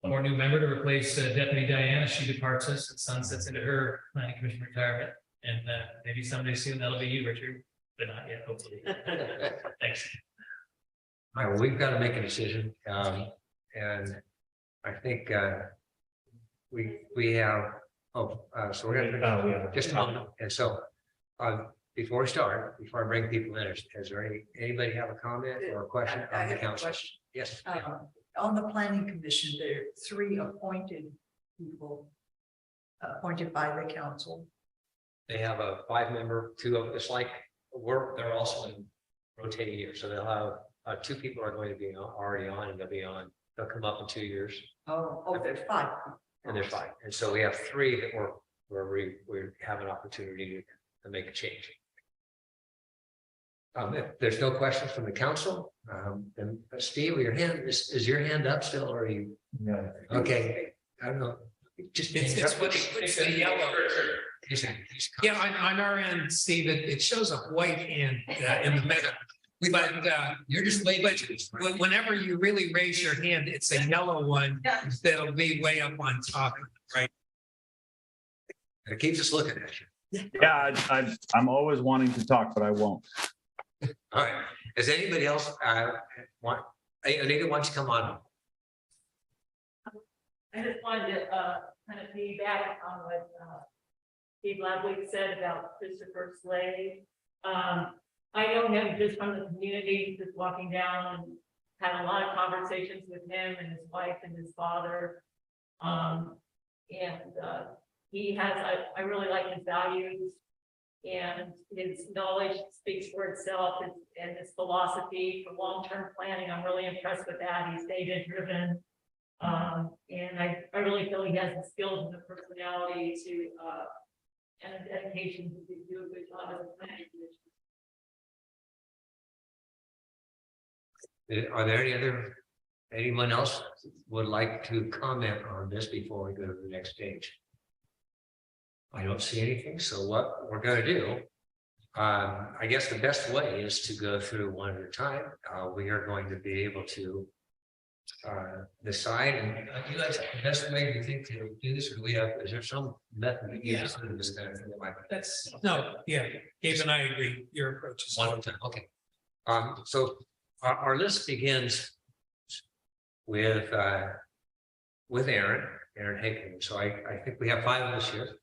more new member to replace Deputy Diana. She departs us and sunsets into her planning commission retirement, and maybe someday soon that'll be you, Richard, but not yet, hopefully. Thanks. All right, well, we've got to make a decision, and I think we have. So we're going to just and so before we start, before I bring people in, is there anybody have a comment or a question on the council? Yes. On the planning commission, there are 3 appointed people appointed by the council. They have a 5-member, 2 of it's like they're also in rotating years, so they'll have. 2 people are going to be already on, and they'll come up in 2 years. Oh, there's 5. And there's 5. And so we have 3 that where we have an opportunity to make a change. If there's no questions from the council, then Steve, your hand is your hand up still, or are you? No. Okay. I don't know. Just It's the yellow. Yeah, on our end, Steve, it shows a white hand in the middle. But you're just way. But whenever you really raise your hand, it's a yellow one that'll be way up on top, right? It keeps us looking at you. Yeah, I'm always wanting to talk, but I won't. All right. Does anybody else want? Anita wants to come on. I just wanted to kind of piggyback on what Steve Ladwig said about Christopher Slade. I know him just from the community, just walking down and had a lot of conversations with him and his wife and his father. He has, I really like his values, and his knowledge speaks for itself, and his philosophy for long-term planning. I'm really impressed with that. He's data driven. And I really feel he has the skills and the personality to and the dedication to do a good job as a planning commission. Are there anyone else would like to comment on this before we go to the next stage? I don't see anything. So what we're going to do, I guess the best way is to go through one at a time. We are going to be able to decide, and you guys have the best way you think to do this, or do we have? Is there some method that you just do this kind of thing? That's no, yeah. Gabe and I agree. Your approach is one at a time. Okay. So our list begins with Aaron Haken. So I think we have 5 of us here.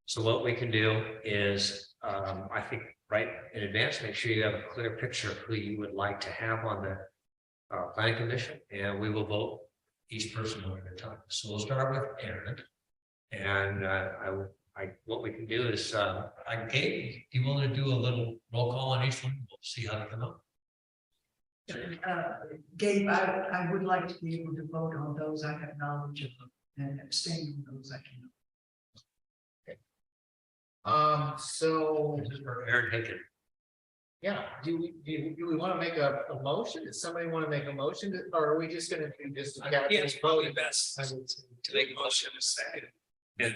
So what we can do is, I think, right in advance, make sure you have a clear picture of who you would like to have on the planning commission, and we will vote each person one at a time. So we'll start with Aaron, and what we can do is, Gabe, you want to do a little roll call on each one? We'll see how they come up. Gabe, I would like to be able to vote on those I have knowledge of and abstain on those I cannot. So Aaron Haken. yeah, do we want to make a motion? Does somebody want to make a motion, or are we just going to do just a yeah, it's probably best to make a motion in a second. And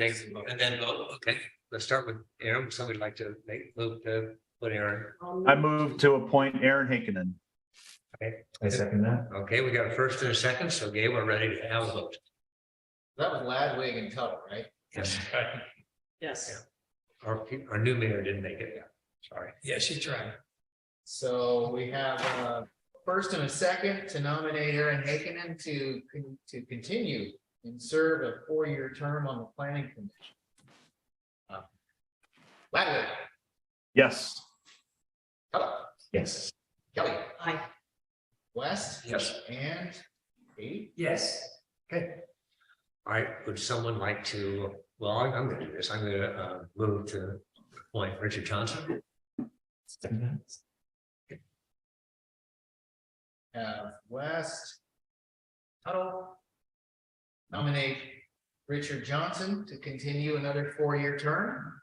then vote. Okay, let's start with Aaron. Somebody like to move to put Aaron. I move to appoint Aaron Hakkinen. Okay, I second that. Okay, we got a first and a second, so Gabe, we're ready to have a vote. That was Ladwig and Tuttle, right? Yes. Yes. Our new mayor didn't make it. Sorry. Yeah, she tried. So we have a first and a second to nominate Aaron Hakkinen to continue and serve a 4-year term on the planning commission. Ladwig. Yes. Tuttle. Yes. Kelly. Aye. West. Yes. And Kate. Yes. Okay. All right, would someone like to, well, I'm going to do this. I'm going to move to appoint Richard Johnson West. Tuttle. Nominate Richard Johnson to continue another 4-year term.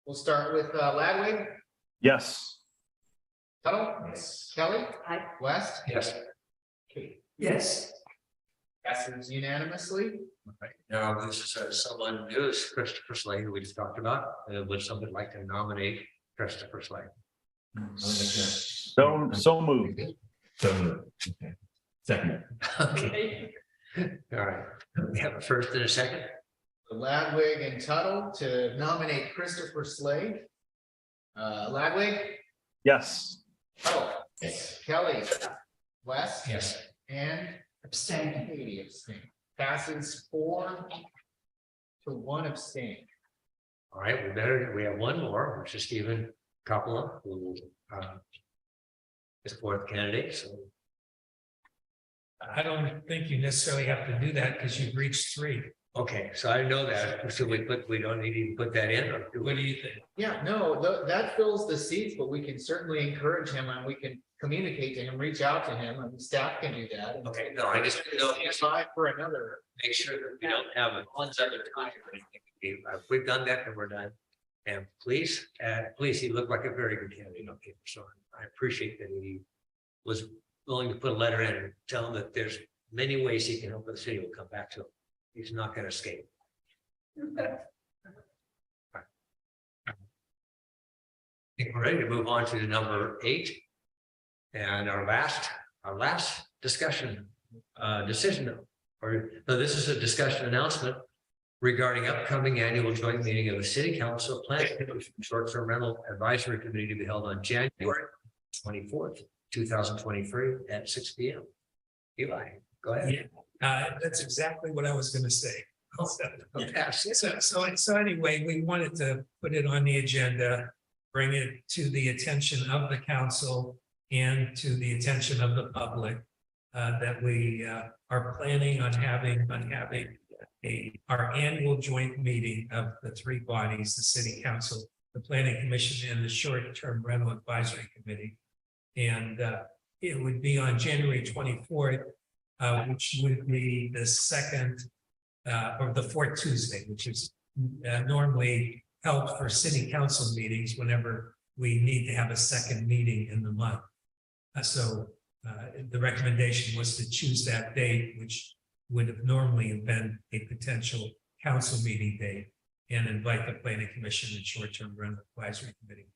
We'll start with Ladwig, Yes. Tuttle, Kelly, Aye. West. Yes. Kate. Yes. Passes unanimously. Now, this is someone new, is Christopher Slade, who we just talked about. Would somebody like to nominate Christopher Slade? So moved. Okay. Second. Okay. All right. We have a first and a second. Ladwig and Tuttle to nominate Christopher Slade. Ladwig, Yes. Tuttle, Kelly, West. Yes. And Abstain. Katie abstain. Passes 4-1 abstain. All right, we have one more, which is Stephen Coppola, who is fourth candidate, so. I don't think you necessarily have to do that because you've reached 3. Okay, so I know that, so we don't need to even put that in, or What do you think? Yeah, no, that fills the seats, but we can certainly encourage him and we can communicate to him, reach out to him, and staff can do that. Okay, no, I just didn't know if you Apply for another. make sure that we don't have it on other time or anything. If we've done that, then we're done. And please, he looked like a very good candidate on paper, so I appreciate that he was willing to put a letter in and tell him that there's many ways he can help the city. We'll come back to him. He's not going to escape. I think we're ready to move on to number 8. And our last discussion, decision, or no, this is a discussion announcement regarding upcoming annual joint meeting of the City Council Planning Commission Short-Term Rental Advisory Committee to be held on January 24th, 2023 at 6 p.m. Eli, go ahead. That's exactly what I was going to say. Okay. So anyway, we wanted to put it on the agenda, bring it to the attention of the council and to the attention of the public, that we are planning on having our annual joint meeting of the 3 bodies, the City Council, the Planning Commission, and the Short-Term Rental Advisory Committee. And it would be on January 24th, which would be the second or the 4th Tuesday, which is normally held for city council meetings whenever we need to have a second meeting in the month. So the recommendation was to choose that date, which would have normally been a potential council meeting date, and invite the Planning Commission and Short-Term Rental Advisory Committee.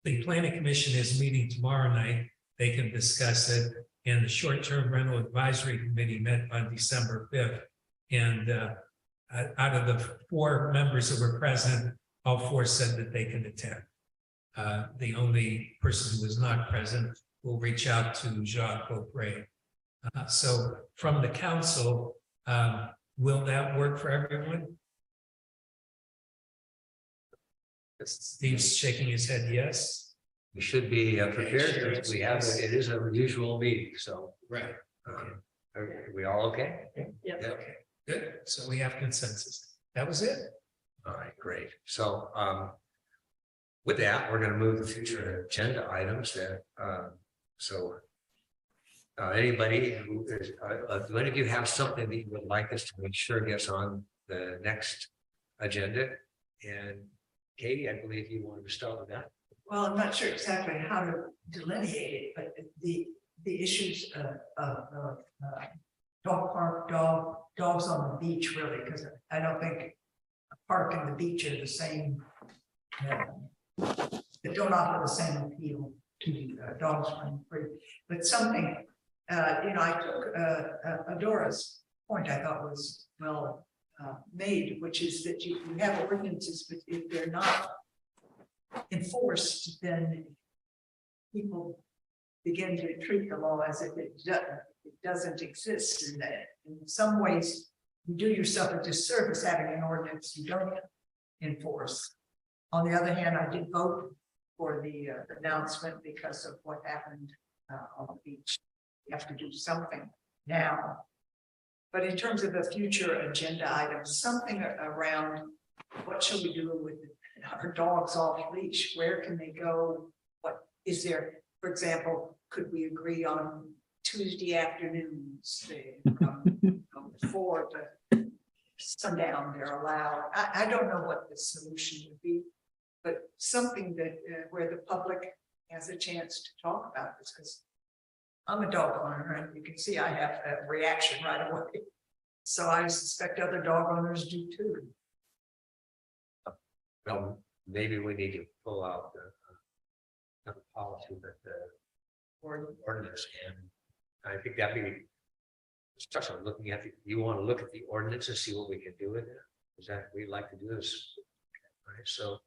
The Planning Commission is meeting tomorrow night. They can discuss it. And the Short-Term Rental Advisory Committee met on December 5th. And out of the 4 members that were present, all 4 said that they can attend. The only person who was not present will reach out to Jacques Beaupre. So from the council, will that work for everyone? Steve's shaking his head yes. We should be prepared because we have, it is a usual meeting, so. Right. Are we all okay? Yep. Yeah. Okay, good. So we have consensus. That was it. All right, great. So with that, we're going to move to future agenda items that anybody who is, do any of you have something that you would like us to make sure gets on the next agenda? And Katie, I believe you wanted to start with that. Well, I'm not sure exactly how to delineate it, but the issues of dog park, dogs on the beach, really, because I don't think a park and the beach are the same. They don't offer the same appeal to dogs running free. But something, I took Adora's point, I thought was well made, which is that you have ordinances, but if they're not enforced, then people begin to treat the law as if it doesn't exist. And that in some ways, you do yourself a disservice having an ordinance you don't enforce. On the other hand, I did vote for the announcement because of what happened on the beach. You have to do something now. But in terms of a future agenda item, something around what shall we do with our dogs off leash? Where can they go? What is there, for example, could we agree on Tuesday afternoons, from 4 to sundown, they're allowed? I don't know what the solution would be, but something that, where the public has a chance to talk about this, because I'm a dog owner, and you can see I have a reaction right away. So I suspect other dog owners do too. Well, maybe we need to pull out the policy that the ordinance, and I think that'd be especially looking at you want to look at the ordinance and see what we can do with it. Is that we'd like to do this? Right. So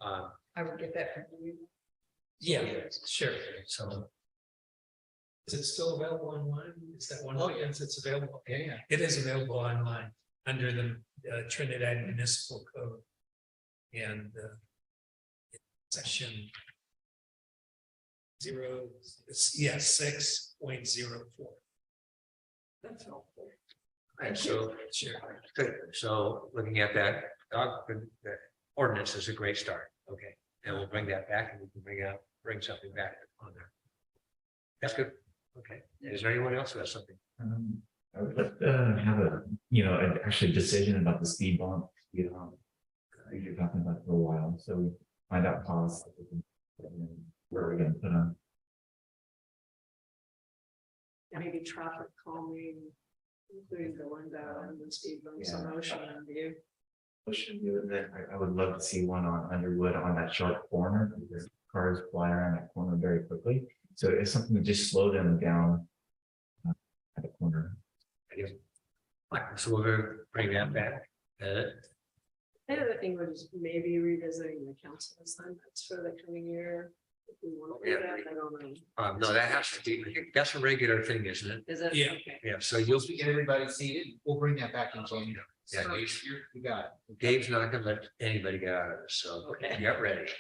I would get that from you. Yeah, sure. So Is it still available online? Is that one of the things that's available? yeah. It is available online under the Trinidad Municipal Code. And section 6.04. That's helpful. Right, so Sure. good. So looking at that, the ordinance is a great start. Okay, and we'll bring that back, and we can bring something back on there. That's good. Okay. Is there anyone else who has something? I would like to have actually decision about the speed bump. You're talking about for a while, so we find out costs. Where are we going to put them? Maybe traffic calming, including the window and the speed bumps, Yeah. motion and view. Pushing you, and then I would love to see one on Underwood on that sharp corner, because cars fly around that corner very quickly. So it's something to just slow them down at the corner. So we're going to bring that back. The other thing was maybe revisiting the council assignments for the coming year. If we want to do that, I don't know. No, that has to be, I think that's a regular thing, isn't it? Is it? Yeah. Okay. Yeah, so you'll Once we get everybody seated, we'll bring that back in January. Yeah, So, Dave's- you got it. Dave's not gonna let anybody get out of this, so Okay. get ready.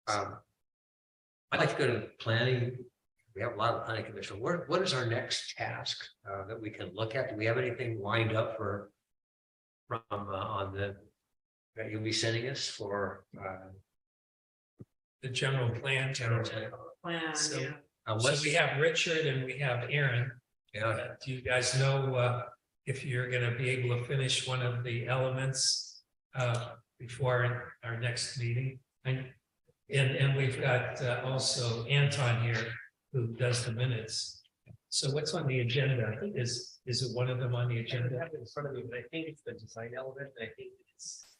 I'd like to go to planning. We have a lot of planning commission. What is our next task that we can look at? Do we have anything lined up from on the that you'll be sending us for The general plan. Plan, So- yeah. So we have Richard and we have Aaron. Yeah, Do you guys know if you're gonna be able to finish one of the elements before our next meeting? And we've got also Anton here who does the minutes. So what's on the agenda? Is it one of them on the agenda? I have it in front of me, but I think it's the design element, and I think it's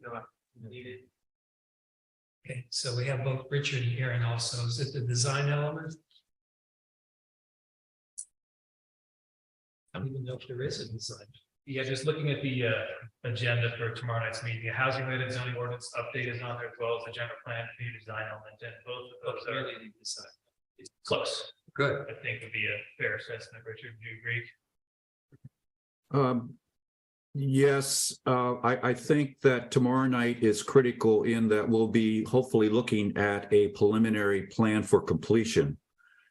not needed. Okay, so we have both Richard and Aaron also. Is it the design element? I don't even know if there is a design. Yeah, just looking at the agenda for tomorrow night's meeting, a housing related zoning ordinance update is on there, as well as the general plan, community design element, and both of those are Really the design. close. good. I think would be a fair assessment. Richard, do you agree? Yes, I think that tomorrow night is critical in that we'll be hopefully looking at a preliminary plan for completion.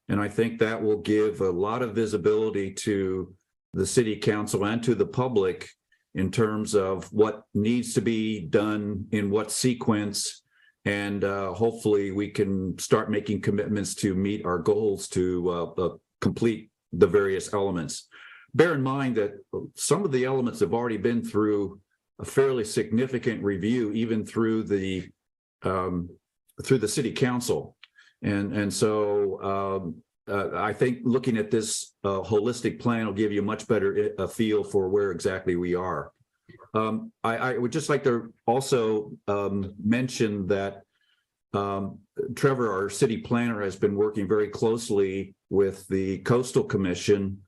And I think that will give a lot of visibility to the city council and to the public in terms of what needs to be done in what sequence. And hopefully we can start making commitments to meet our goals to complete the various elements. Bear in mind that some of the elements have already been through a fairly significant review, even through the city council. And so I think looking at this holistic plan will give you a much better feel for where exactly we are. I would just like to also mention that Trevor, our city planner, has been working very closely with the Coastal Commission,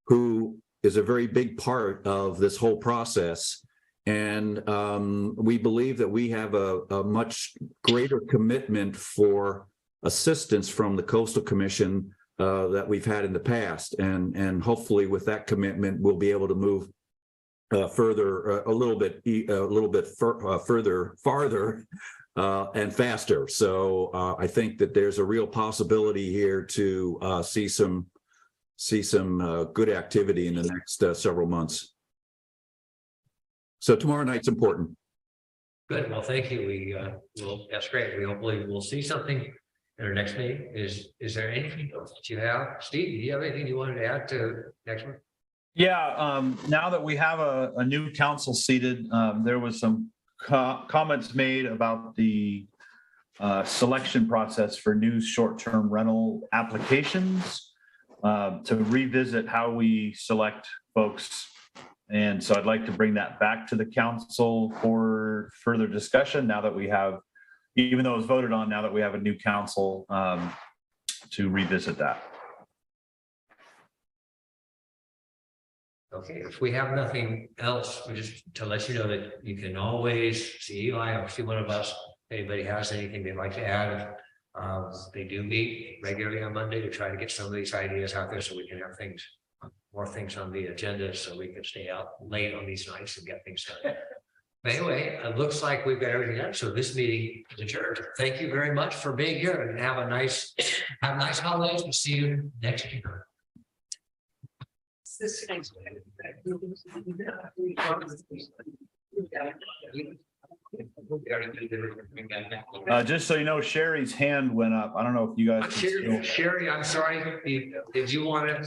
who is a very big part of this whole process. And we believe that we have a much greater commitment for assistance from the Coastal Commission that we've had in the past. And hopefully with that commitment, we'll be able to move further, a little bit farther and faster. So I think that there's a real possibility here to see some good activity in the next several months. So tomorrow night's important. Good. Well, thank you. That's great. We hopefully will see something in our next meeting. Is there anything else that you have? Steve, do you have anything you wanted to add to next one? Yeah, now that we have a new council seated, there was some comments made about the selection process for new short-term rental applications, to revisit how we select folks. And so I'd like to bring that back to the council for further discussion now that we have, even though it was voted on, now that we have a new council, to revisit that. Okay, if we have nothing else, we just to let you know that you can always see Eli or see one of us. If anybody has anything they'd like to add, they do meet regularly on Monday to try to get some of these ideas out there so we can have things, more things on the agenda, so we can stay out late on these nights and get things done. But anyway, it looks like we've got everything done. So this meeting is adjourned. Thank you very much for being here and have a nice holidays. We'll see you next year. This thing's. Just so you know, Sherry's hand went up. I don't know if you guys. Sherry, I'm sorry. Did you want to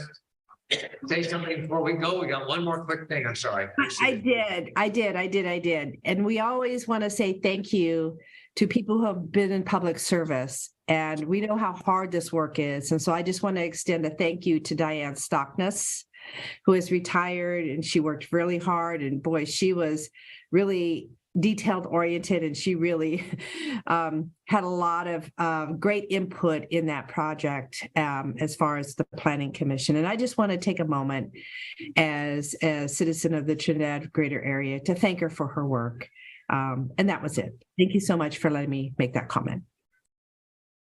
say something before we go? We got one more quick thing. I'm sorry. I did. And we always want to say thank you to people who have been in public service. And we know how hard this work is. And so I just want to extend a thank you to Diane Stockness, who is retired, and she worked really hard. And boy, she was really detailed oriented, and she really had a lot of great input in that project as far as the Planning Commission. And I just want to take a moment as a citizen of the Trinidad greater area to thank her for her work. And that was it. Thank you so much for letting me make that comment.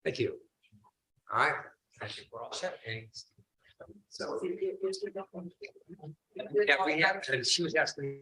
Thank you. All right. I think we're all set. So, yeah, we have, and she was asking.